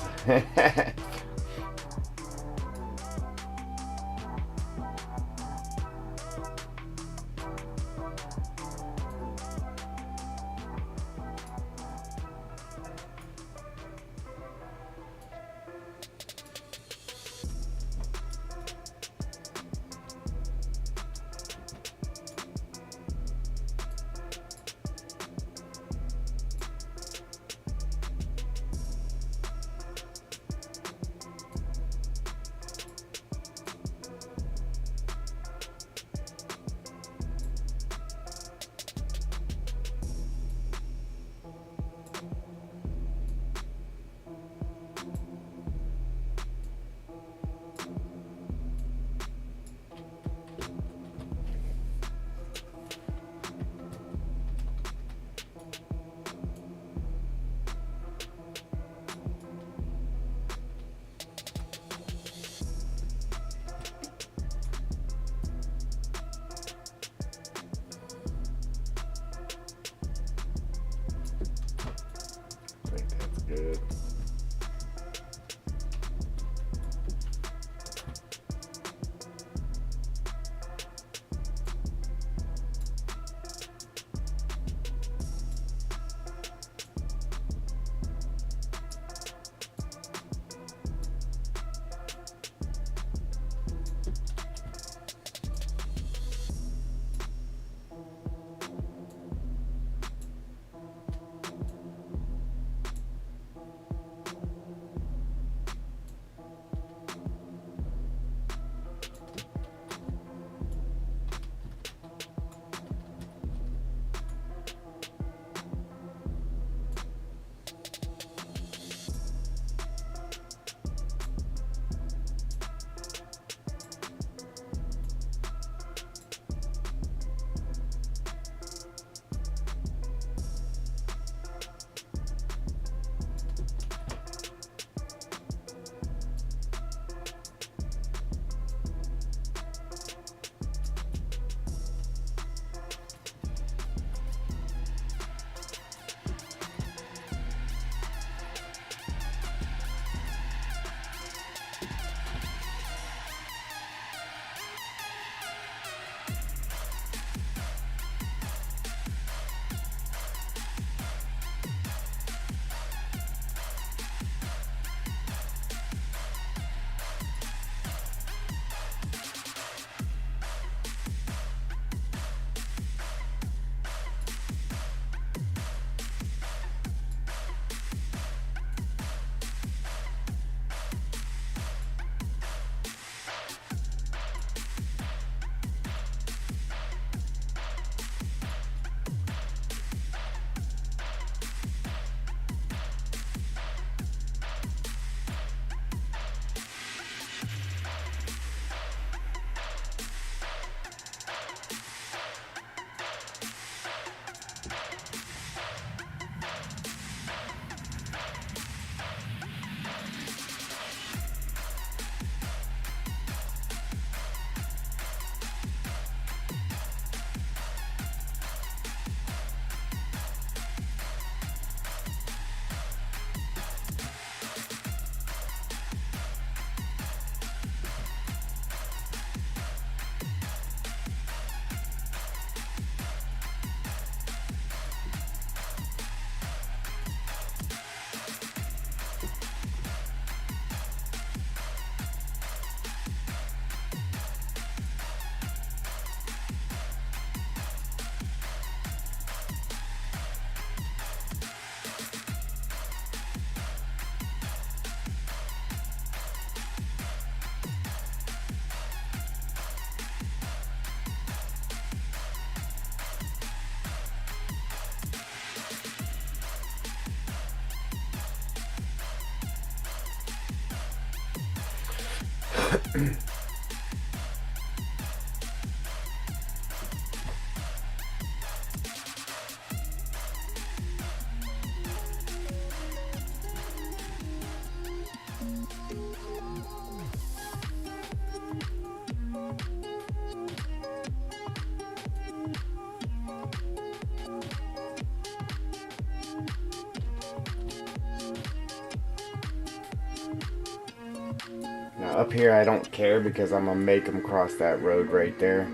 Now up here I don't care because I'm gonna make them cross that road right there.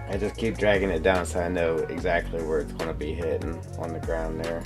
I just keep dragging it down so I know exactly where it's going to be hitting on the ground there.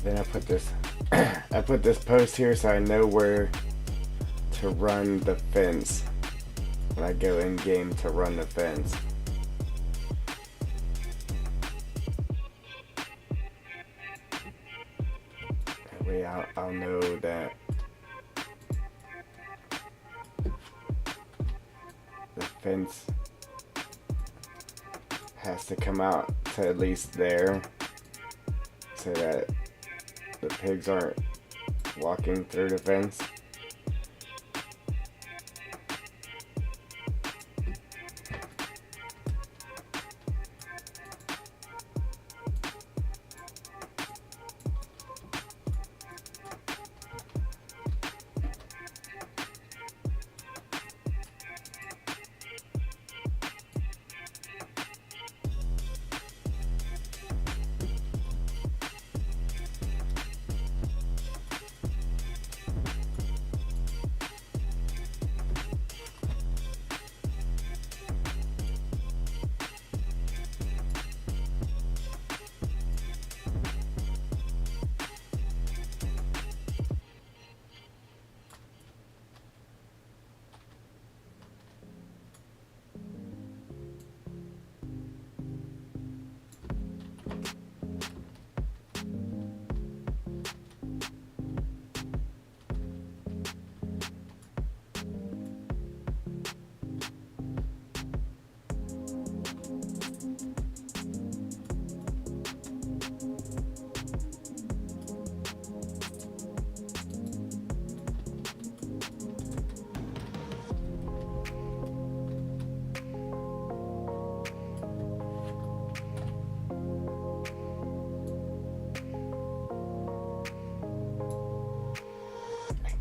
Then I put this I put this post here so I know where to run the fence when I go in game to run the fence. That way I'll know that the fence has to come out to at least there so that the pigs aren't walking through the fence.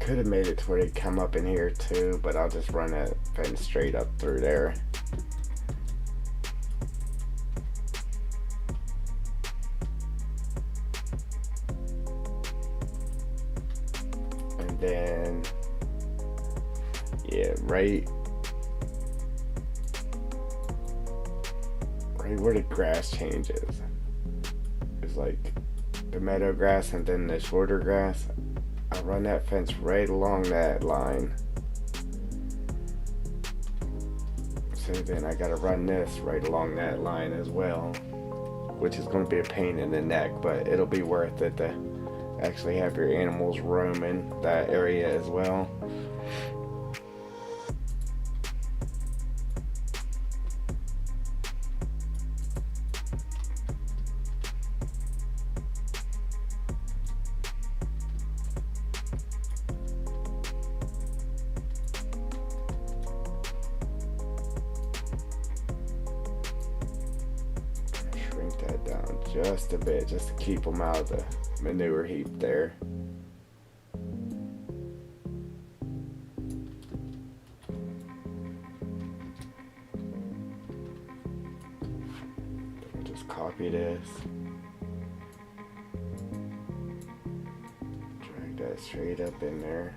Could have made it to where they come up in here too, but I'll just run that fence straight up through there. And then, yeah, right where the grass changes. It's like the meadow grass and then the shorter grass. I run that fence right along that line. So then I gotta run this right along that line as well, which is gonna be a pain in the neck, but it'll be worth it to actually have your animals roaming that area as well. That down just a bit, just to keep them out of the manure heap there. Just copy this, drag that straight up in there.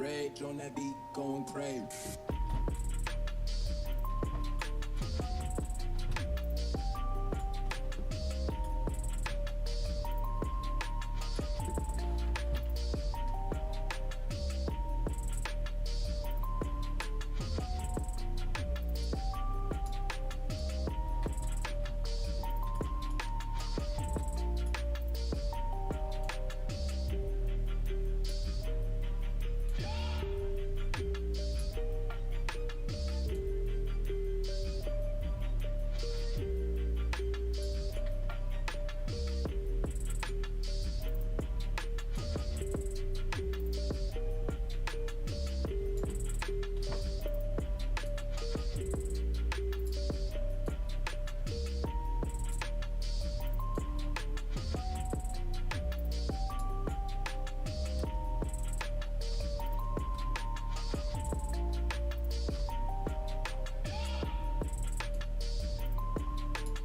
rage on that beat, going crazy.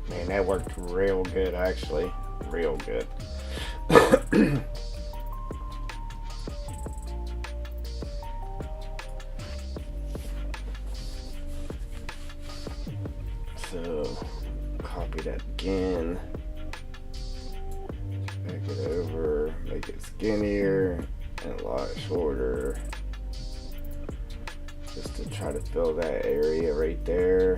Man, that worked real good, actually. Real good. So, copy that again. Back it over, make it skinnier and a lot shorter. Just to try to fill that area right there.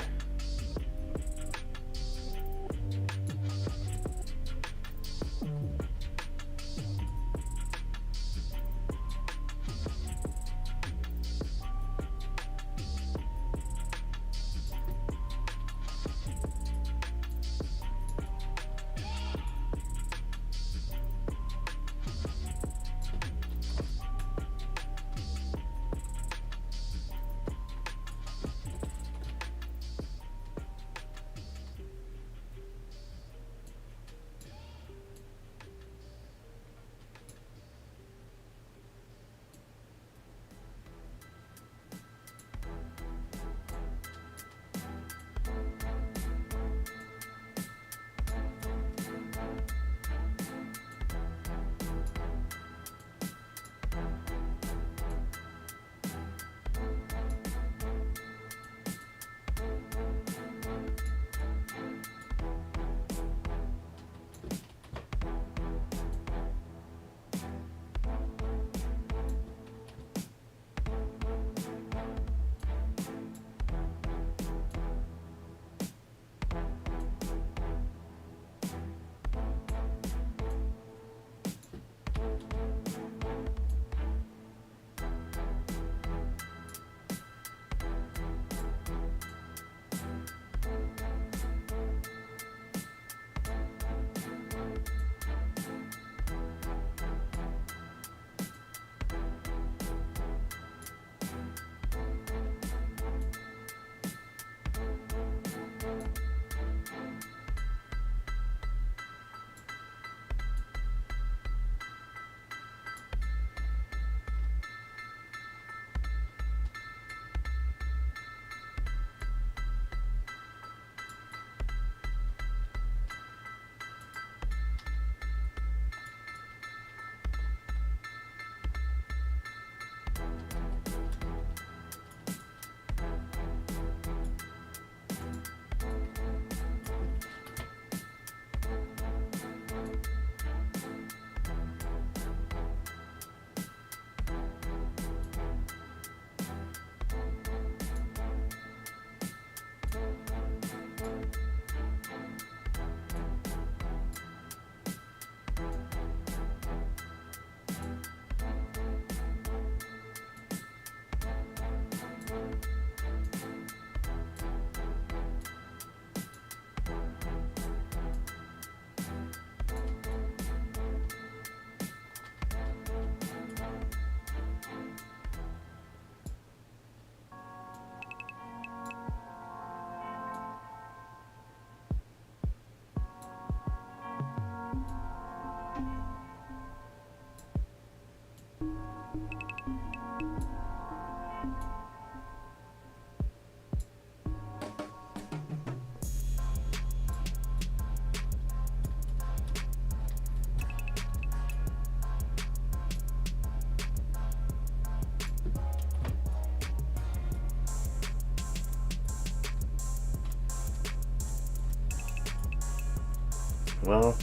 Well,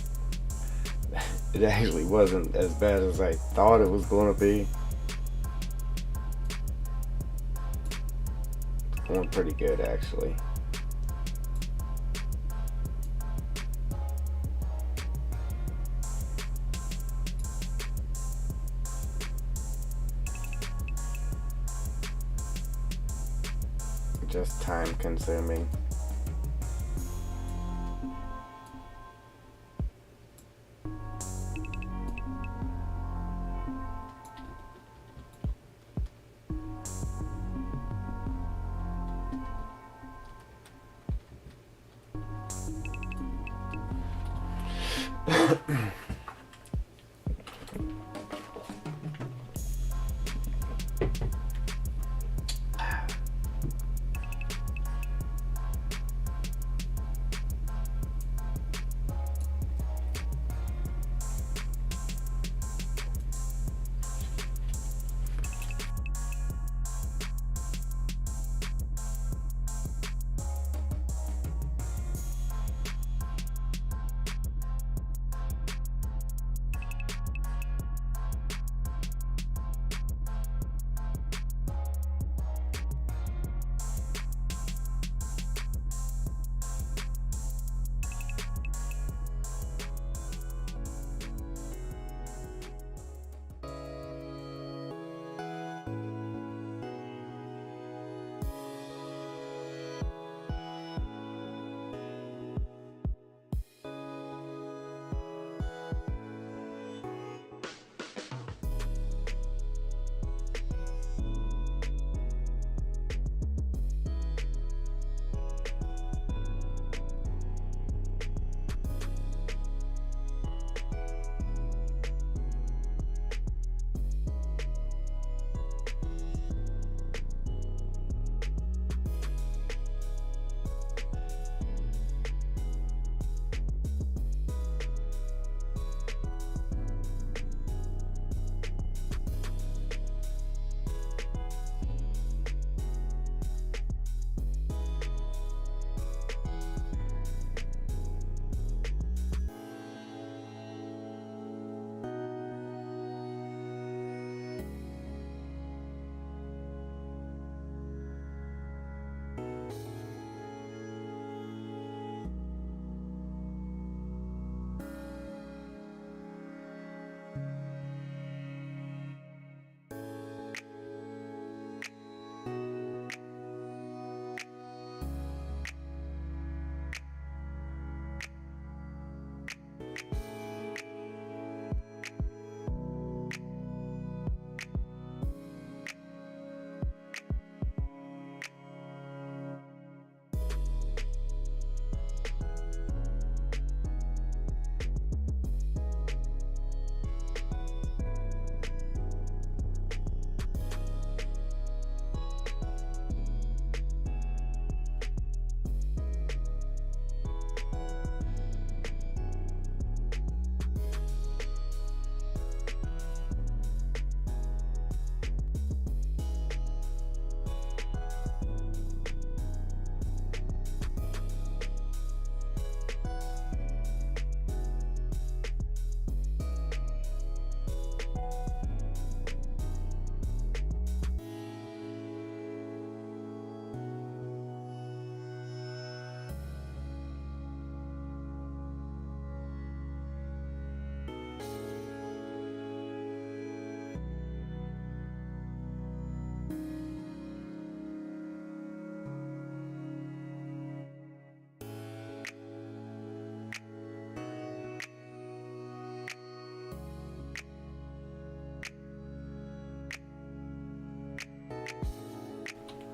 it actually wasn't as bad as I thought it was going to be. It's going pretty good, actually. Just time consuming.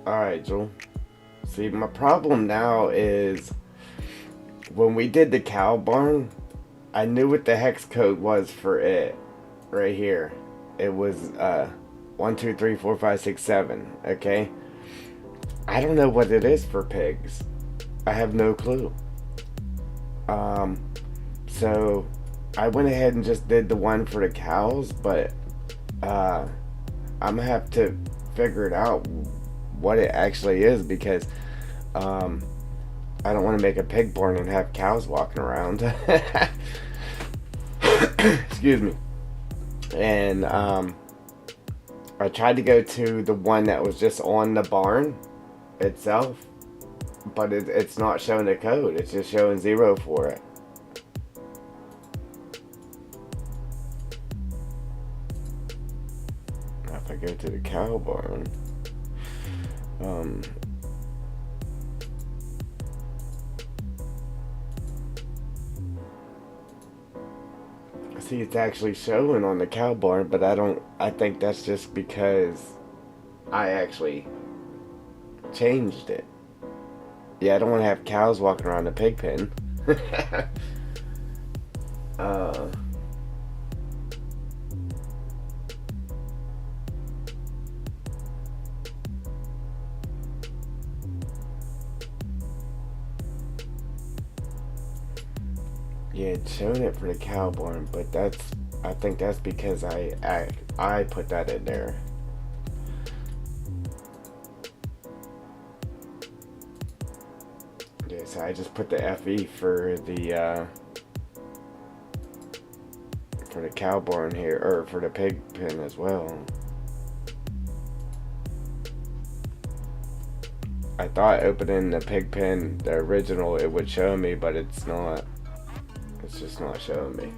Alright, Joel. See, my problem now is when we did the cow barn, I knew what the hex code was for it right here. It was 1, 2, 3, 4, 5, 6, 7. Okay? I don't know what it is for pigs. I have no clue. So I went ahead and just did the one for the cows, but I'm gonna have to figure it out what it actually is, because I don't want to make a pig barn and have cows walking around. Excuse me. And I tried to go to the one that was just on the barn itself, but it's not showing the code. It's just showing 0 for it. Now if I go to the cow barn, see, it's actually showing on the cow barn, but I think that's just because I actually changed it. Yeah, I don't want to have cows walking around the pig pen. uh, yeah, it's showing it for the cow barn, but I think that's because I put that in there. Yeah, so I just put the FE for the cow barn here, or for the pig pen as well. I thought opening the pig pen, the original, it would show me, but it's not. It's just not showing me.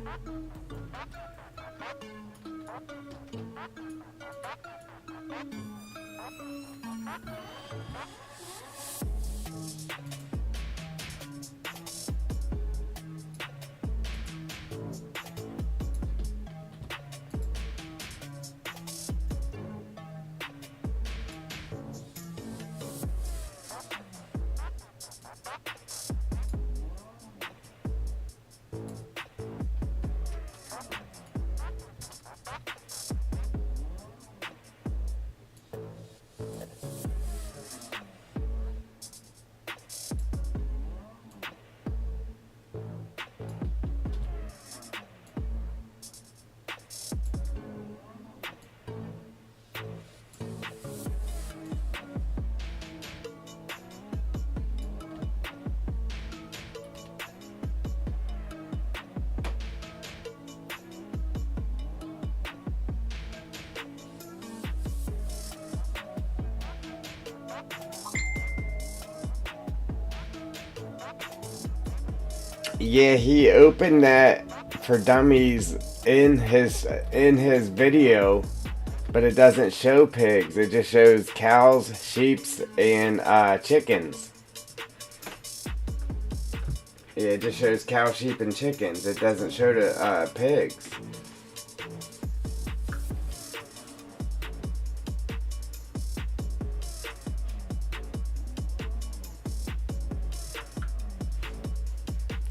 Yeah, he opened that for dummies in his video, but it doesn't show pigs. It just shows cows, sheeps, and chickens. Yeah, it just shows cow, sheep, and chickens. It doesn't show the pigs.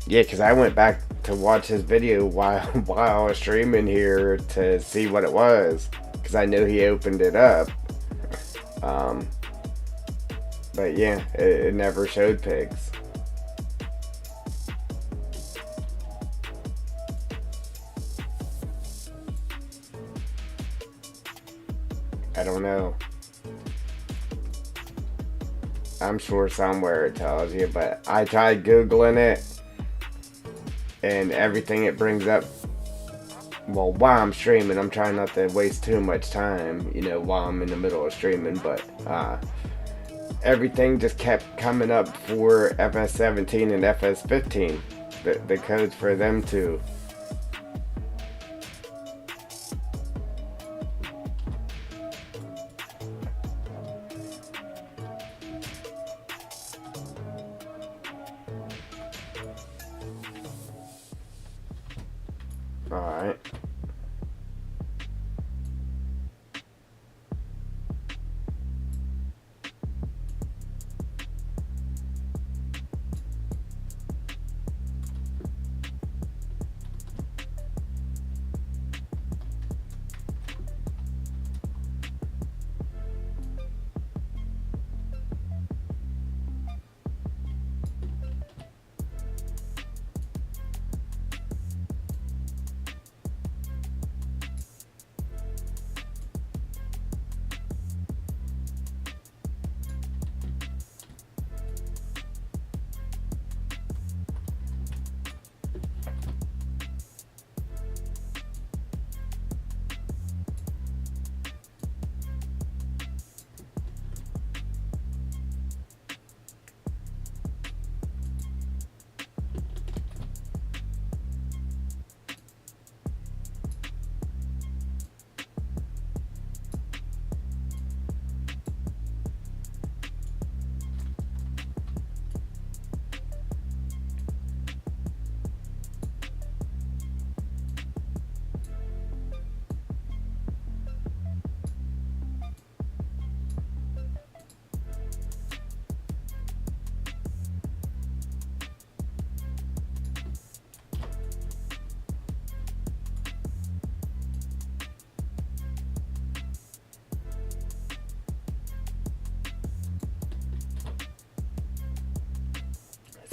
Yeah, because I went back to watch his video while I was streaming here to see what it was, because I knew he opened it up. But yeah, it never showed pigs. I don't know. I'm sure somewhere it tells you, but I tried Googling it, and everything it brings up, well, while I'm streaming, I'm trying not to waste too much time, you know, while I'm in the middle of streaming, but everything just kept coming up for FS17 and FS15, the codes for them too. Alright.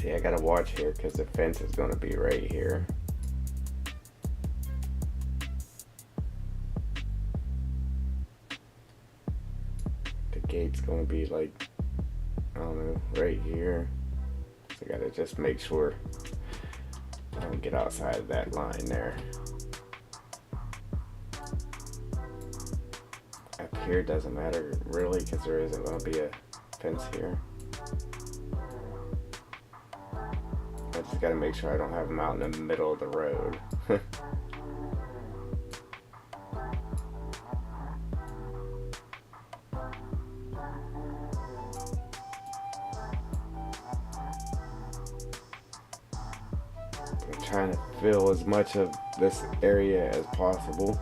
See, I gotta watch here because the fence is gonna be right here. The gate's gonna be like, I don't know, right here. So I gotta just make sure I don't get outside of that line there. Up here doesn't matter really because there isn't gonna be a fence here. I just gotta make sure I don't have them out in the middle of the road. I'm trying to fill as much of this area as possible.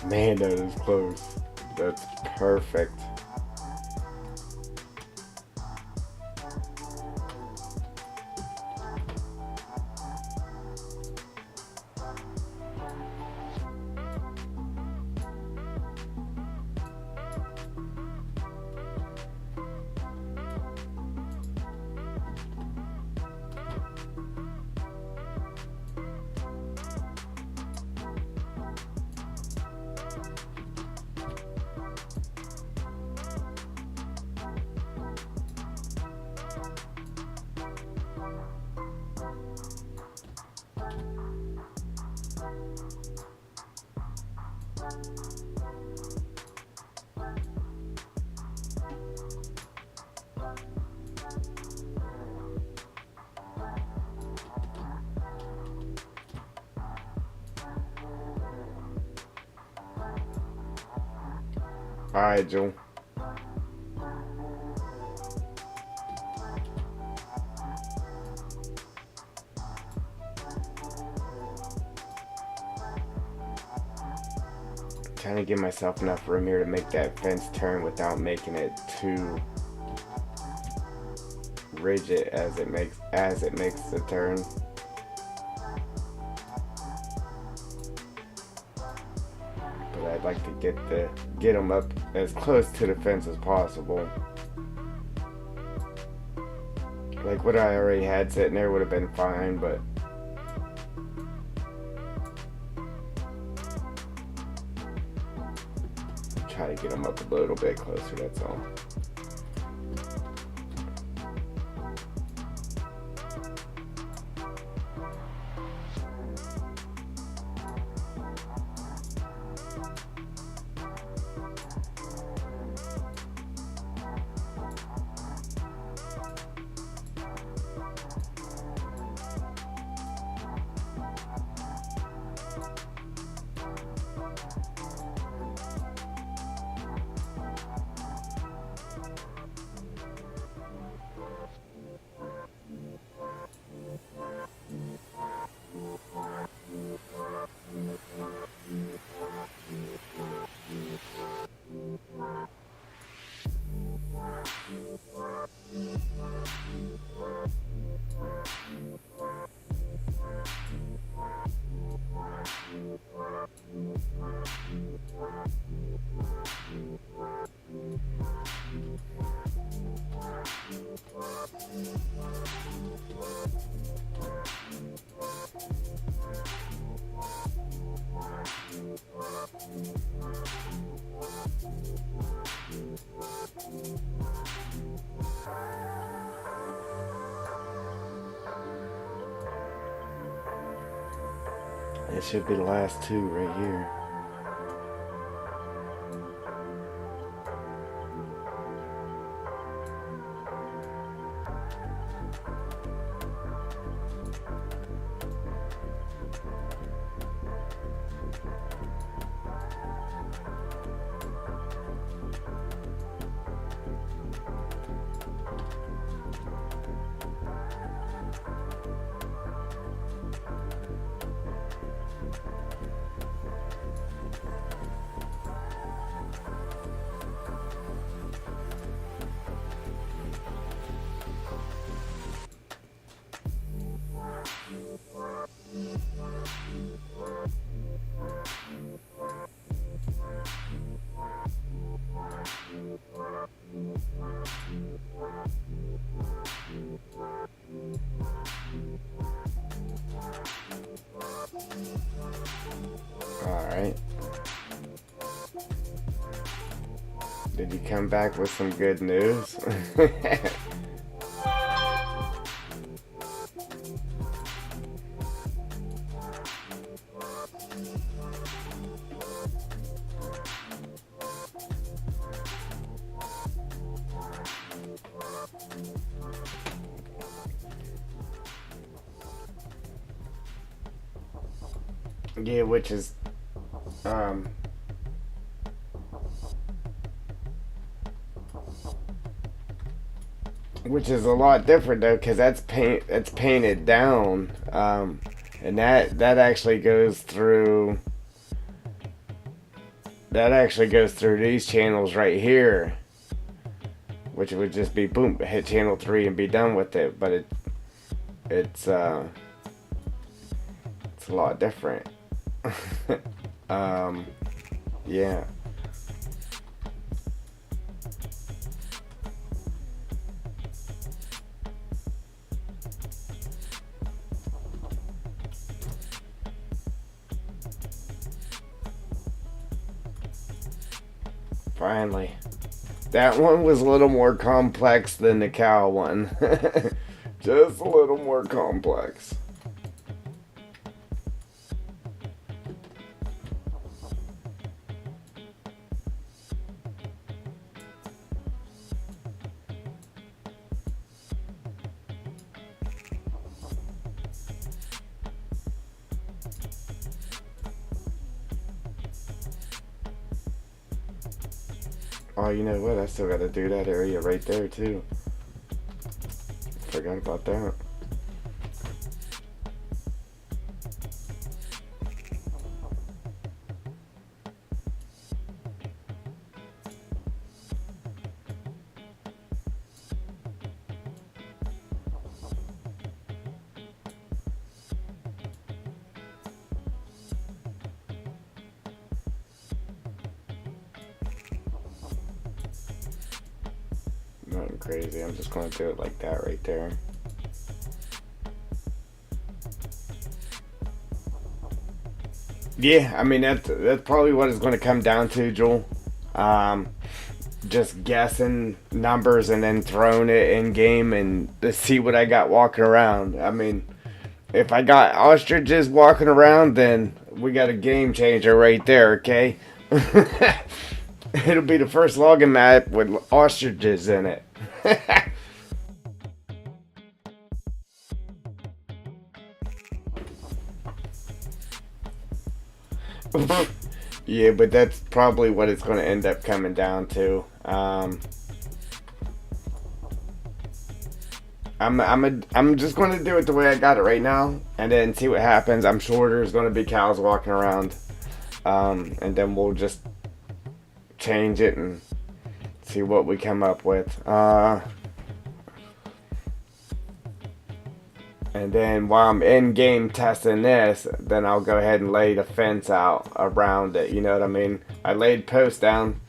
Man, that is close. That's perfect. Alright, Joe. Trying to give myself enough room here to make that fence turn without making it too rigid as it makes the turn. But I'd like to get them up as close to the fence as possible. Like what I already had sitting there would have been fine, but try to get them up a little bit closer, that's all. It should be the last two right here. Did you come back with some good news? Yeah, um which is a lot different though, because it's painted down, and that actually goes through these channels right here, which would just be boom, hit channel 3 and be done with it. But it's it's a lot different. Yeah. Finally. That one was a little more complex than the cow one. Just a little more complex. Oh, you know what? I still gotta do that area right there, too. Forgot about that. Nothing crazy. I'm just gonna do it like that right there. Yeah, I mean that's probably what it's gonna come down to, Joel. Um, just guessing numbers and then throwing it in game and to see what I got walking around. I mean, if I got ostriches walking around, then we got a game changer right there. Okay. It'll be the first logging map with ostriches in it. Yeah, but that's probably what it's going to end up coming down to. I'm just going to do it the way I got it right now, and then see what happens. I'm sure there's going to be cows walking around, and then we'll just change it and see what we come up with. And then while I'm in game testing this, then I'll go ahead and lay the fence out around it. You know what I mean? I laid posts down.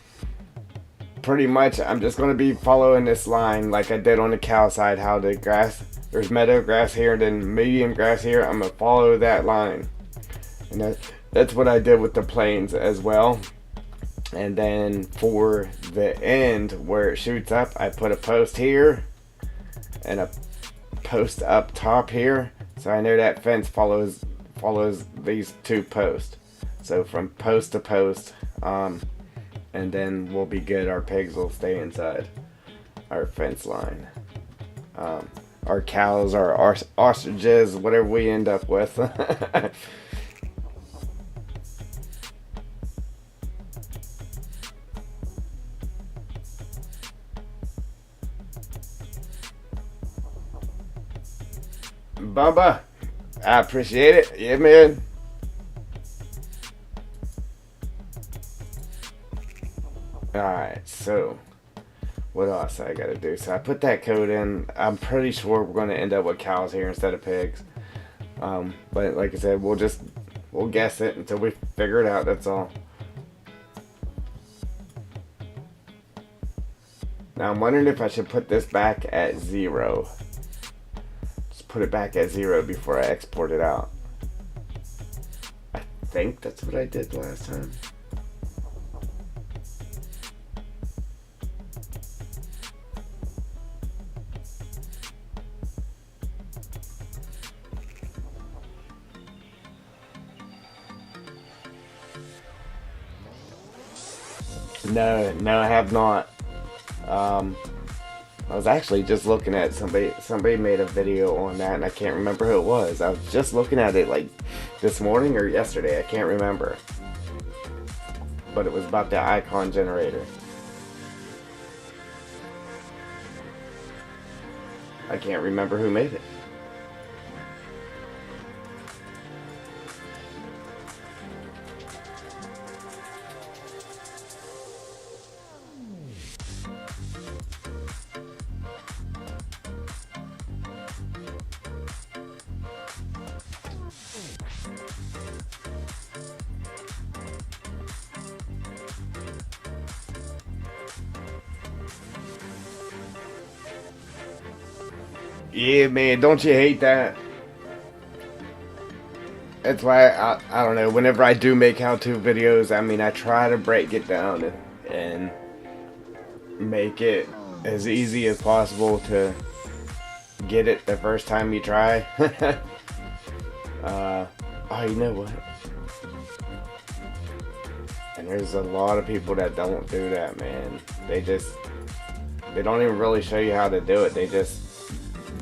Pretty much, I'm just going to be following this line like I did on the cow side. How the grass, there's meadow grass here and then medium grass here. I'm going to follow that line. And that's what I did with the plains as well. And then for the end where it shoots up, I put a post here and a post up top here, so I know that fence follows these two posts. So from post to post, and then we'll be good. Our pigs will stay inside our fence line. Our cows, our ostriches, whatever we end up with. Bubba, I appreciate it. Yeah, man. Alright, so what else I gotta do? So I put that code in. I'm pretty sure we're gonna end up with cows here instead of pigs. But like I said, we'll guess it until we figure it out, that's all. Now I'm wondering if I should put this back at 0. Put it back at 0 before I export it out. I think that's what I did last time. No, no, I have not. I was actually just looking at somebody made a video on that, and I can't remember who it was. I was just looking at it like this morning or yesterday. I can't remember. But it was about the icon generator. I can't remember who made it. Yeah, man, don't you hate that? That's why I don't know. Whenever I do make how-to videos, I mean, I try to break it down and make it as easy as possible to get it the first time you try. Oh, you know what? And there's a lot of people that don't do that, man. They don't even really show you how to do it. They just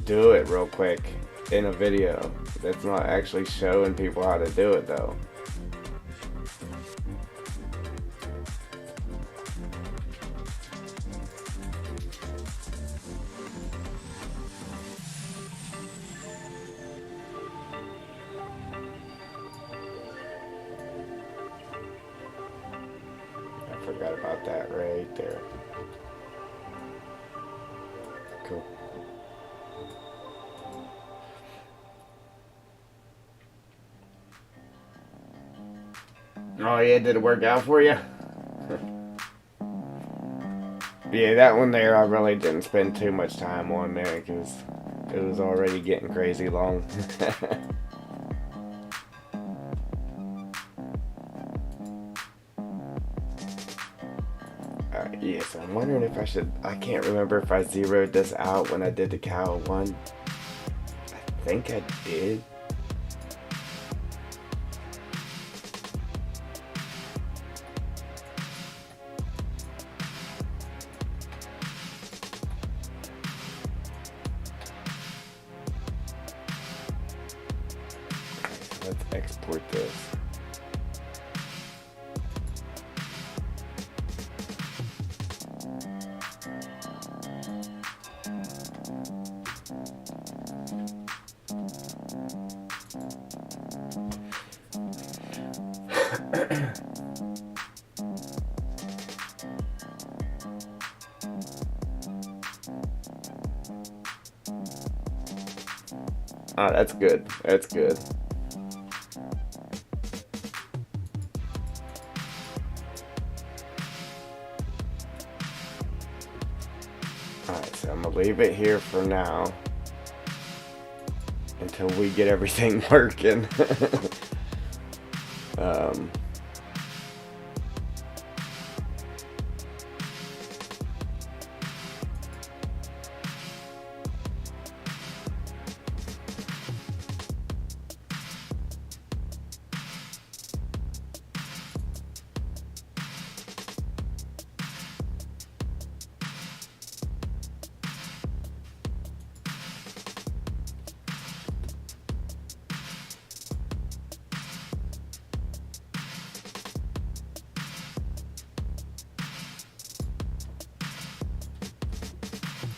do it real quick in a video. That's not actually showing people how to do it though. I forgot about that right there. Cool. Oh yeah, did it work out for you? Yeah, that one there I really didn't spend too much time on there because it was already getting crazy long. Yeah, so I'm wondering if I can't remember if I zeroed this out when I did the cow one. I think I did. Let's export this. Oh, that's good. That's good. Alright, so I'm gonna leave it here for now until we get everything working.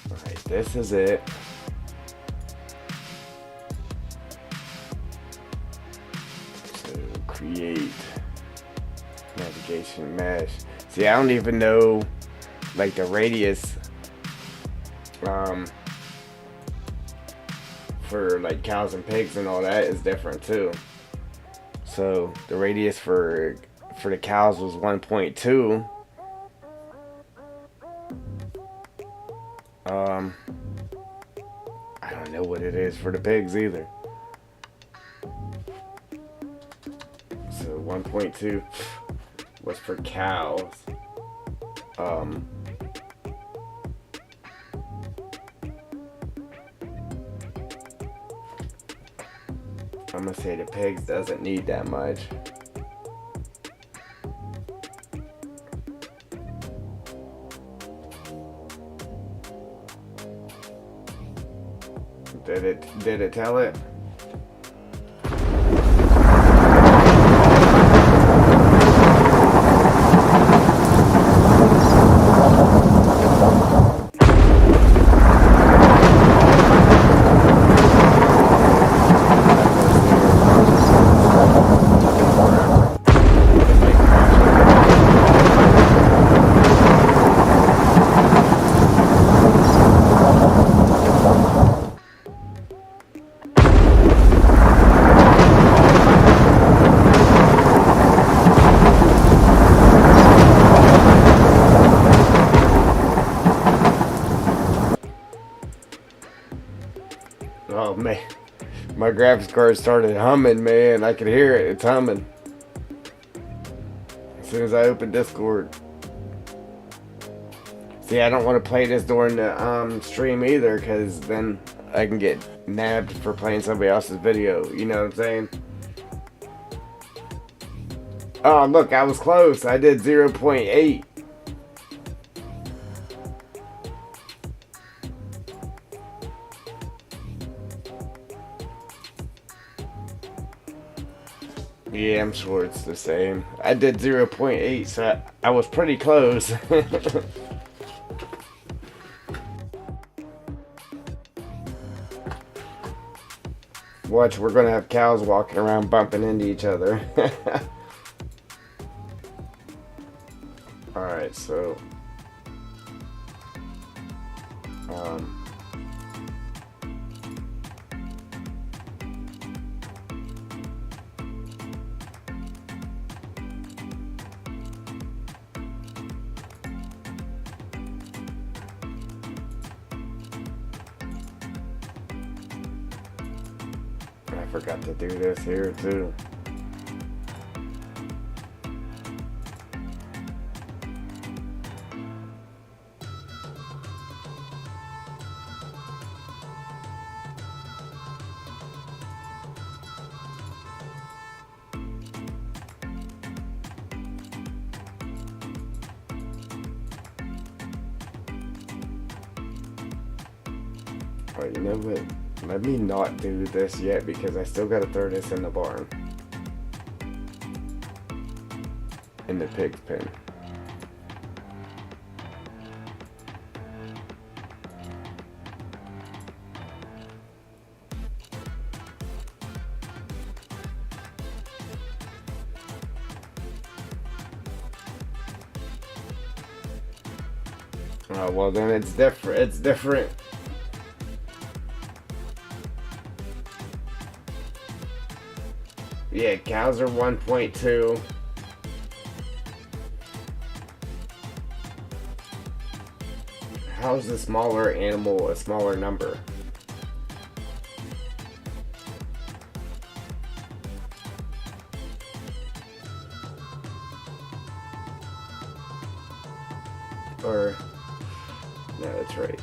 Alright, this is it. So create navigation mesh. See, I don't even know like the radius for like cows and pigs and all that is different too. So the radius for the cows was 1.2. I don't know what it is for the pigs either. So 1.2 was for cows. I'm gonna say the pigs doesn't need that much. Did it tell it? Oh man, my graphics card started humming, man. I could hear it. It's humming. As soon as I open Discord. See, I don't want to play this during the stream either, because then I can get nabbed for playing somebody else's video. You know what I'm saying? Oh, look, I was close. I did 0.8. Yeah, I'm sure it's the same. I did 0.8, so I was pretty close. Watch, we're gonna have cows walking around bumping into each other. Alright, so I forgot to do this here too. Alright, you know what? Let me not do this yet because I still gotta throw this in the barn. In the pig's pen. Oh, well then it's different. It's different. Yeah, cows are 1.2. How's the smaller animal a smaller number? Or, no, that's right.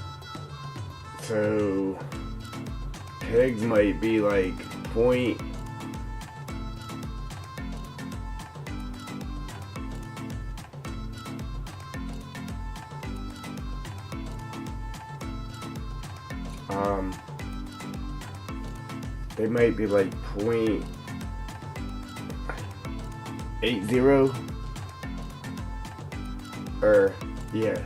So, pigs might be like point. They might be like point 80, or yeah.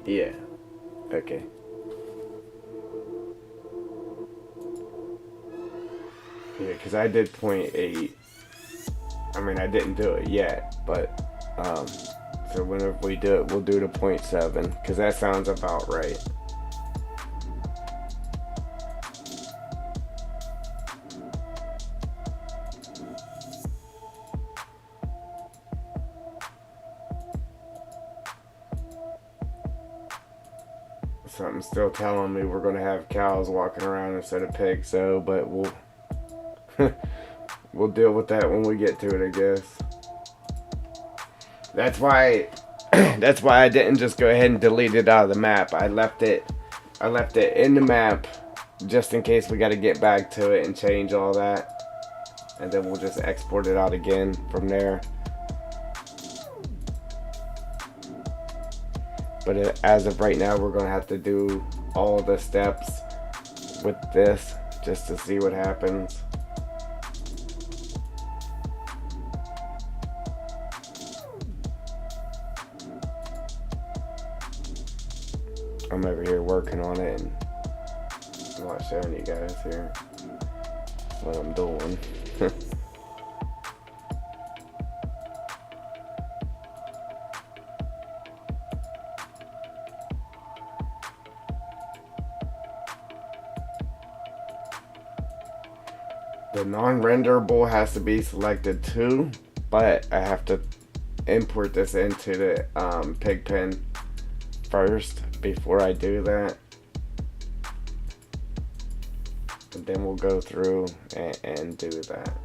Yeah. Okay. Yeah, because I did 0.8. I mean, I didn't do it yet, but so whenever we do it, we'll do the 0.7 because that sounds about right. Something's still telling me we're gonna have cows walking around instead of pigs, so but we'll we'll deal with that when we get to it, I guess. That's why I didn't just go ahead and delete it out of the map. I left it in the map just in case we got to get back to it and change all that, and then we'll just export it out again from there. But as of right now, we're going to have to do all the steps with this just to see what happens. I'm over here working on it and I'm not showing you guys here what I'm doing. The non-renderable has to be selected too, but I have to import this into the Pigpen first before I do that. And then we'll go through and do that.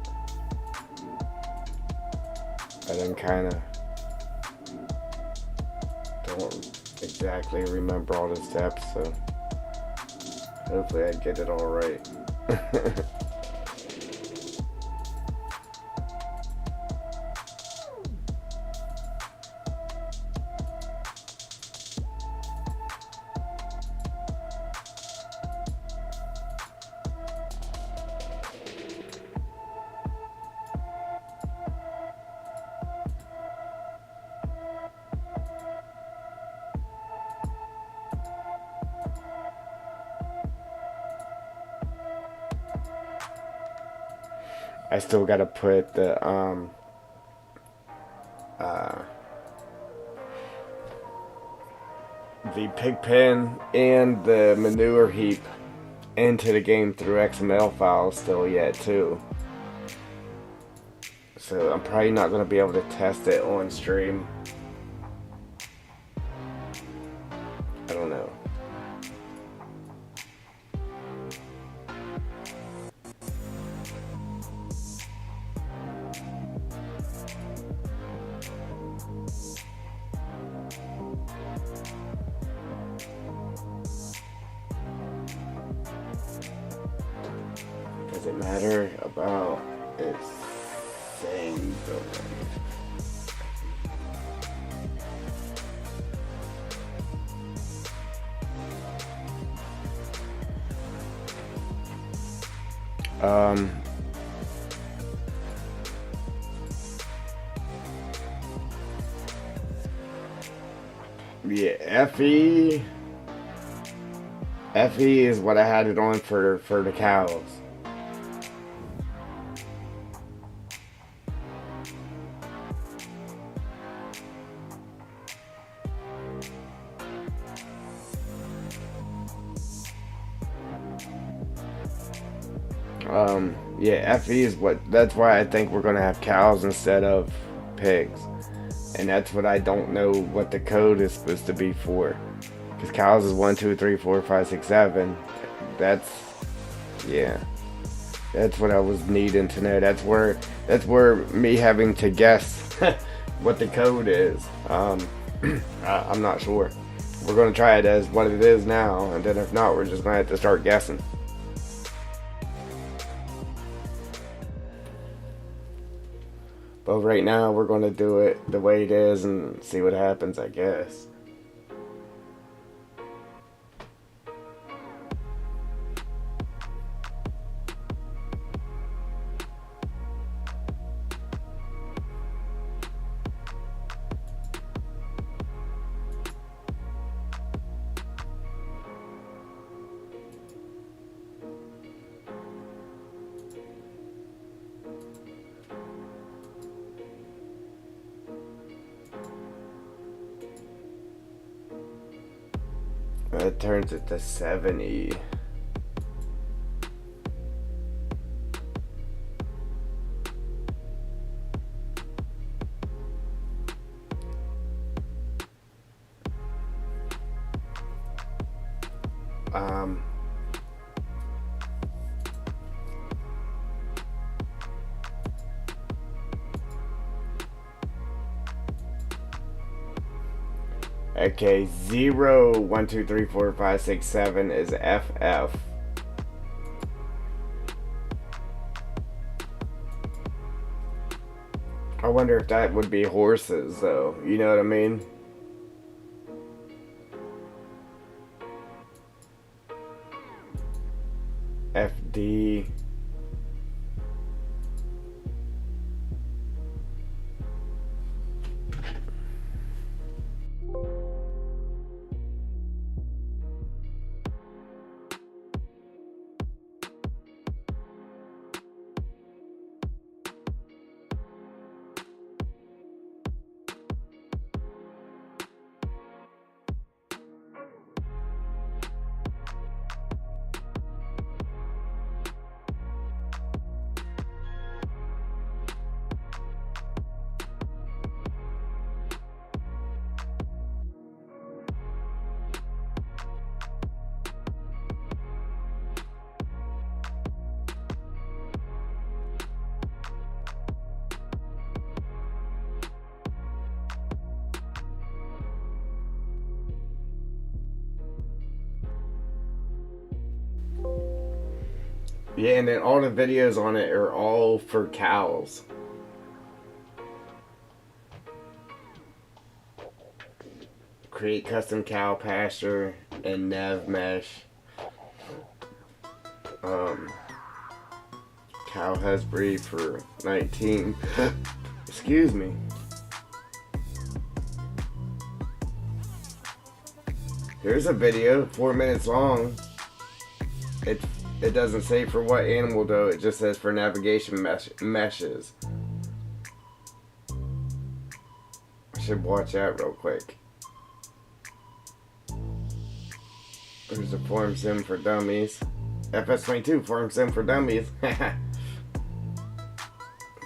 I then kind of don't exactly remember all the steps, so hopefully I get it all right. I still gotta put the pig pen and the manure heap into the game through XML files still yet too. So I'm probably not gonna be able to test it on stream. I don't know. Does it matter about its saying yeah, FE is what I had it on for the cows. Yeah, FE is that's why I think we're gonna have cows instead of pigs. And that's what I don't know what the code is supposed to be for. Because cows is 1, 2, 3, 4, 5, 6, 7. That's, yeah. That's what I was needing to know. That's where me having to guess what the code is. I'm not sure. We're gonna try it as what it is now, and then if not, we're just gonna have to start guessing. But right now, we're going to do it the way it is and see what happens, I guess. It turns it to 70. Okay, 0, 1, 2, 3, 4, 5, 6, 7 is FF. I wonder if that would be horses, though. You know what I mean? the yeah, and then all the videos on it are all for cows. Create custom cow pasture and nav mesh. Cow husbandry for 19. Excuse me. Here's a video, 4 minutes long. It doesn't say for what animal though, it just says for navigation meshes. I should watch that real quick. There's a Farm Sim for Dummies. FS22, Farm Sim for Dummies.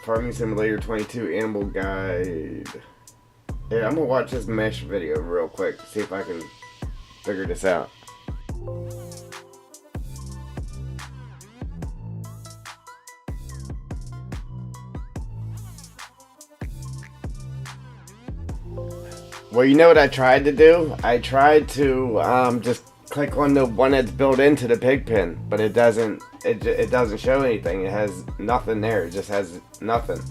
Farming Simulator 22 Animal Guide. Yeah, I'm gonna watch this mesh video real quick, see if I can figure this out. Well, you know what I tried to do? I tried to just click on the one that's built into the pig pen, but it doesn't. It doesn't show anything. It has nothing there. It just has nothing.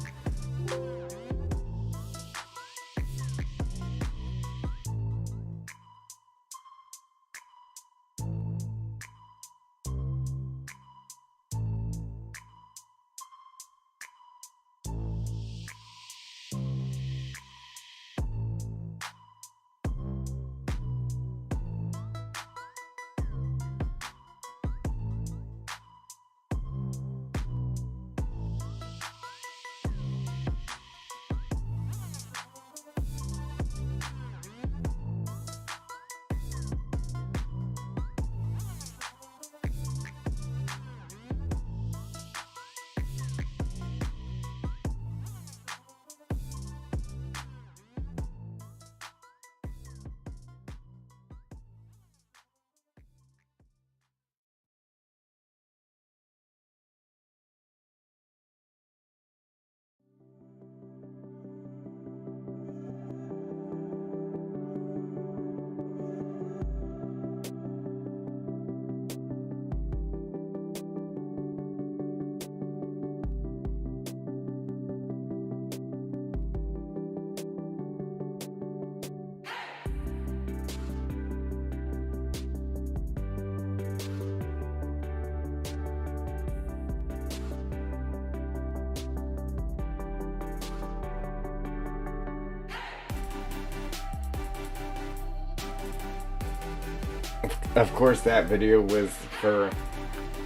Of course, that video was for,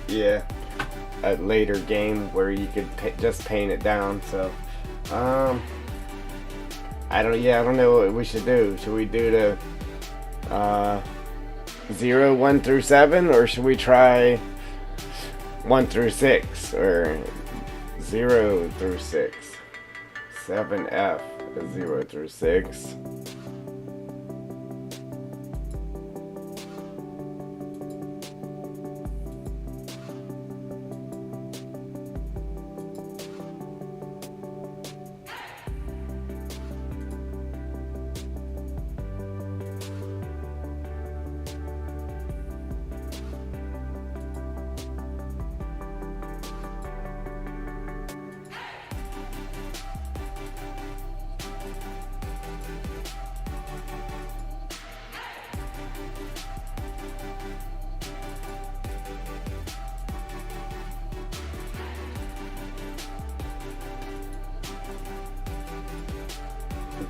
yeah, a later game where you could just paint it down. So, I don't know what we should do. Should we do the 0, 1 through 7, or should we try 1 through 6, or 0 through 6? 7F, 0 through 6.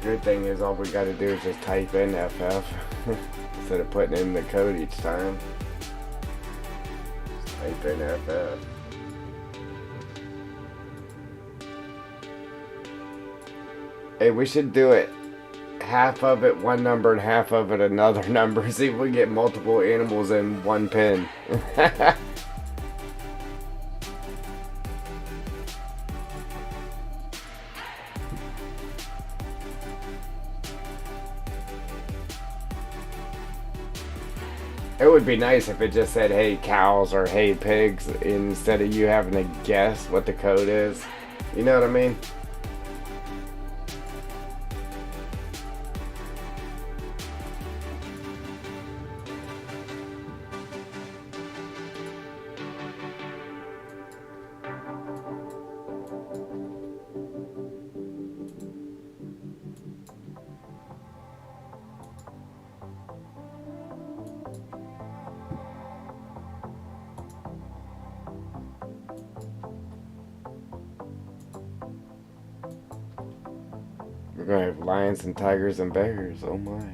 good thing is all we got to do is just type in FF instead of putting in the code each time. Just type in FF. Hey, we should do it. Half of it one number and half of it another number. See if we get multiple animals in one pin. It would be nice if it just said, hey cows or hey pigs, instead of you having to guess what the code is. You know what I mean? We're gonna have lions and tigers and bears. Oh my.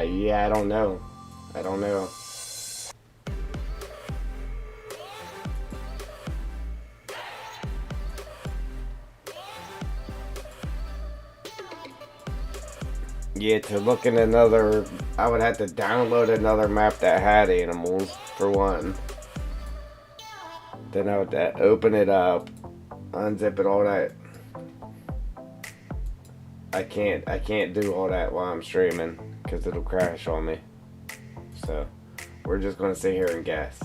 Yeah, I don't know. I don't know. Yeah, to look in another, I would have to download another map that had animals, for one. Then I would open it up, unzip it, all that. I can't do all that while I'm streaming, because it'll crash on me. So, we're just gonna sit here and guess.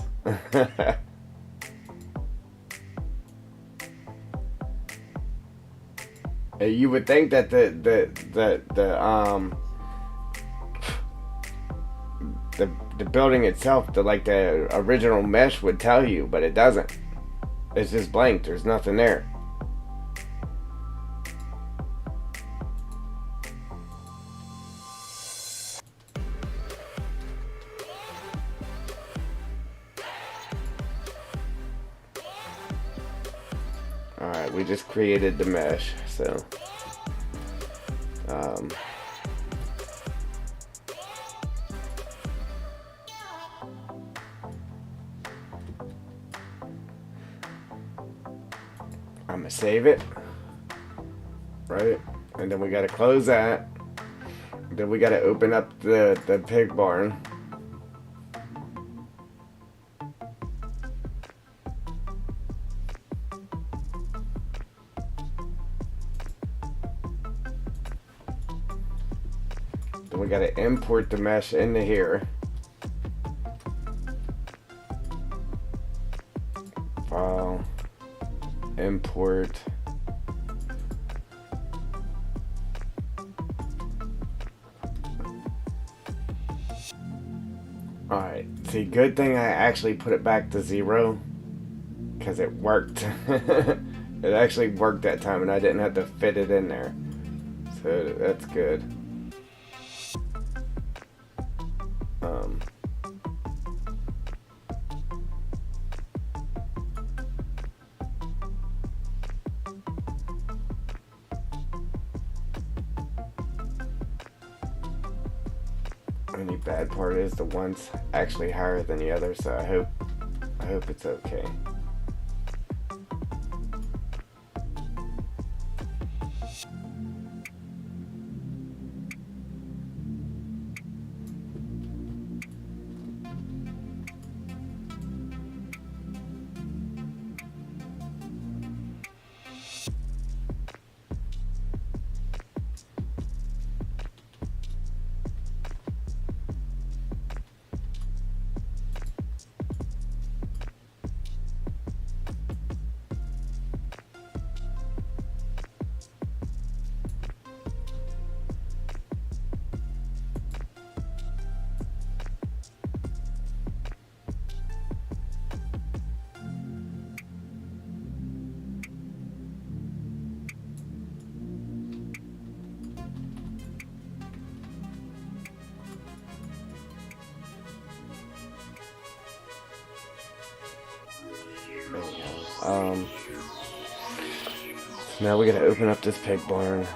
You would think that the building itself, the original mesh would tell you, but it doesn't. It's just blank. There's nothing there. Alright, we just created the mesh, so I'm gonna save it, right? And then we gotta close that. Then we gotta open up the pig barn. Then we gotta import the mesh into here. File, import. Alright, see, good thing I actually put it back to 0, because it worked. It actually worked that time and I didn't have to fit it in there. So that's good. Only bad part is the one's actually higher than the other, so I hope it's okay. So now we gotta open up this pig barn.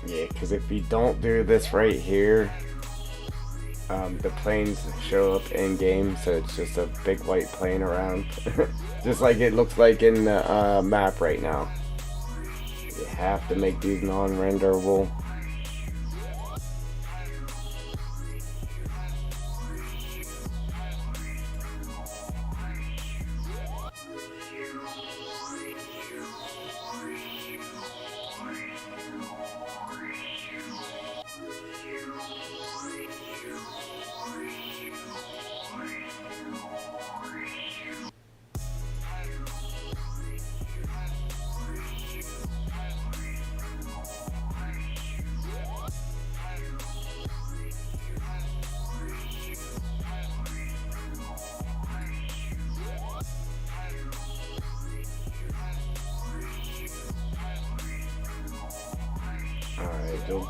Yeah, because if you don't do this right here, the planes show up in game, so it's just a big white plane around, just like it looks like in the map right now. You have to make these non-renderable. Alright, Joe.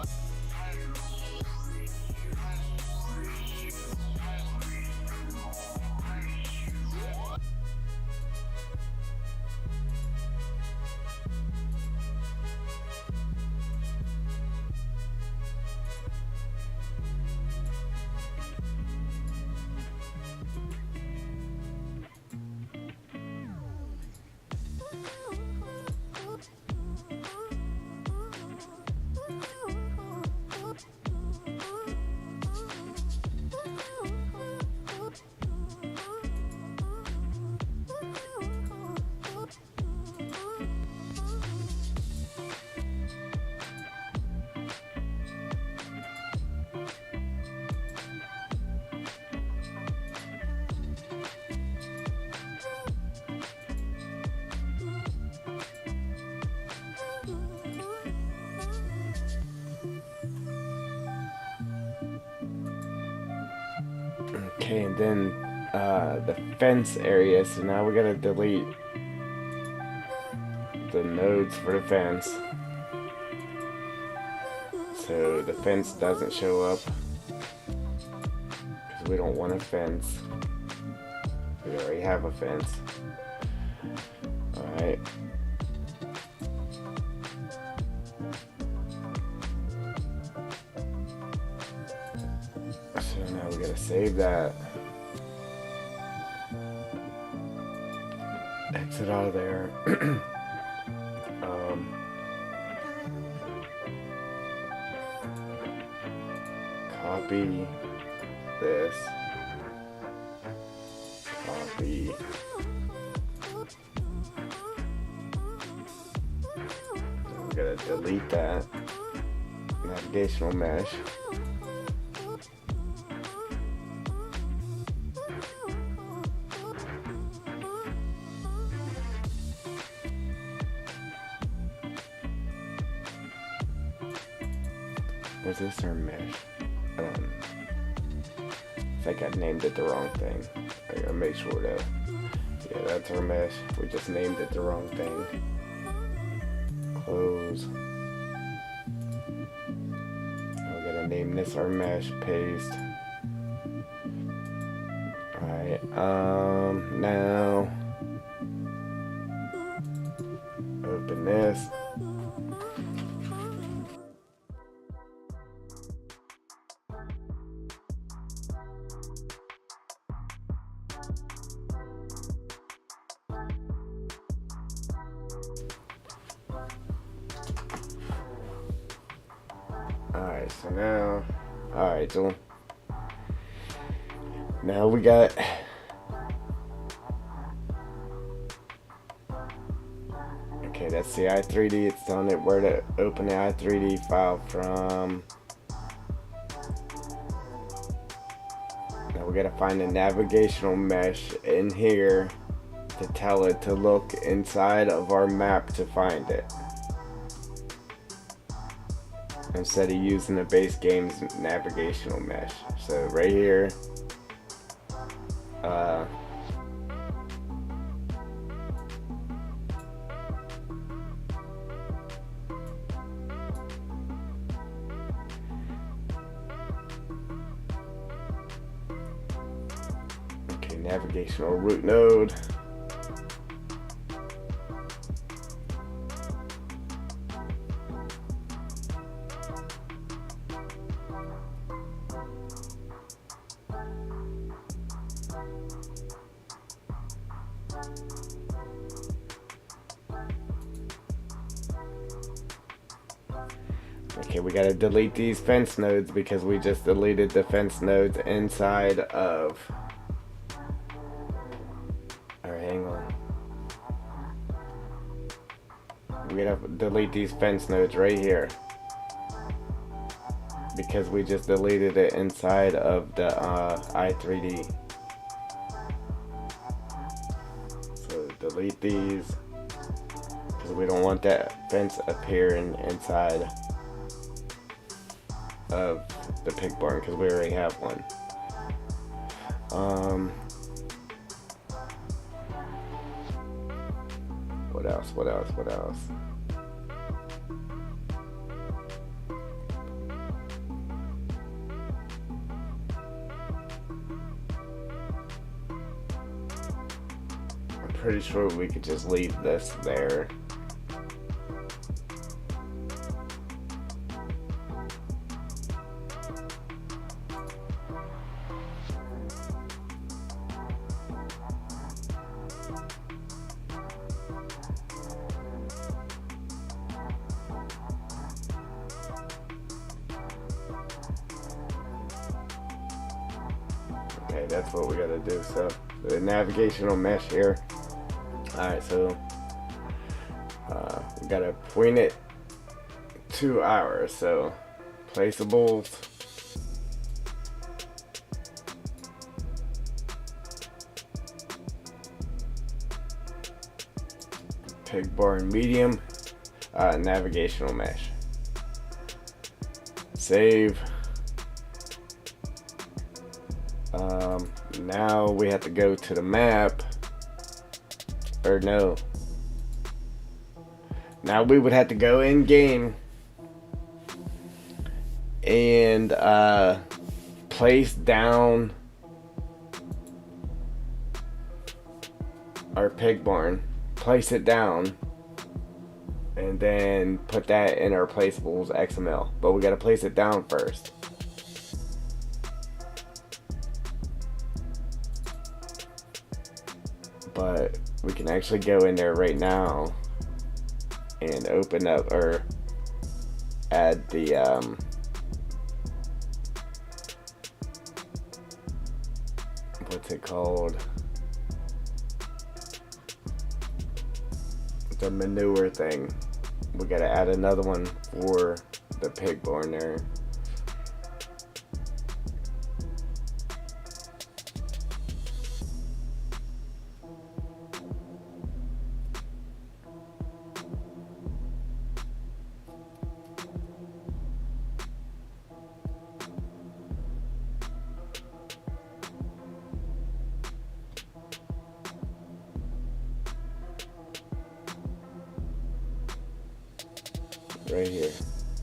Okay, and then the fence area, so now we gotta delete the nodes for the fence, so the fence doesn't show up, because we don't want a fence. We already have a fence. Alright. So now we gotta save that. Exit out of there. Copy this. Copy. I'm gonna delete that navigational mesh. Was this our mesh? think I named it the wrong thing. I gotta make sure though. Yeah, that's our mesh. We just named it the wrong thing. Close. We're gonna name this our mesh. Paste. Alright, now open this. Alright, so now, alright, so now we got, okay, that's the i3D. It's telling it where to open the i3D file from. Now we gotta find a navigational mesh in here to tell it to look inside of our map to find it, instead of using the base game's navigational mesh. So right here, okay, navigational root node. Okay, we gotta delete these fence nodes because we just deleted the fence nodes inside of. Alright, hang on. We gotta delete these fence nodes right here because we just deleted it inside of the i3D. So delete these because we don't want that fence appearing inside of the pig barn because we already have one. What else? What else? What else? I'm pretty sure we could just leave this there. Okay, that's what we gotta do. So the navigational mesh here. Alright, so we gotta point it to ours. So placeables. Pig barn medium. Navigational mesh. Save. Now we have to go to the map, or no, now we would have to go in game and place down our pig barn, place it down, and then put that in our placeables XML, but we got to place it down first. But we can actually go in there right now and open up or add the what's it called, the manure thing. We gotta add another one for the pig barn there. right here,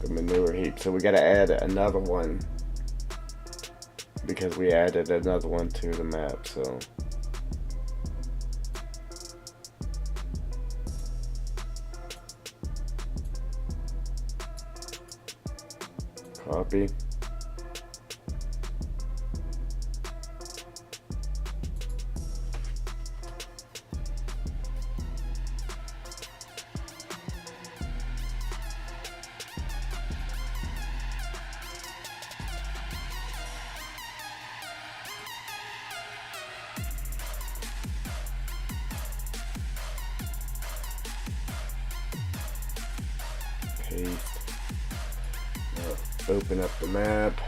the manure heap. So we gotta add another one because we added another one to the map. So copy. Paste. Now open up the map.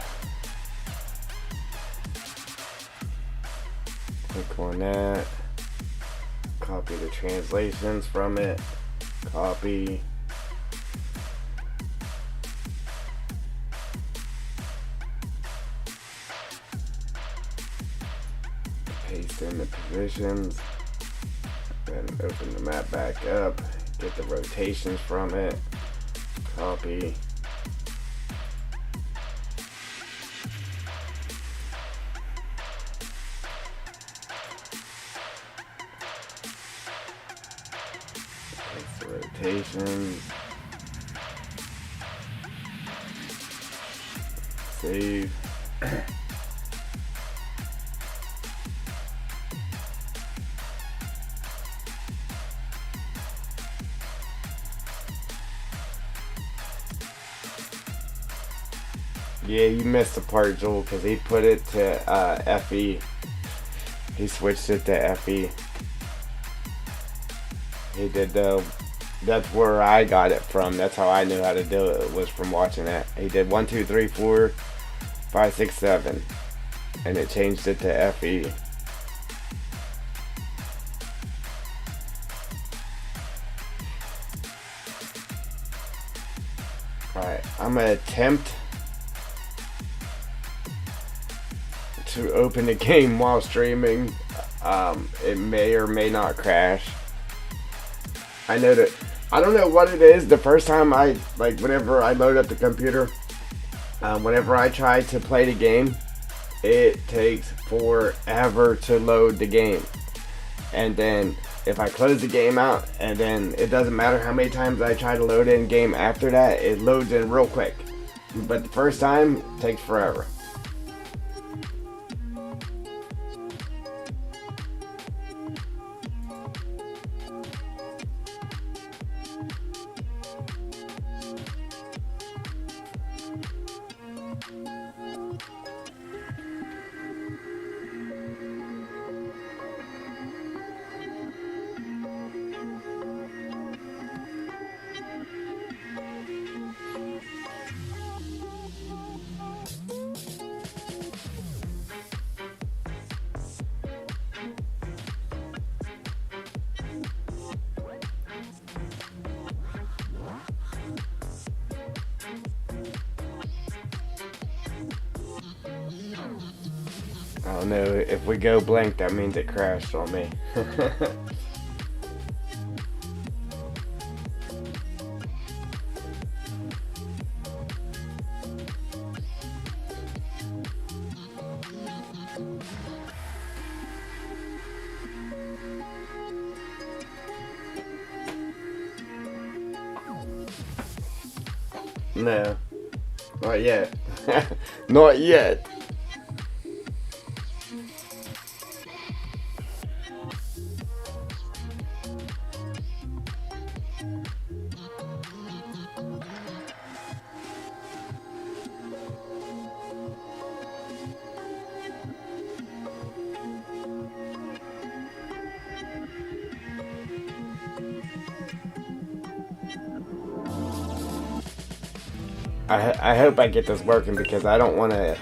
Click on that. Copy the translations from it. Copy. Paste in the positions. Then open the map back up. Get the rotations from it. Copy. Paste the rotations. Save. Yeah, you missed the part, Joel, because he put it to FE. He switched it to FE. He did the. That's where I got it from. That's how I knew how to do it. Was from watching that. He did 1, 2, 3, 4, 5, 6, 7, and it changed it to FE. All right, I'm gonna attempt to open the game while streaming. It may or may not crash. I know that I don't know what it is. The first time whenever I load up the computer, whenever I try to play the game, it takes forever to load the game. And then if I close the game out, and then it doesn't matter how many times I try to load in game after that, it loads in real quick. But the first time it takes forever. I don't know, if we go blank, that means it crashed on me. No, not yet. Not yet. I hope I get this working, because I don't want to.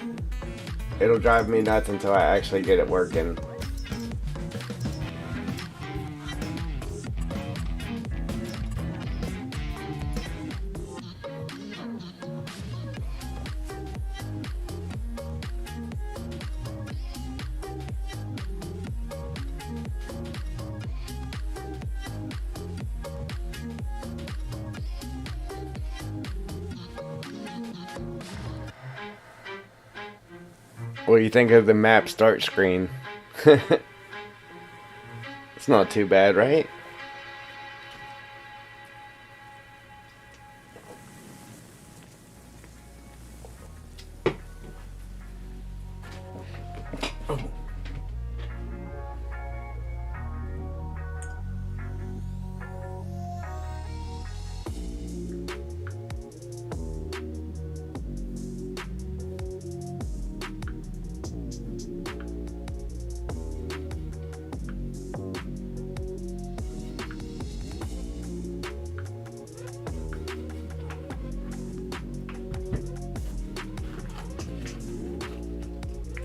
It'll drive me nuts until I actually get it working. What do you think of the map start screen? It's not too bad, right?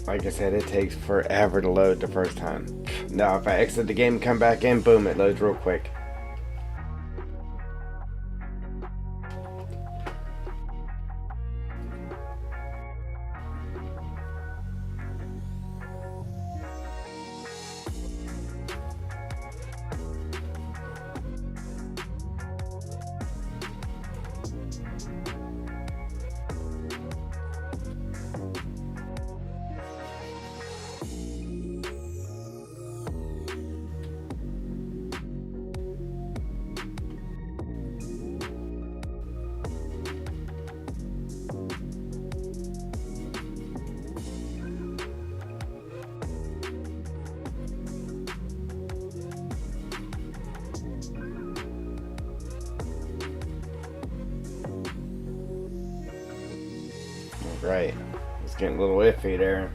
Like I said, it takes forever to load the first time. Now, if I exit the game and come back in, boom, it loads real quick. Right. It's getting a little iffy there.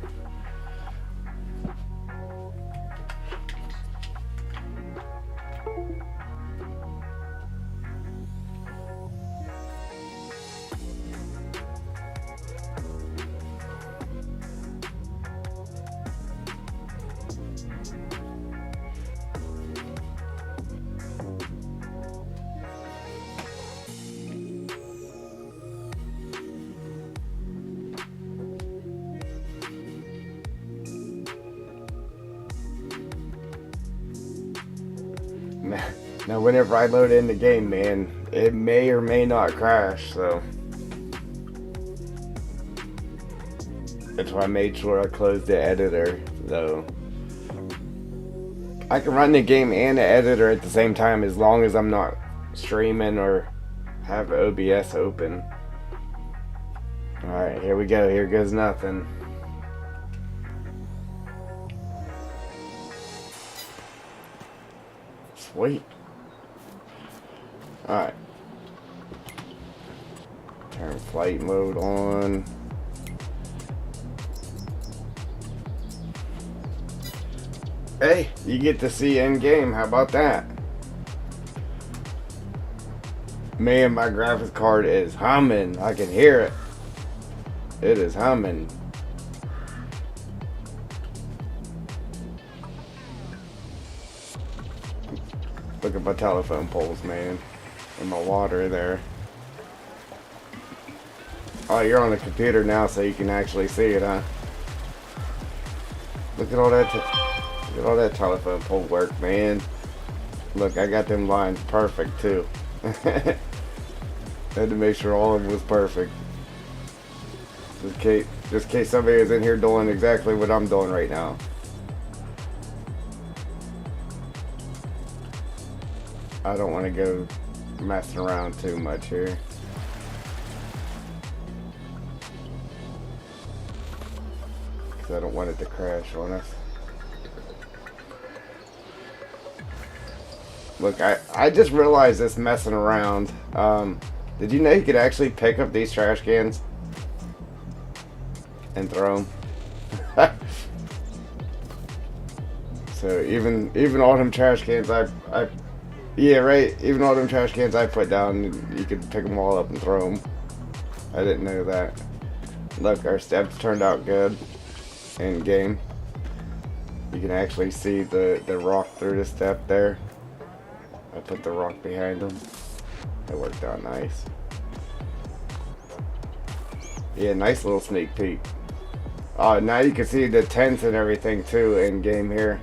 Now, whenever I load in the game, man, it may or may not crash, so that's why I made sure I closed the editor, though. I can run the game and the editor at the same time as long as I'm not streaming or have OBS open. Alright, here we go. Here goes nothing. Sweet. Alright. Turn flight mode on. Hey, you get to see in game. How about that? Man, my graphics card is humming. I can hear it. It is humming. Look at my telephone poles, man. And my water there. Oh, you're on the computer now, so you can actually see it, huh? Look at all that. Look at all that telephone pole work, man. Look, I got them lines perfect too. Had to make sure all of it was perfect. Just in case somebody is in here doing exactly what I'm doing right now. I don't want to go messing around too much here. Because I don't want it to crash on us. Look, I just realized this messing around. Did you know you could actually pick up these trash cans and throw them? So even all them trash cans yeah, right. Even all them trash cans I put down, you could pick them all up and throw them. I didn't know that. Look, our steps turned out good in game. You can actually see the rock through the step there. I put the rock behind them. It worked out nice. Yeah, nice little sneak peek. Oh, now you can see the tents and everything too in game here.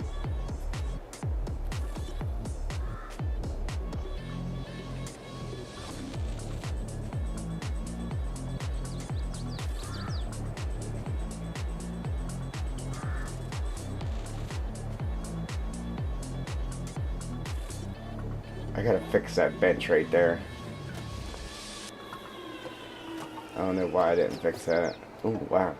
I gotta fix that bench right there. I don't know why I didn't fix that. Oh, wow.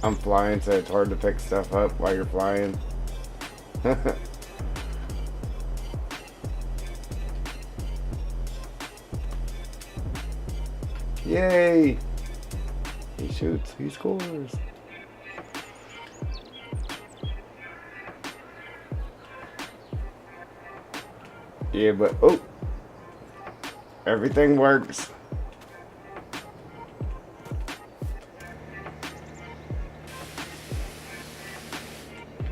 I'm flying, so it's hard to pick stuff up while you're flying. Yay! He shoots, he scores. Yeah, but oh, everything works.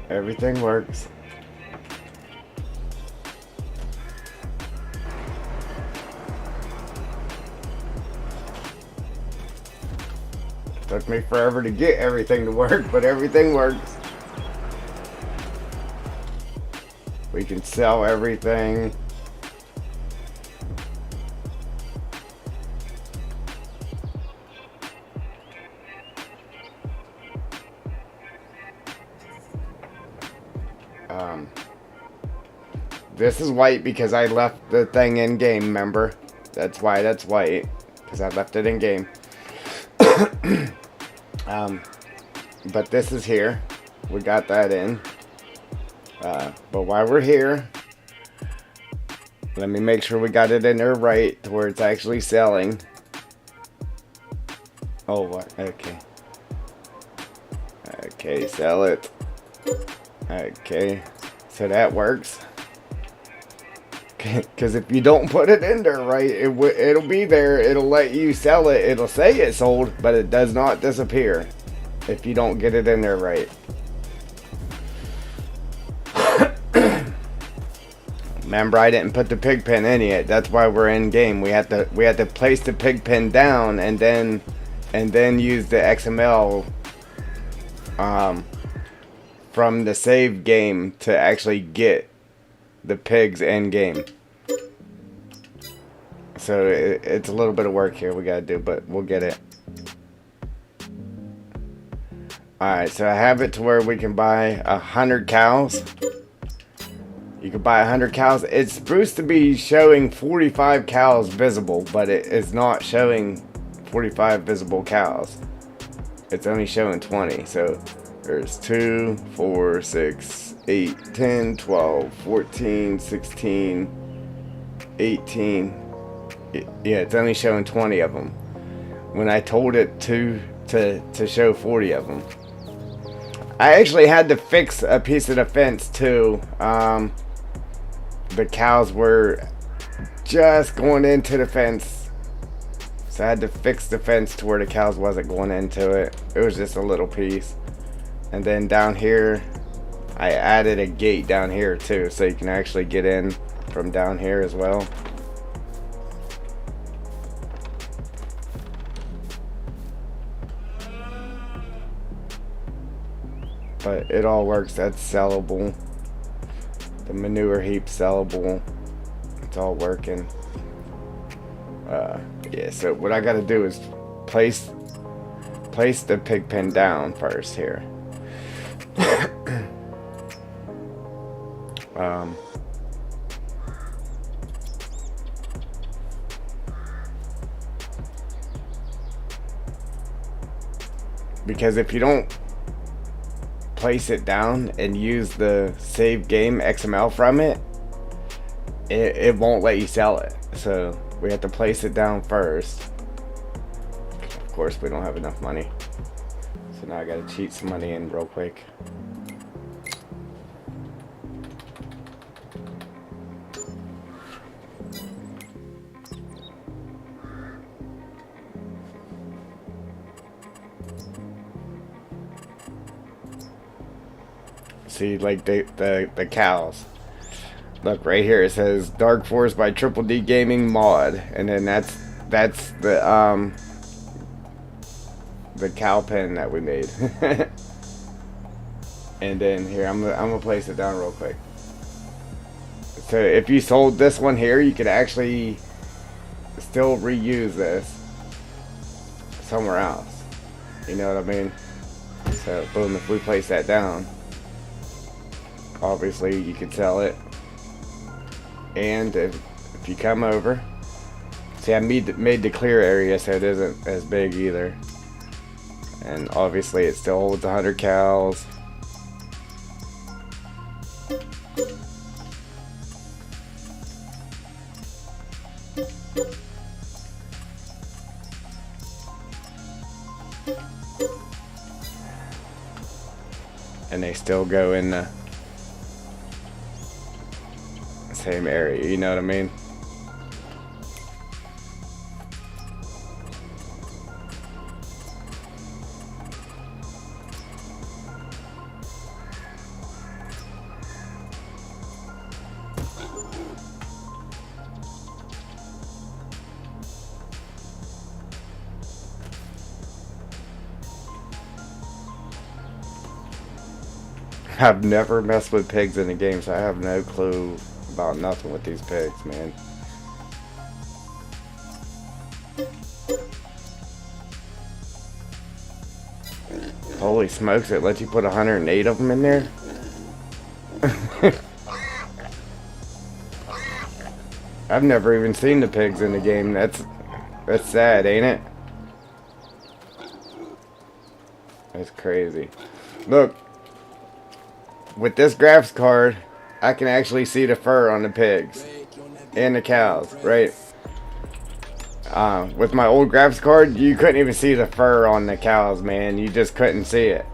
Everything works. Took me forever to get everything to work, but everything works. We can sell everything. This is white because I left the thing in game, remember? That's why that's white, because I left it in game. But this is here. We got that in. But while we're here, let me make sure we got it in there right to where it's actually selling. Oh, what? Okay. Okay, sell it. Okay, so that works. Because if you don't put it in there right, it'll be there. It'll let you sell it. It'll say it's sold, but it does not disappear if you don't get it in there right. Remember, I didn't put the pig pen in yet. That's why we're in game. We had to place the pig pen down and then use the XML from the save game to actually get the pigs in game. So it's a little bit of work here we gotta do, but we'll get it. Alright, so I have it to where we can buy 100 cows. You can buy 100 cows. It's supposed to be showing 45 cows visible, but it is not showing 45 visible cows. It's only showing 20. So there's 2, 4, 6, 8, 10, 12, 14, 16, 18. Yeah, it's only showing 20 of them. When I told it to show 40 of them. I actually had to fix a piece of the fence too. The cows were just going into the fence. So I had to fix the fence to where the cows wasn't going into it. It was just a little piece. And then down here, I added a gate down here too, so you can actually get in from down here as well. But it all works. That's sellable. The manure heap sellable. It's all working. Yeah, so what I gotta do is place the pig pen down first here. Because if you don't place it down and use the save game XML from it, it won't let you sell it. So we have to place it down first. Of course, we don't have enough money. So now I gotta cheat some money in real quick. See, like the cows. Look right here. It says Dark Forest by Triple D Gaming mod, and then that's the cow pen that we made. And then here, I'm gonna place it down real quick. So if you sold this one here, you could actually still reuse this somewhere else. You know what I mean? So boom, if we place that down, obviously you could sell it. And if you come over, see, I made the clear area so it isn't as big either. And obviously it still holds 100 cows. And they still go in the same area, you know what I mean? I've never messed with pigs in a game, so I have no clue about nothing with these pigs, man. Holy smokes, it lets you put 108 of them in there? I've never even seen the pigs in the game. That's sad, ain't it? That's crazy. Look. With this graphics card, I can actually see the fur on the pigs and the cows, right? With my old graphics card, you couldn't even see the fur on the cows, man. You just couldn't see it.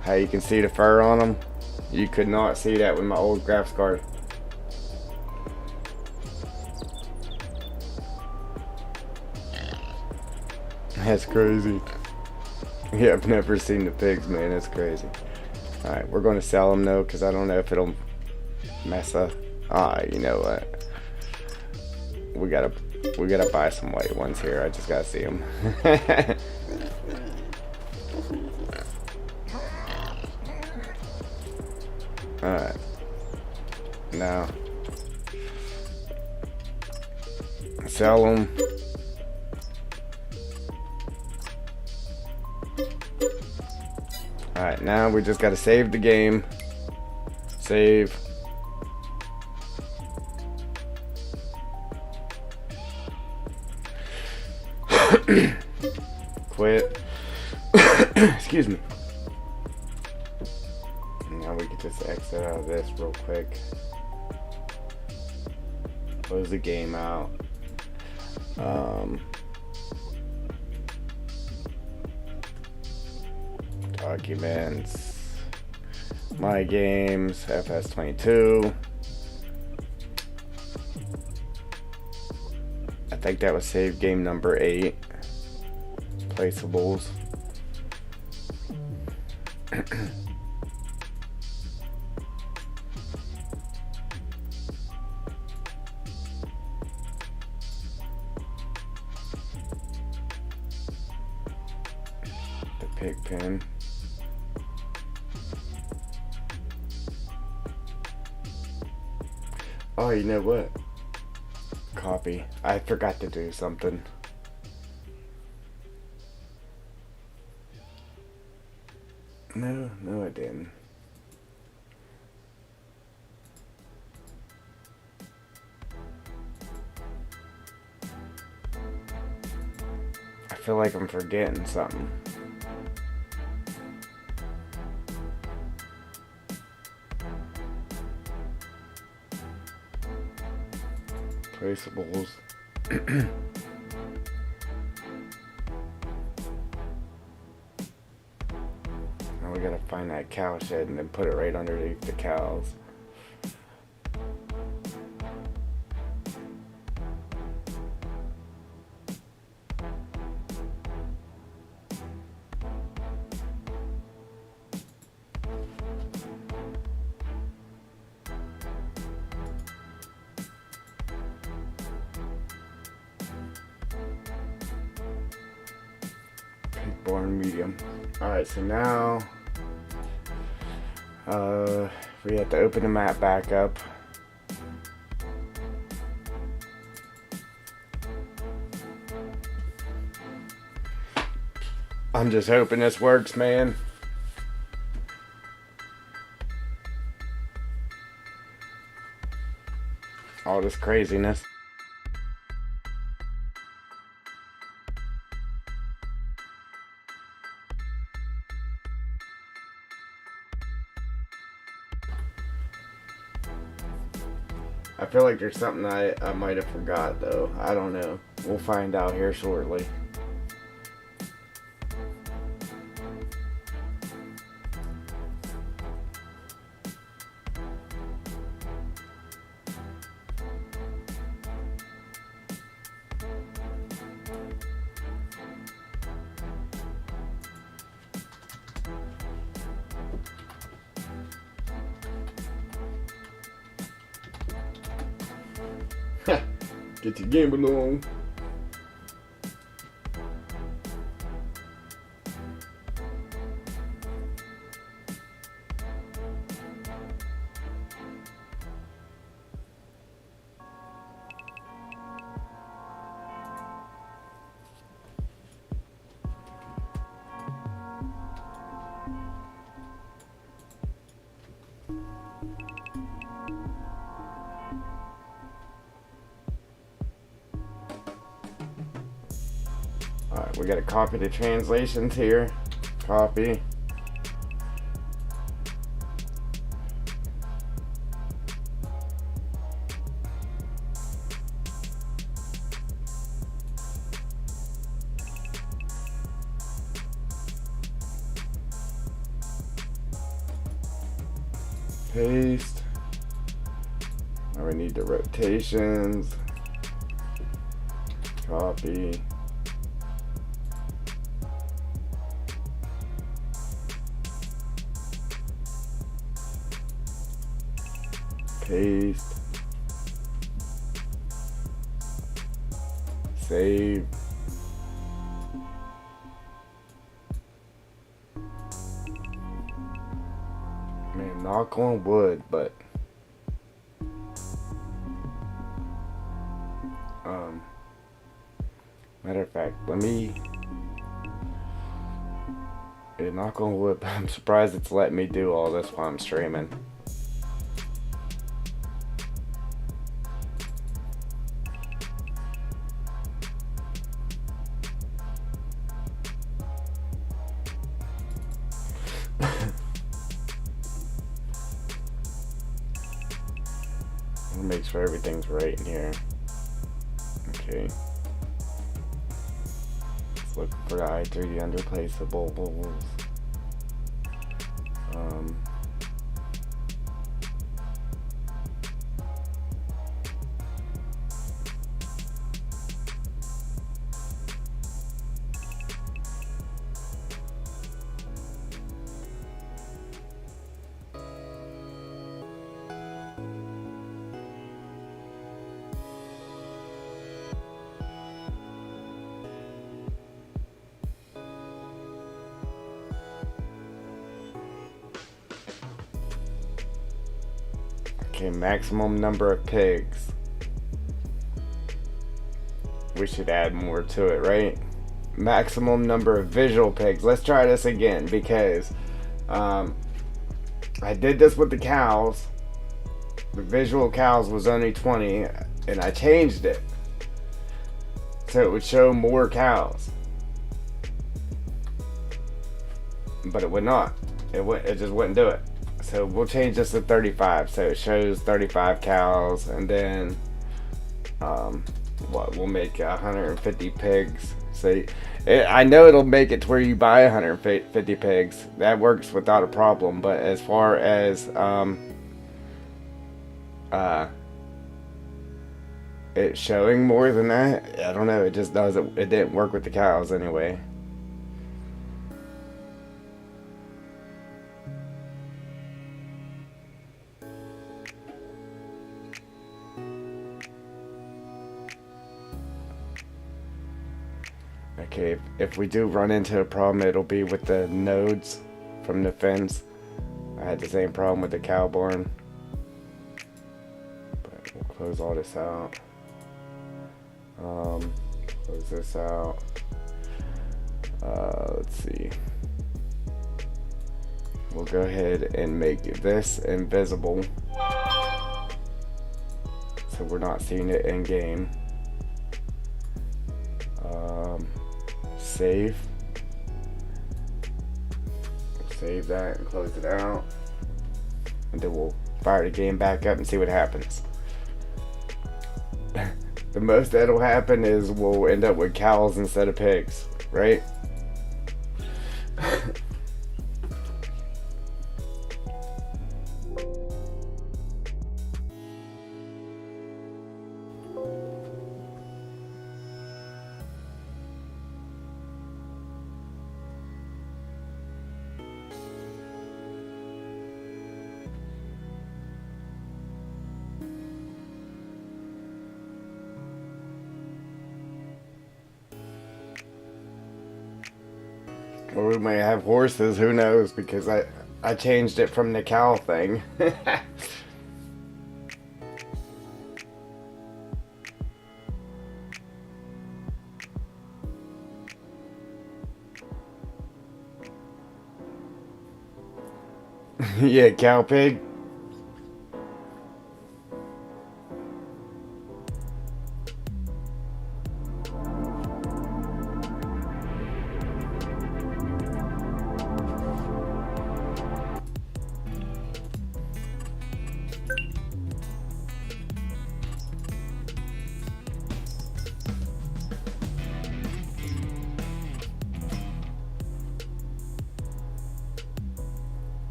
How you can see the fur on them, you could not see that with my old graphics card. That's crazy. Yeah, I've never seen the pigs, man. That's crazy. Alright, we're going to sell them, though, because I don't know if it'll mess up. You know what? We gotta buy some white ones here. I just gotta see them. Alright. Now. Sell them. Alright, now we just gotta save the game. Save. Quit. Excuse me. Now we can just exit out of this real quick. Close the game out. Documents, my games, FS22. I think that was save game number 8. Placeables. The pig pen. Oh, you know what? Copy. I forgot to do something. No, I didn't. I feel like I'm forgetting something. Traceables. Now we gotta find that cow shed and then put it right underneath the cows. Born medium. Alright, so now We have to open the map back up. I'm just hoping this works, man. All this craziness. I feel like there's something I might have forgot though. I don't know. We'll find out here shortly. Get your gamble on. Alright, we gotta copy the translations here. Copy. Paste. Now we need the rotations. Copy. Paste. Save. Man, knock on wood, but matter of fact, let me knock on wood. I'm surprised it's letting me do all this while I'm streaming. Make sure everything's right in here. Okay. Let's look for the I3D underplaceables. Okay, maximum number of pigs. We should add more to it, right? Maximum number of visual pigs. Let's try this again because I did this with the cows. The visual cows was only 20 and I changed it so it would show more cows. But it would not. It just wouldn't do it. So we'll change this to 35 so it shows 35 cows, and then we'll make 150 pigs. So I know it'll make it to where you buy 150 pigs. That works without a problem, but as far as it showing more than that, I don't know, it just doesn't, it didn't work with the cows anyway. Okay, if we do run into a problem, it'll be with the nodes from the fence. I had the same problem with the cow barn. But we'll close all this out. Close this out. Let's see. We'll go ahead and make this invisible, so we're not seeing it in game. Save. Save that and close it out. And then we'll fire the game back up and see what happens. The most that'll happen is we'll end up with cows instead of pigs, right? Or we may have horses, who knows, because I changed it from the cow thing. Yeah, cow pig.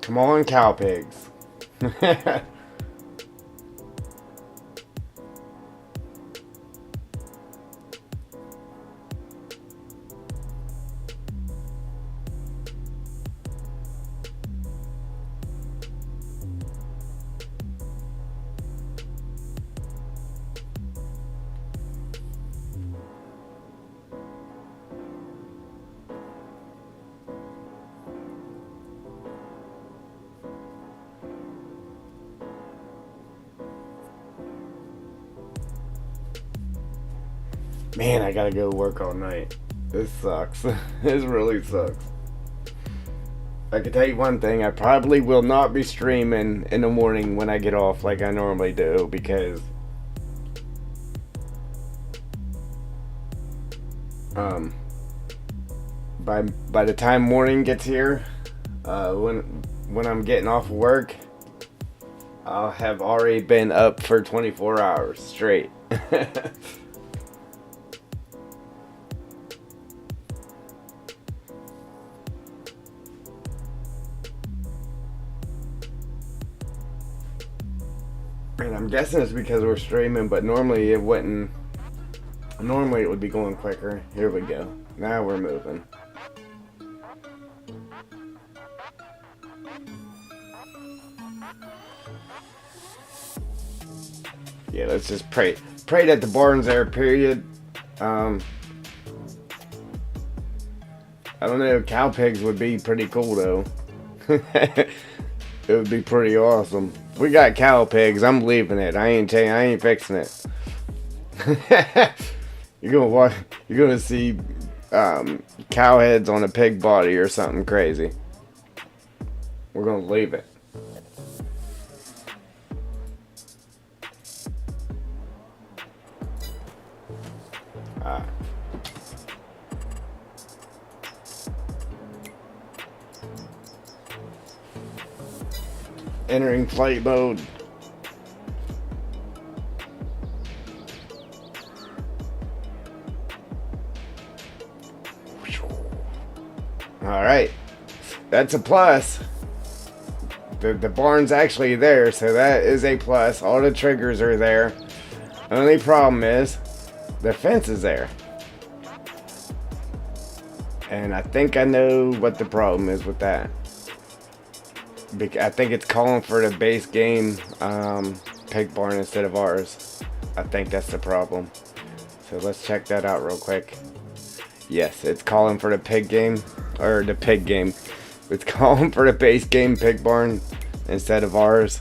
Come on, cow pigs. Man, I gotta go work all night. This sucks. This really sucks. I can tell you one thing, I probably will not be streaming in the morning when I get off like I normally do, because by the time morning gets here, when I'm getting off of work, I'll have already been up for 24 hours straight. And I'm guessing it's because we're streaming, but normally it wouldn't. Normally it would be going quicker. Here we go. Now we're moving. Yeah, let's just pray that the barn's there, period. I don't know, cow pigs would be pretty cool though. It would be pretty awesome. If we got cow pigs, I'm leaving it. I ain't fixing it. You're gonna see cow heads on a pig body or something crazy. We're gonna leave it. Entering flight mode. Alright. That's a plus. The barn's actually there, so that is a plus. All the triggers are there. The only problem is the fence is there. And I think I know what the problem is with that. I think it's calling for the base game pig barn instead of ours. I think that's the problem. So let's check that out real quick. Yes, it's calling for the pig game, or the pig game. It's calling for the base game pig barn instead of ours.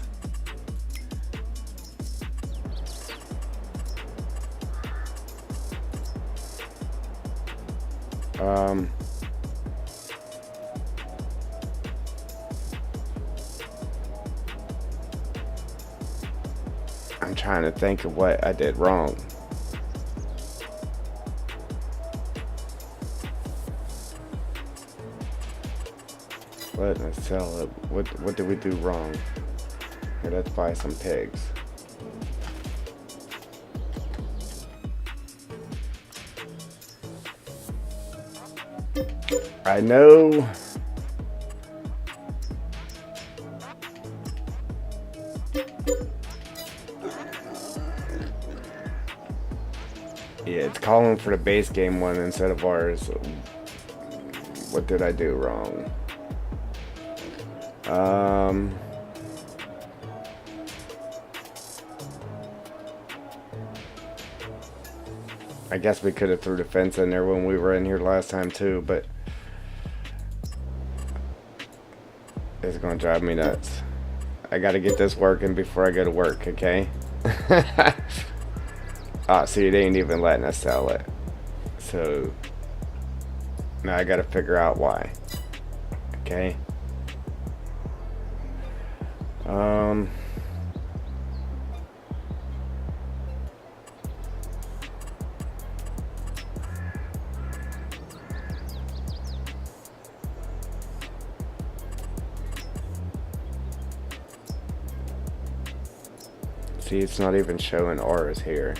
I'm trying to think of what I did wrong. Let's sell it. What did we do wrong? Here, let's buy some pigs. I know. Yeah, it's calling for the base game one instead of ours. What did I do wrong? I guess we could have threw the fence in there when we were in here last time too, but it's gonna drive me nuts. I gotta get this working before I go to work, okay? Ah, see, they ain't even letting us sell it. So now I gotta figure out why. Okay. See, it's not even showing ours here.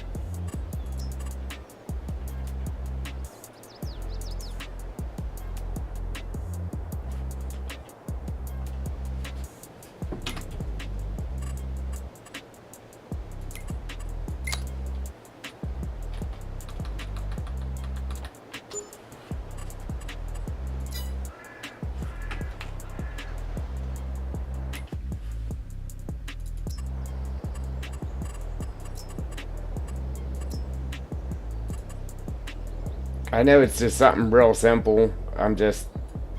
I know it's just something real simple. I'm just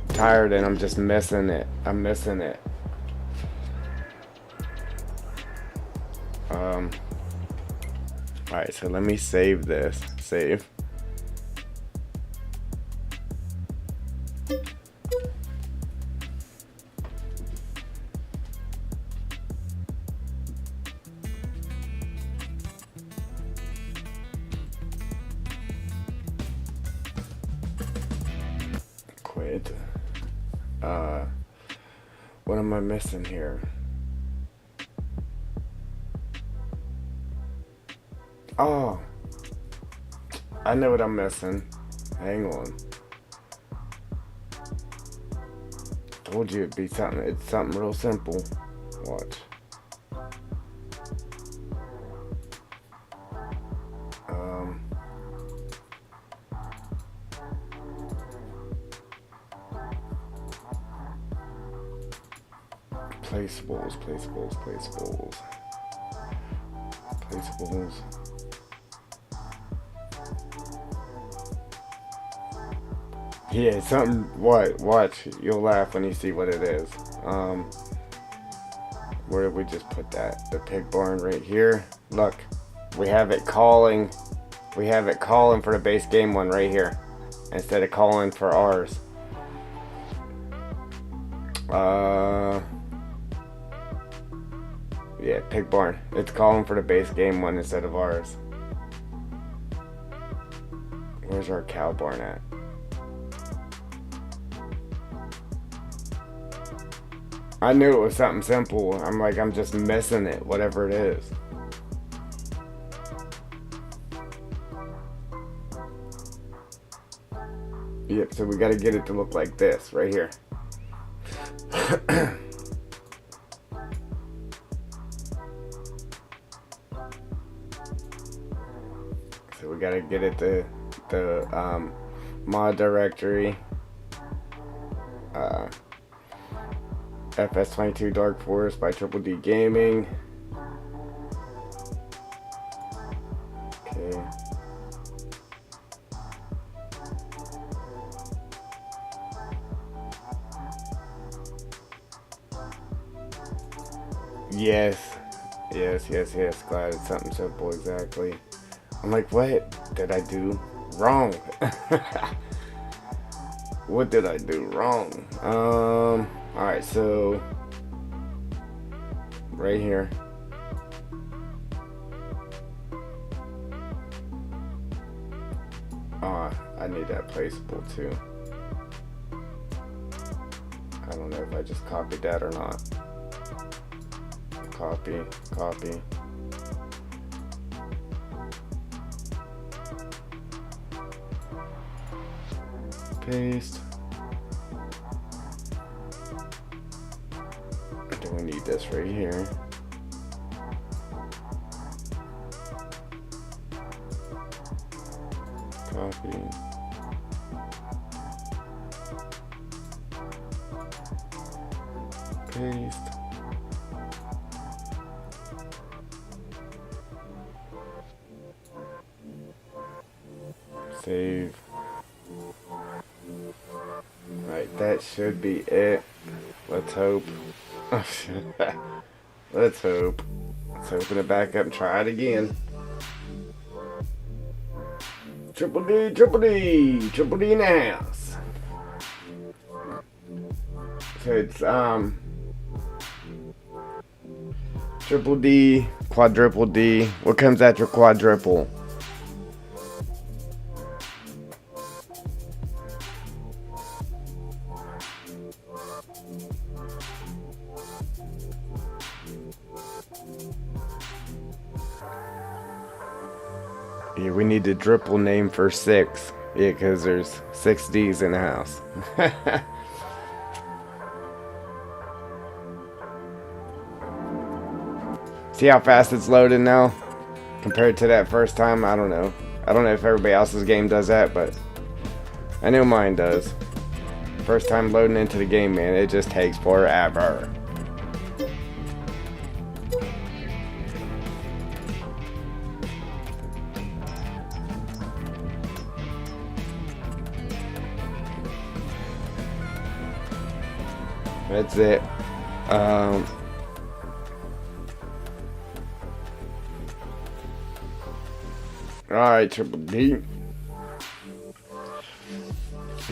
tired and I'm just missing it. I'm missing it. Alright, so let me save this. Save. Quit. What am I missing here? Oh, I know what I'm missing. Hang on. Told you it'd be something. It's something real simple. Watch. Placeables, placeables, placeables. Placeables. Yeah, something. What? Watch. You'll laugh when you see what it is. Where did we just put that? The pig barn right here. Look, we have it calling. We have it calling for the base game one right here, instead of calling for ours. Yeah, pig barn. It's calling for the base game one instead of ours. Where's our cow barn at? I knew it was something simple. I'm just missing it, whatever it is. Yep, so we gotta get it to look like this, right here. So we gotta get it to the mod directory. FS22 Dark Forest by Triple D Gaming. Okay. Yes. Yes, yes, yes. Glad it's something simple, exactly. I'm like, what did I do wrong? What did I do wrong? Alright, so right here. I need that placeable too. I don't know if I just copied that or not. Copy, copy. Paste. Then we need this right here. Copy. Paste. Save. Right, that should be it. Let's hope. Let's hope. Let's open it back up and try it again. Triple D, Triple D, Triple D in the house. So it's Triple D, Quadruple D. What comes after quadruple? Yeah, we need the triple name for 6. Yeah, because there's 6 D's in the house. See how fast it's loading now? Compared to that first time? I don't know. I don't know if everybody else's game does that, but I know mine does. First time loading into the game, man, it just takes forever. That's it. Alright, Triple D.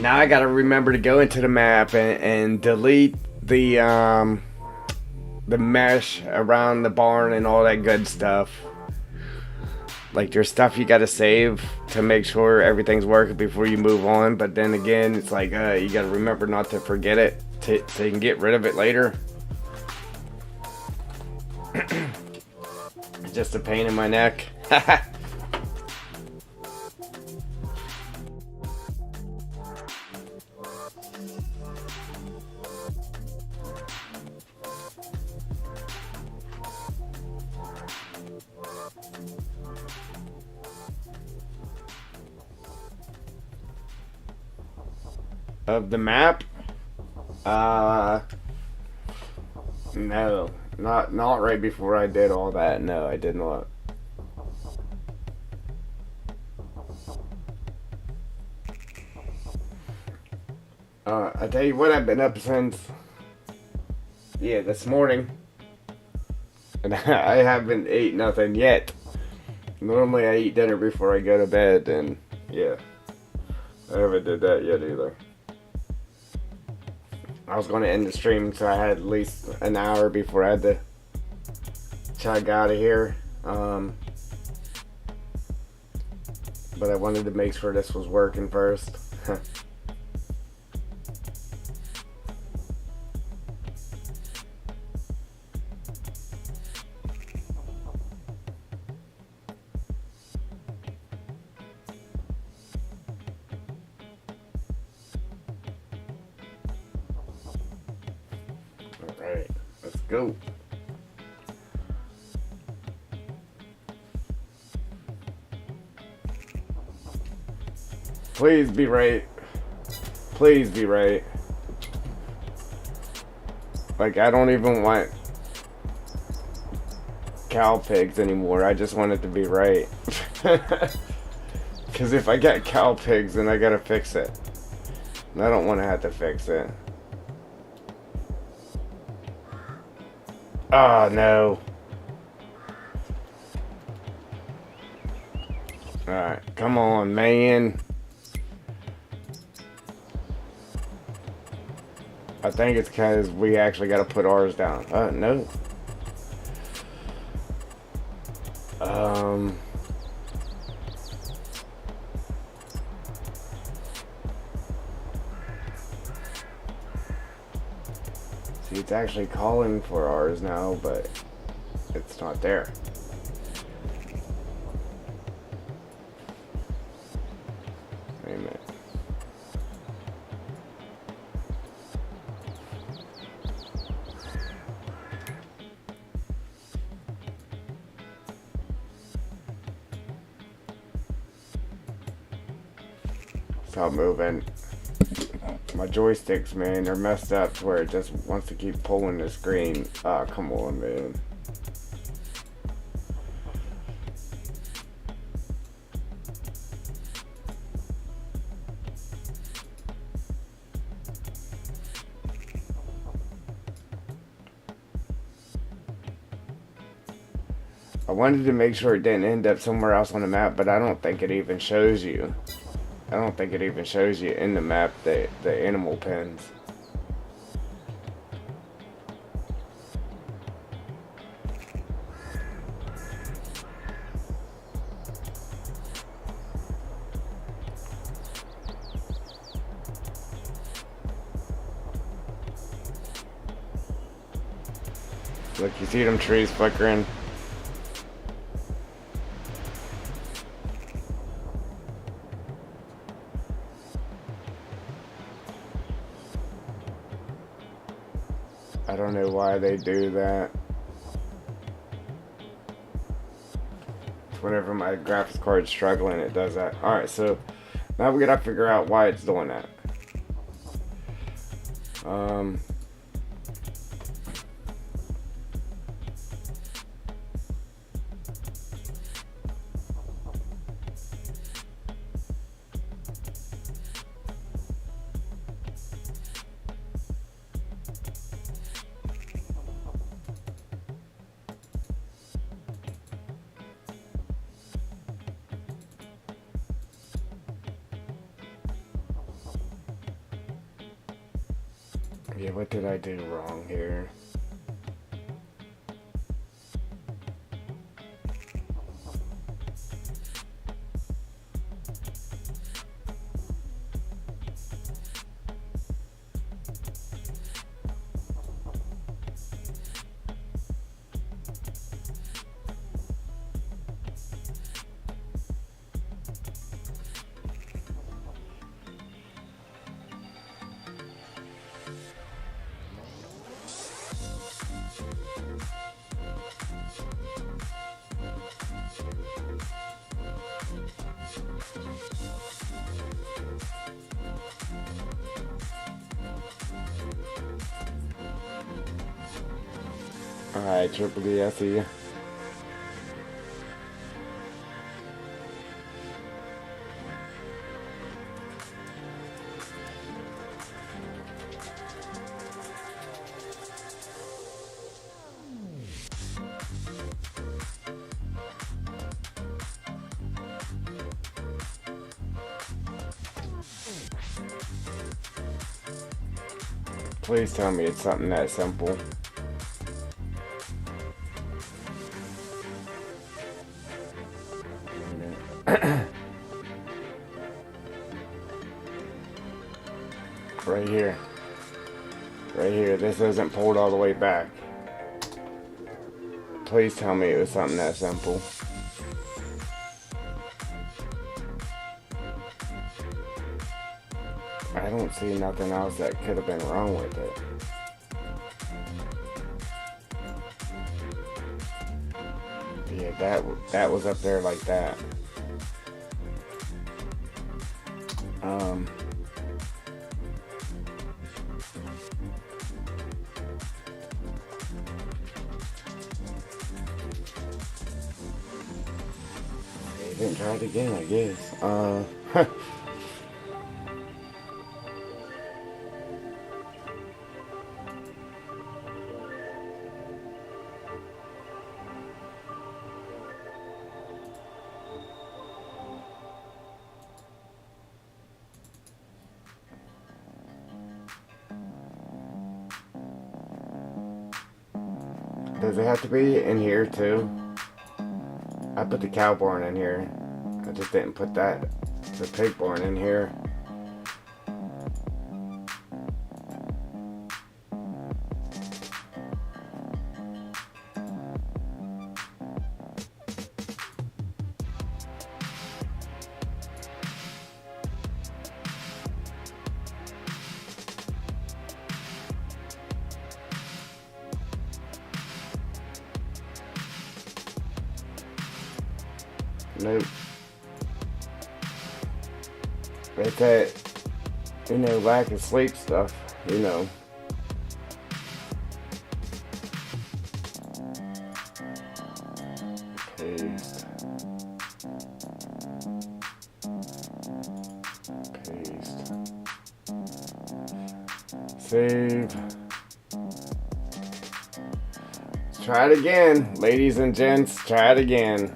Now I gotta remember to go into the map and delete the mesh around the barn and all that good stuff. Like, there's stuff you gotta save to make sure everything's working before you move on. But then again, it's like, you gotta remember not to forget it so you can get rid of it later. Just a pain in my neck. Of the map? No. Not right before I did all that. No, I did not. I tell you what, I've been up since, yeah, this morning. And I haven't ate nothing yet. Normally I eat dinner before I go to bed, and yeah, I haven't did that yet either. I was going to end the stream, so I had at least an hour before I had to chug out of here. But I wanted to make sure this was working first. Alright, let's go. Please be right. Please be right. Like, I don't even want cow pigs anymore. I just want it to be right. Because if I get cow pigs, then I gotta fix it. And I don't want to have to fix it. Oh no. Alright, come on, man. I think it's because we actually got to put ours down. No. Um. See, it's actually calling for ours now, but it's not there. Wait a minute. Stop moving. My joysticks, man, they're messed up to where it just wants to keep pulling the screen. Ah, come on, man. I wanted to make sure it didn't end up somewhere else on the map, but I don't think it even shows you. I don't think it even shows you in the map the animal pens. Look, you see them trees flickering? I don't know why they do that. Whenever my graphics card's struggling, it does that. Alright, so now we gotta figure out why it's doing that. Yeah, what did I do wrong here? Alright, Triple D, I see you. Please tell me it's something that simple. Right here. Right here. This isn't pulled all the way back. Please tell me it was something that simple. I don't see nothing else that could have been wrong with it. Yeah, that was up there like that. Didn't try it again, I guess. Does it have to be in here too? I put the cow barn in here. I just didn't put the pig barn in here. Nope. It's that, lack of sleep stuff, Paste. Paste. Save. Let's try it again, ladies and gents. Try it again.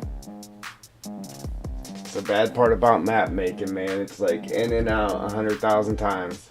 The bad part about map making, man, it's like in and out 100,000 times.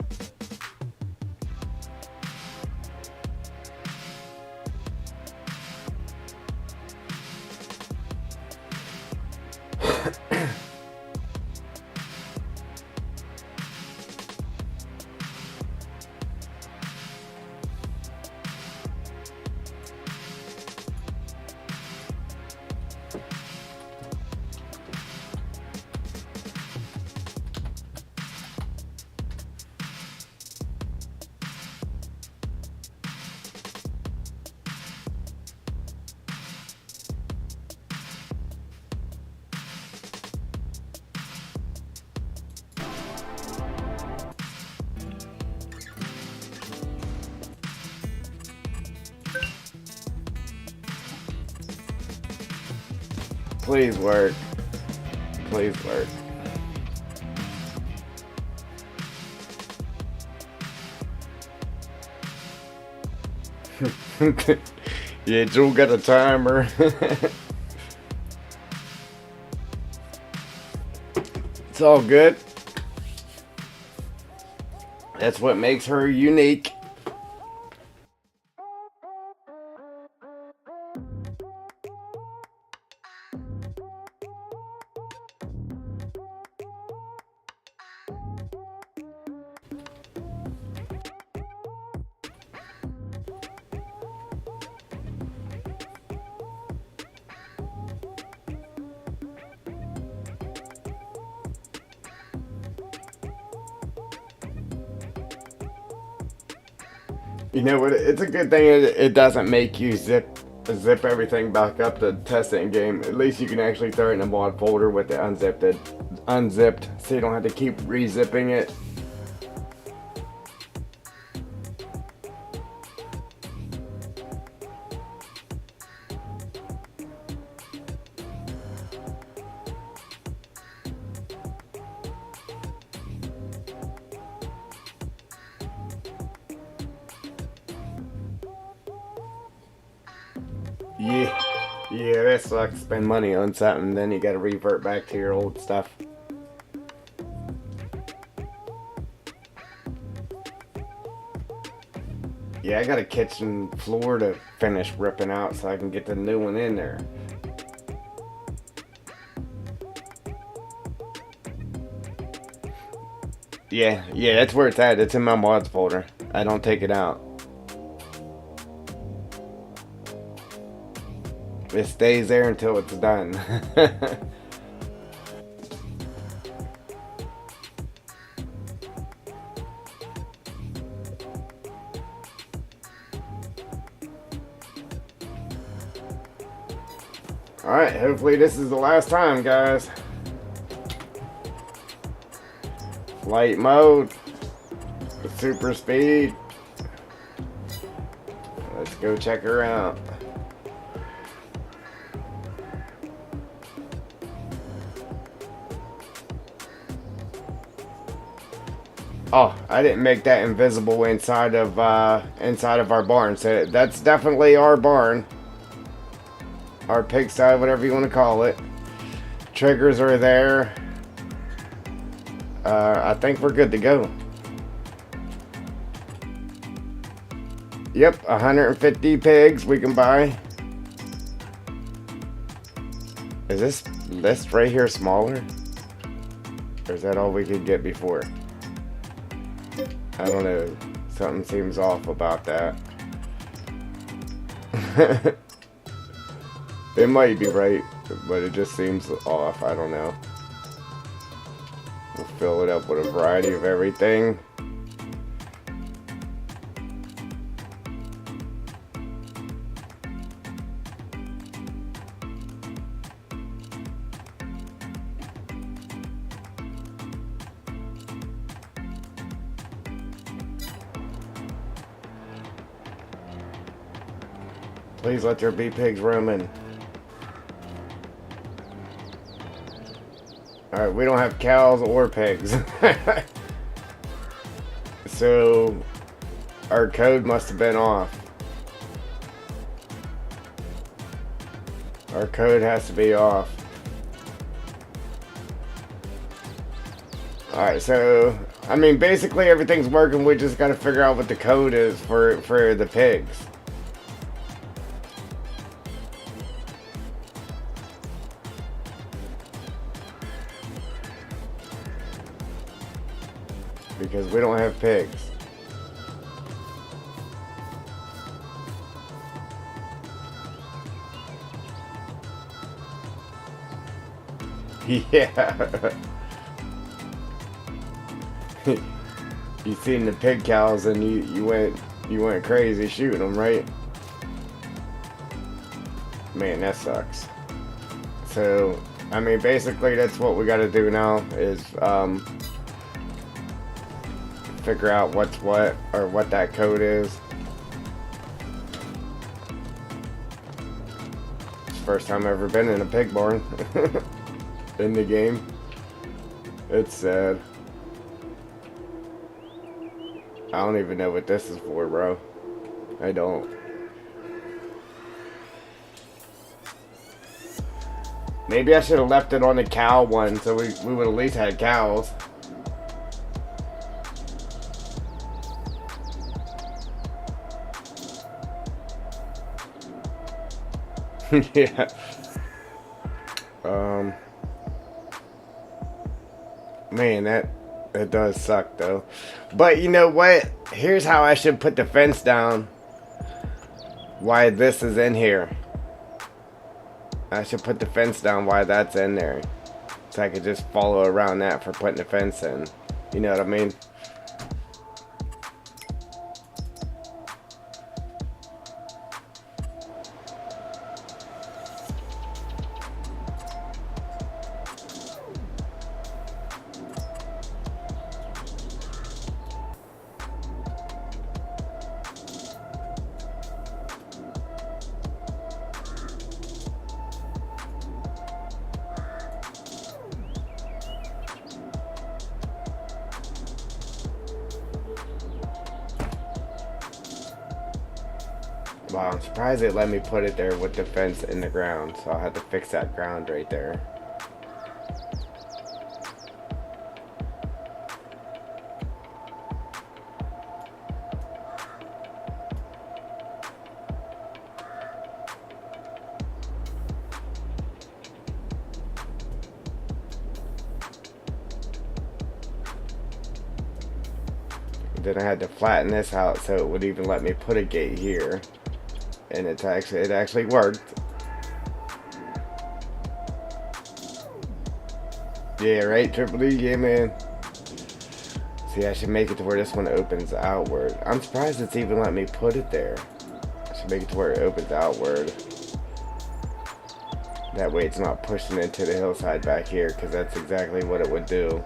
Please work. Please work. Yeah, Joe got a timer. It's all good. That's what makes her unique. You know what? It's a good thing it doesn't make you zip everything back up to test it in game. At least you can actually throw it in a mod folder with it unzipped, so you don't have to keep re-zipping it. Yeah, that sucks. Spend money on something, then you gotta revert back to your old stuff. Yeah, I got a kitchen floor to finish ripping out so I can get the new one in there. Yeah, that's where it's at. It's in my mods folder. I don't take it out. It stays there until it's done. Alright, hopefully this is the last time, guys. Flight mode. Super speed. Let's go check her out. Oh, I didn't make that invisible inside of our barn. So that's definitely our barn. Our pigsty, whatever you want to call it. Triggers are there. I think we're good to go. Yep, 150 pigs we can buy. Is this list right here smaller? Or is that all we could get before? I don't know. Something seems off about that. It might be right, but it just seems off. I don't know. We'll fill it up with a variety of everything. Please let there be pigs roaming. Alright, we don't have cows or pigs. So, our code must have been off. Our code has to be off. Alright, so, I mean, basically everything's working. We just gotta figure out what the code is for the pigs. Because we don't have pigs. Yeah. You seen the pig cows and you went crazy shooting them, right? Man, that sucks. So, I mean, basically that's what we got to do now is figure out what's what, or what that code is. It's the first time I've ever been in a pig barn in the game. It's sad. I don't even know what this is for, bro. I don't. Maybe I should have left it on the cow one so we would at least had cows. Yeah. Man, that does suck though. But you know what? Here's how I should put the fence down. Why this is in here. I should put the fence down why that's in there. So I could just follow around that for putting the fence in. You know what I mean? Wow, I'm surprised they let me put it there with the fence in the ground, so I'll have to fix that ground right there. Then I had to flatten this out so it would even let me put a gate here. And it actually worked. Yeah, right, Triple D, yeah, man. See, I should make it to where this one opens outward. I'm surprised it's even let me put it there. I should make it to where it opens outward. That way it's not pushing into the hillside back here, because that's exactly what it would do.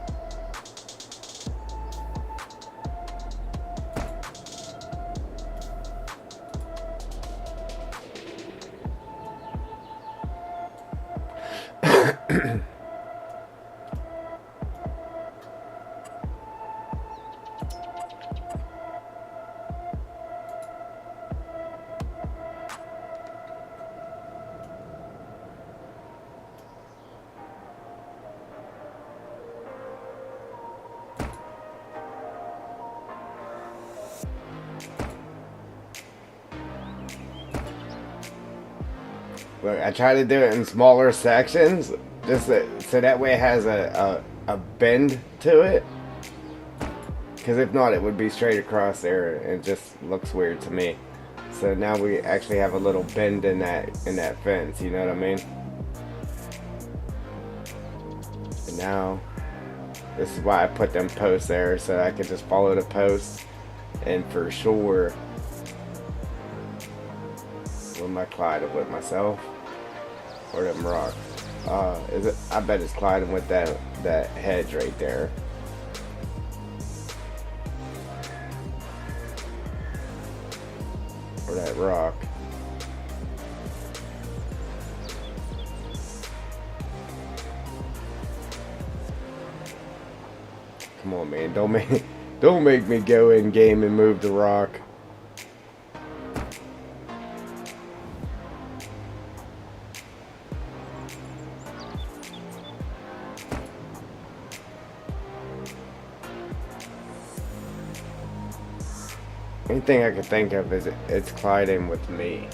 Look, I try to do it in smaller sections, just so that way it has a bend to it. Because if not, it would be straight across there, and it just looks weird to me. So now we actually have a little bend in that fence. You know what I mean? And now, this is why I put them posts there, so I could just follow the posts, and for sure, what am I colliding with, myself or them rocks? Is it? I bet it's colliding with that hedge right there. Or that rock. Come on, man! Don't make me go in game and move the rock. Anything I can think of is it's colliding with me.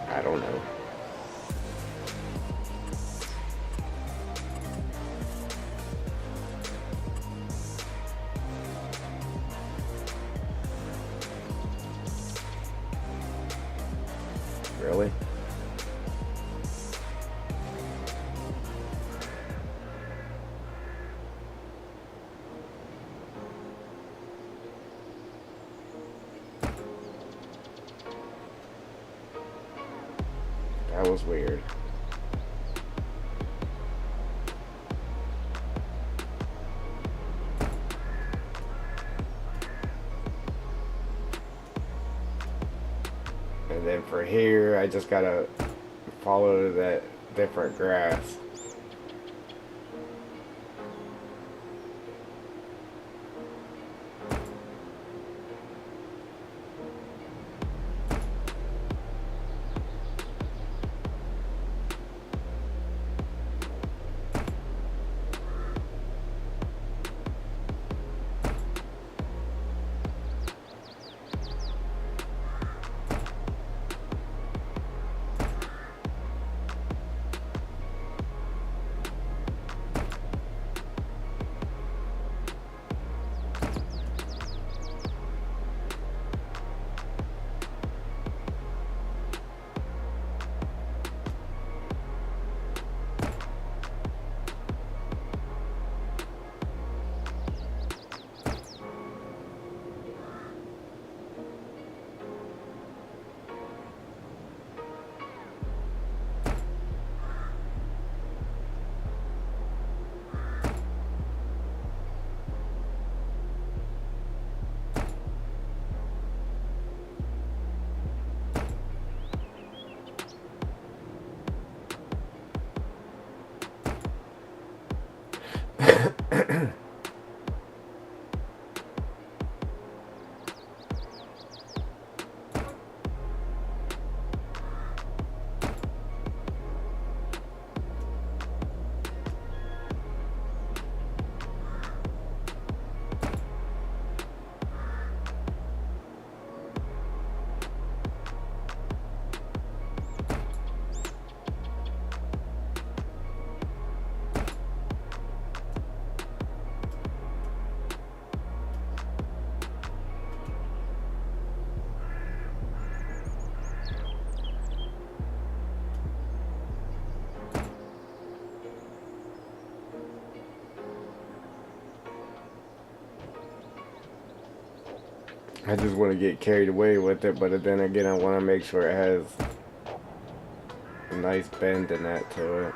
I don't know. Really? That was weird. And then for here, I just gotta follow that different grass. I just want to get carried away with it, but then again, I want to make sure it has a nice bend in that to it.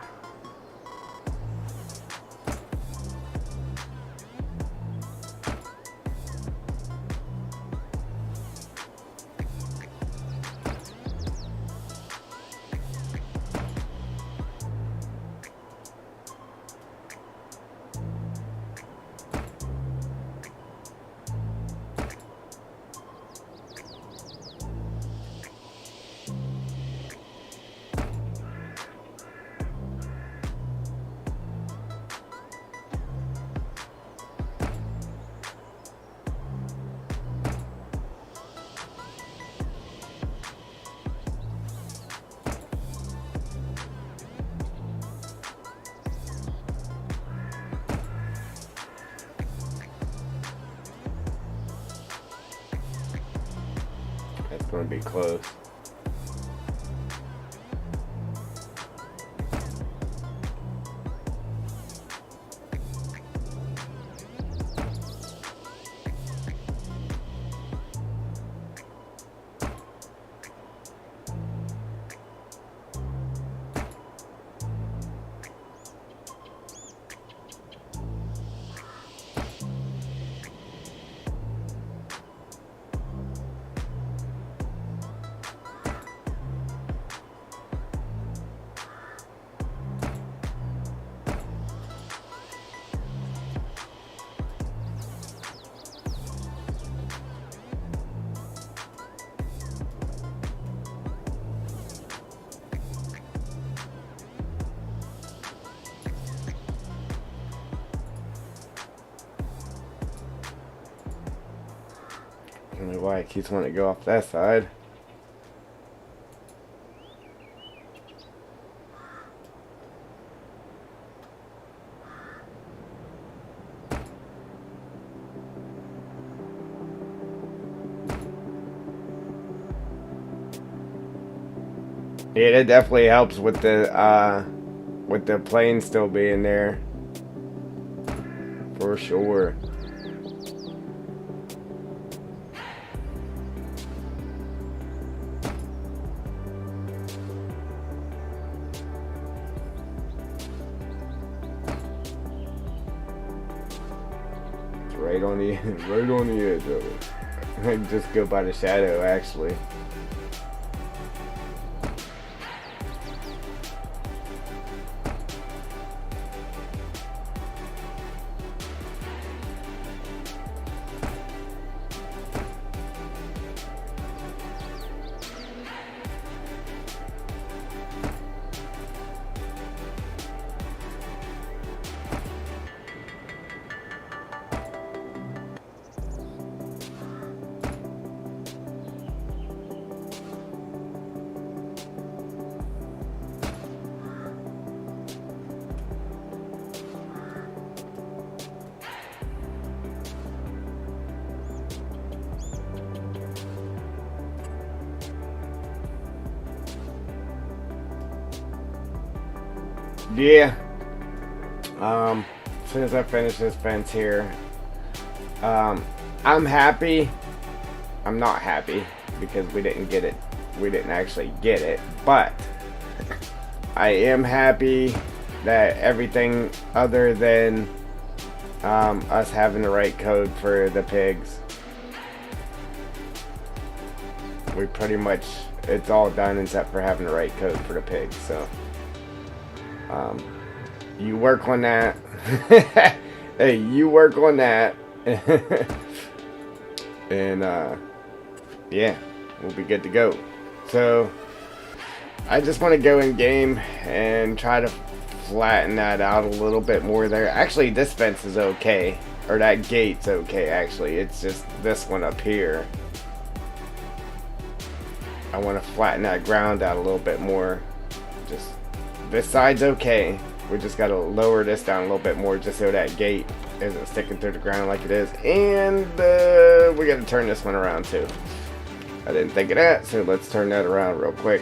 going to be close. I don't know why it keeps wanting to go off that side. Yeah, that definitely helps with the plane still being there. For sure. It's right on the right on the edge of it. I can just go by the shadow actually. Yeah. As soon as I finish this fence here, I'm happy. I'm not happy because we didn't get it. We didn't actually get it, but I am happy that everything other than us having the right code for the pigs, we pretty much, it's all done except for having the right code for the pigs. So you work on that. Hey, you work on that. And yeah, we'll be good to go. So I just want to go in game and try to flatten that out a little bit more there. Actually, this fence is okay, or that gate's okay actually. It's just this one up here. I want to flatten that ground out a little bit more. Just this side's okay. We just got to lower this down a little bit more just so that gate isn't sticking through the ground like it is. And we got to turn this one around too. I didn't think of that, so let's turn that around real quick.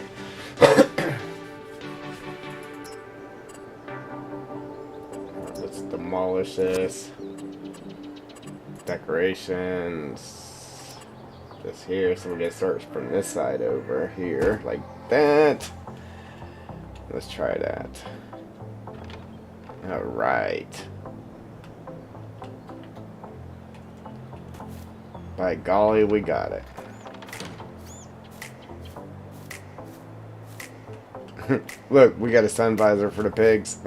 Let's demolish this. Decorations. This here, so we're going to start from this side over here, like that. Let's try that. Alright. By golly, we got it. Look, we got a sun visor for the pigs.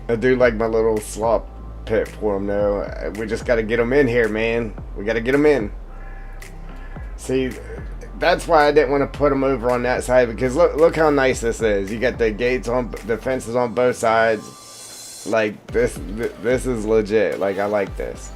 I do like my little slop pit for them, though. We just got to get them in here, man. We got to get them in. See, that's why I didn't want to put them over on that side, because look how nice this is. You got the gates on, the fences on both sides. Like this is legit. Like, I like this.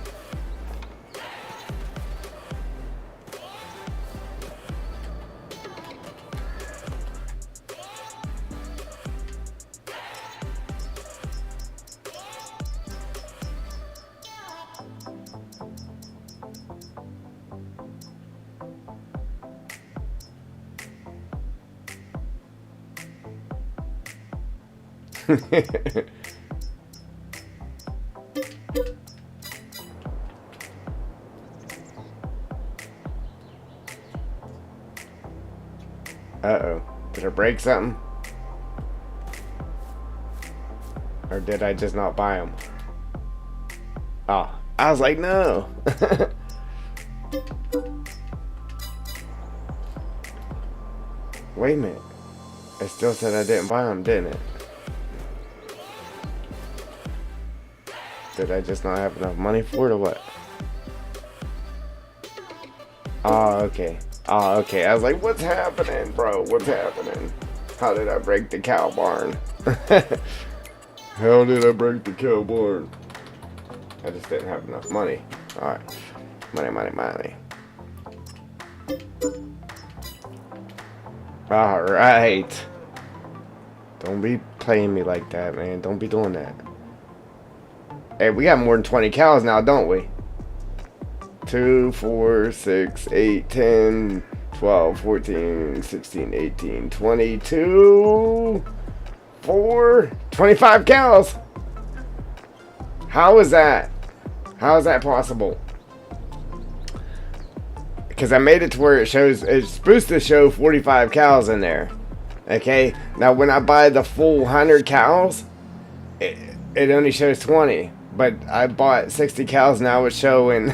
Uh-oh. Did I break something? Or did I just not buy them? Oh, I was like, no. Wait a minute. It still said I didn't buy them, didn't it? Did I just not have enough money for it or what? Oh, okay. Oh, okay. I was like, what's happening, bro? What's happening? How did I break the cow barn? How did I break the cow barn? I just didn't have enough money. Alright. Money, money, money. Alright. Don't be playing me like that, man. Don't be doing that. Hey, we got more than 20 cows now, don't we? 2, 4, 6, 8, 10, 12, 14, 16, 18, 22, 4, 25 cows. How is that? How is that possible? Because I made it to where it shows, it's supposed to show 45 cows in there. Okay, now when I buy the full 100 cows, it only shows 20. But I bought 60 cows, now it's showing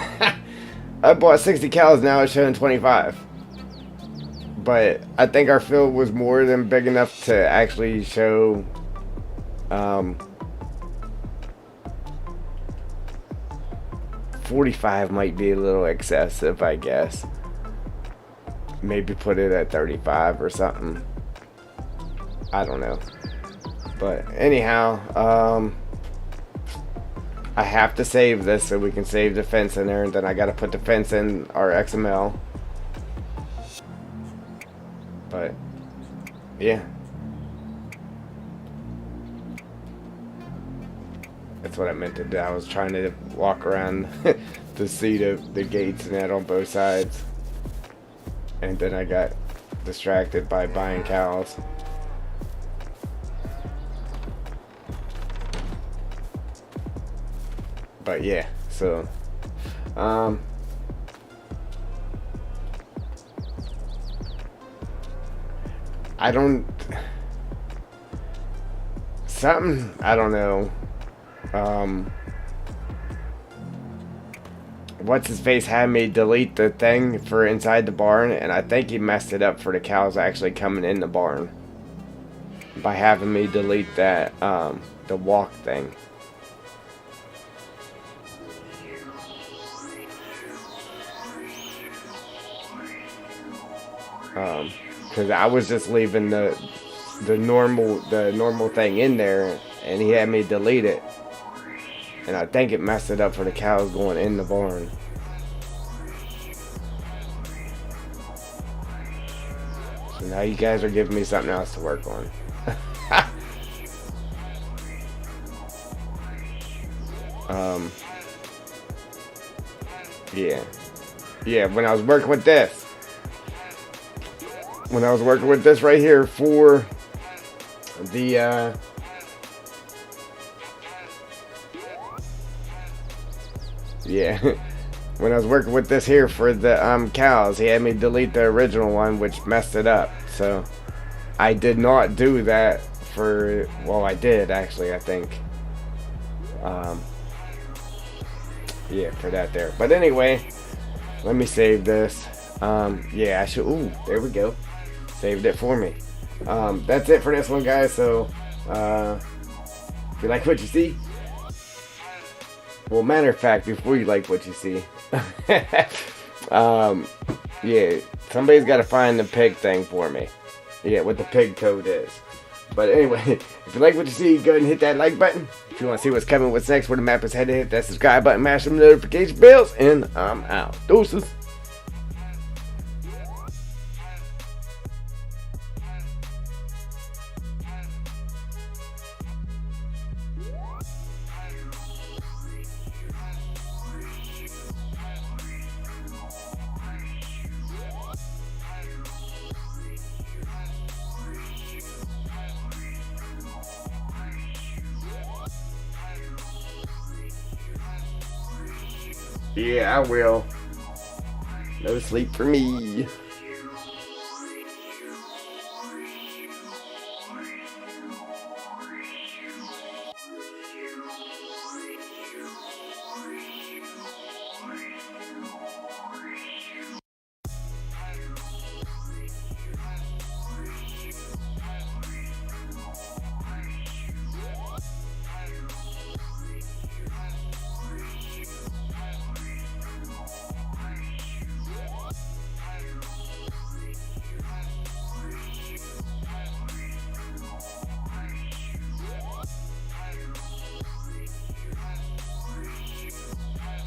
I bought 60 cows, now it's showing 25. But I think our field was more than big enough to actually show 45 might be a little excessive, I guess. Maybe put it at 35 or something. I don't know. But anyhow, I have to save this so we can save the fence in there, and then I gotta put the fence in our XML. But yeah, that's what I meant to do. I was trying to walk around to see the gates and that on both sides, and then I got distracted by buying cows. But yeah, so I don't know. What's his face had me delete the thing for inside the barn, and I think he messed it up for the cows actually coming in the barn by having me delete that the walk thing. Because I was just leaving the normal thing in there, and he had me delete it, and I think it messed it up for the cows going in the barn. So now you guys are giving me something else to work on. Yeah, when I was working with this. When I was working with this right here for the when I was working with this here for the cows, he had me delete the original one, which messed it up. So I did not do that for, well, I did actually, I think. Yeah, for that there. But anyway, let me save this. Yeah, I should. Ooh, there we go. Saved it for me. That's it for this one, guys. So, if you like what you see, well, matter of fact, before you like what you see, yeah, somebody's got to find the pig thing for me. Yeah, what the pig code is. But anyway, if you like what you see, go ahead and hit that like button. If you want to see what's coming, what's next, where the map is headed, hit that subscribe button, mash them notification bells, and I'm out. Deuces. Yeah, I will. No sleep for me.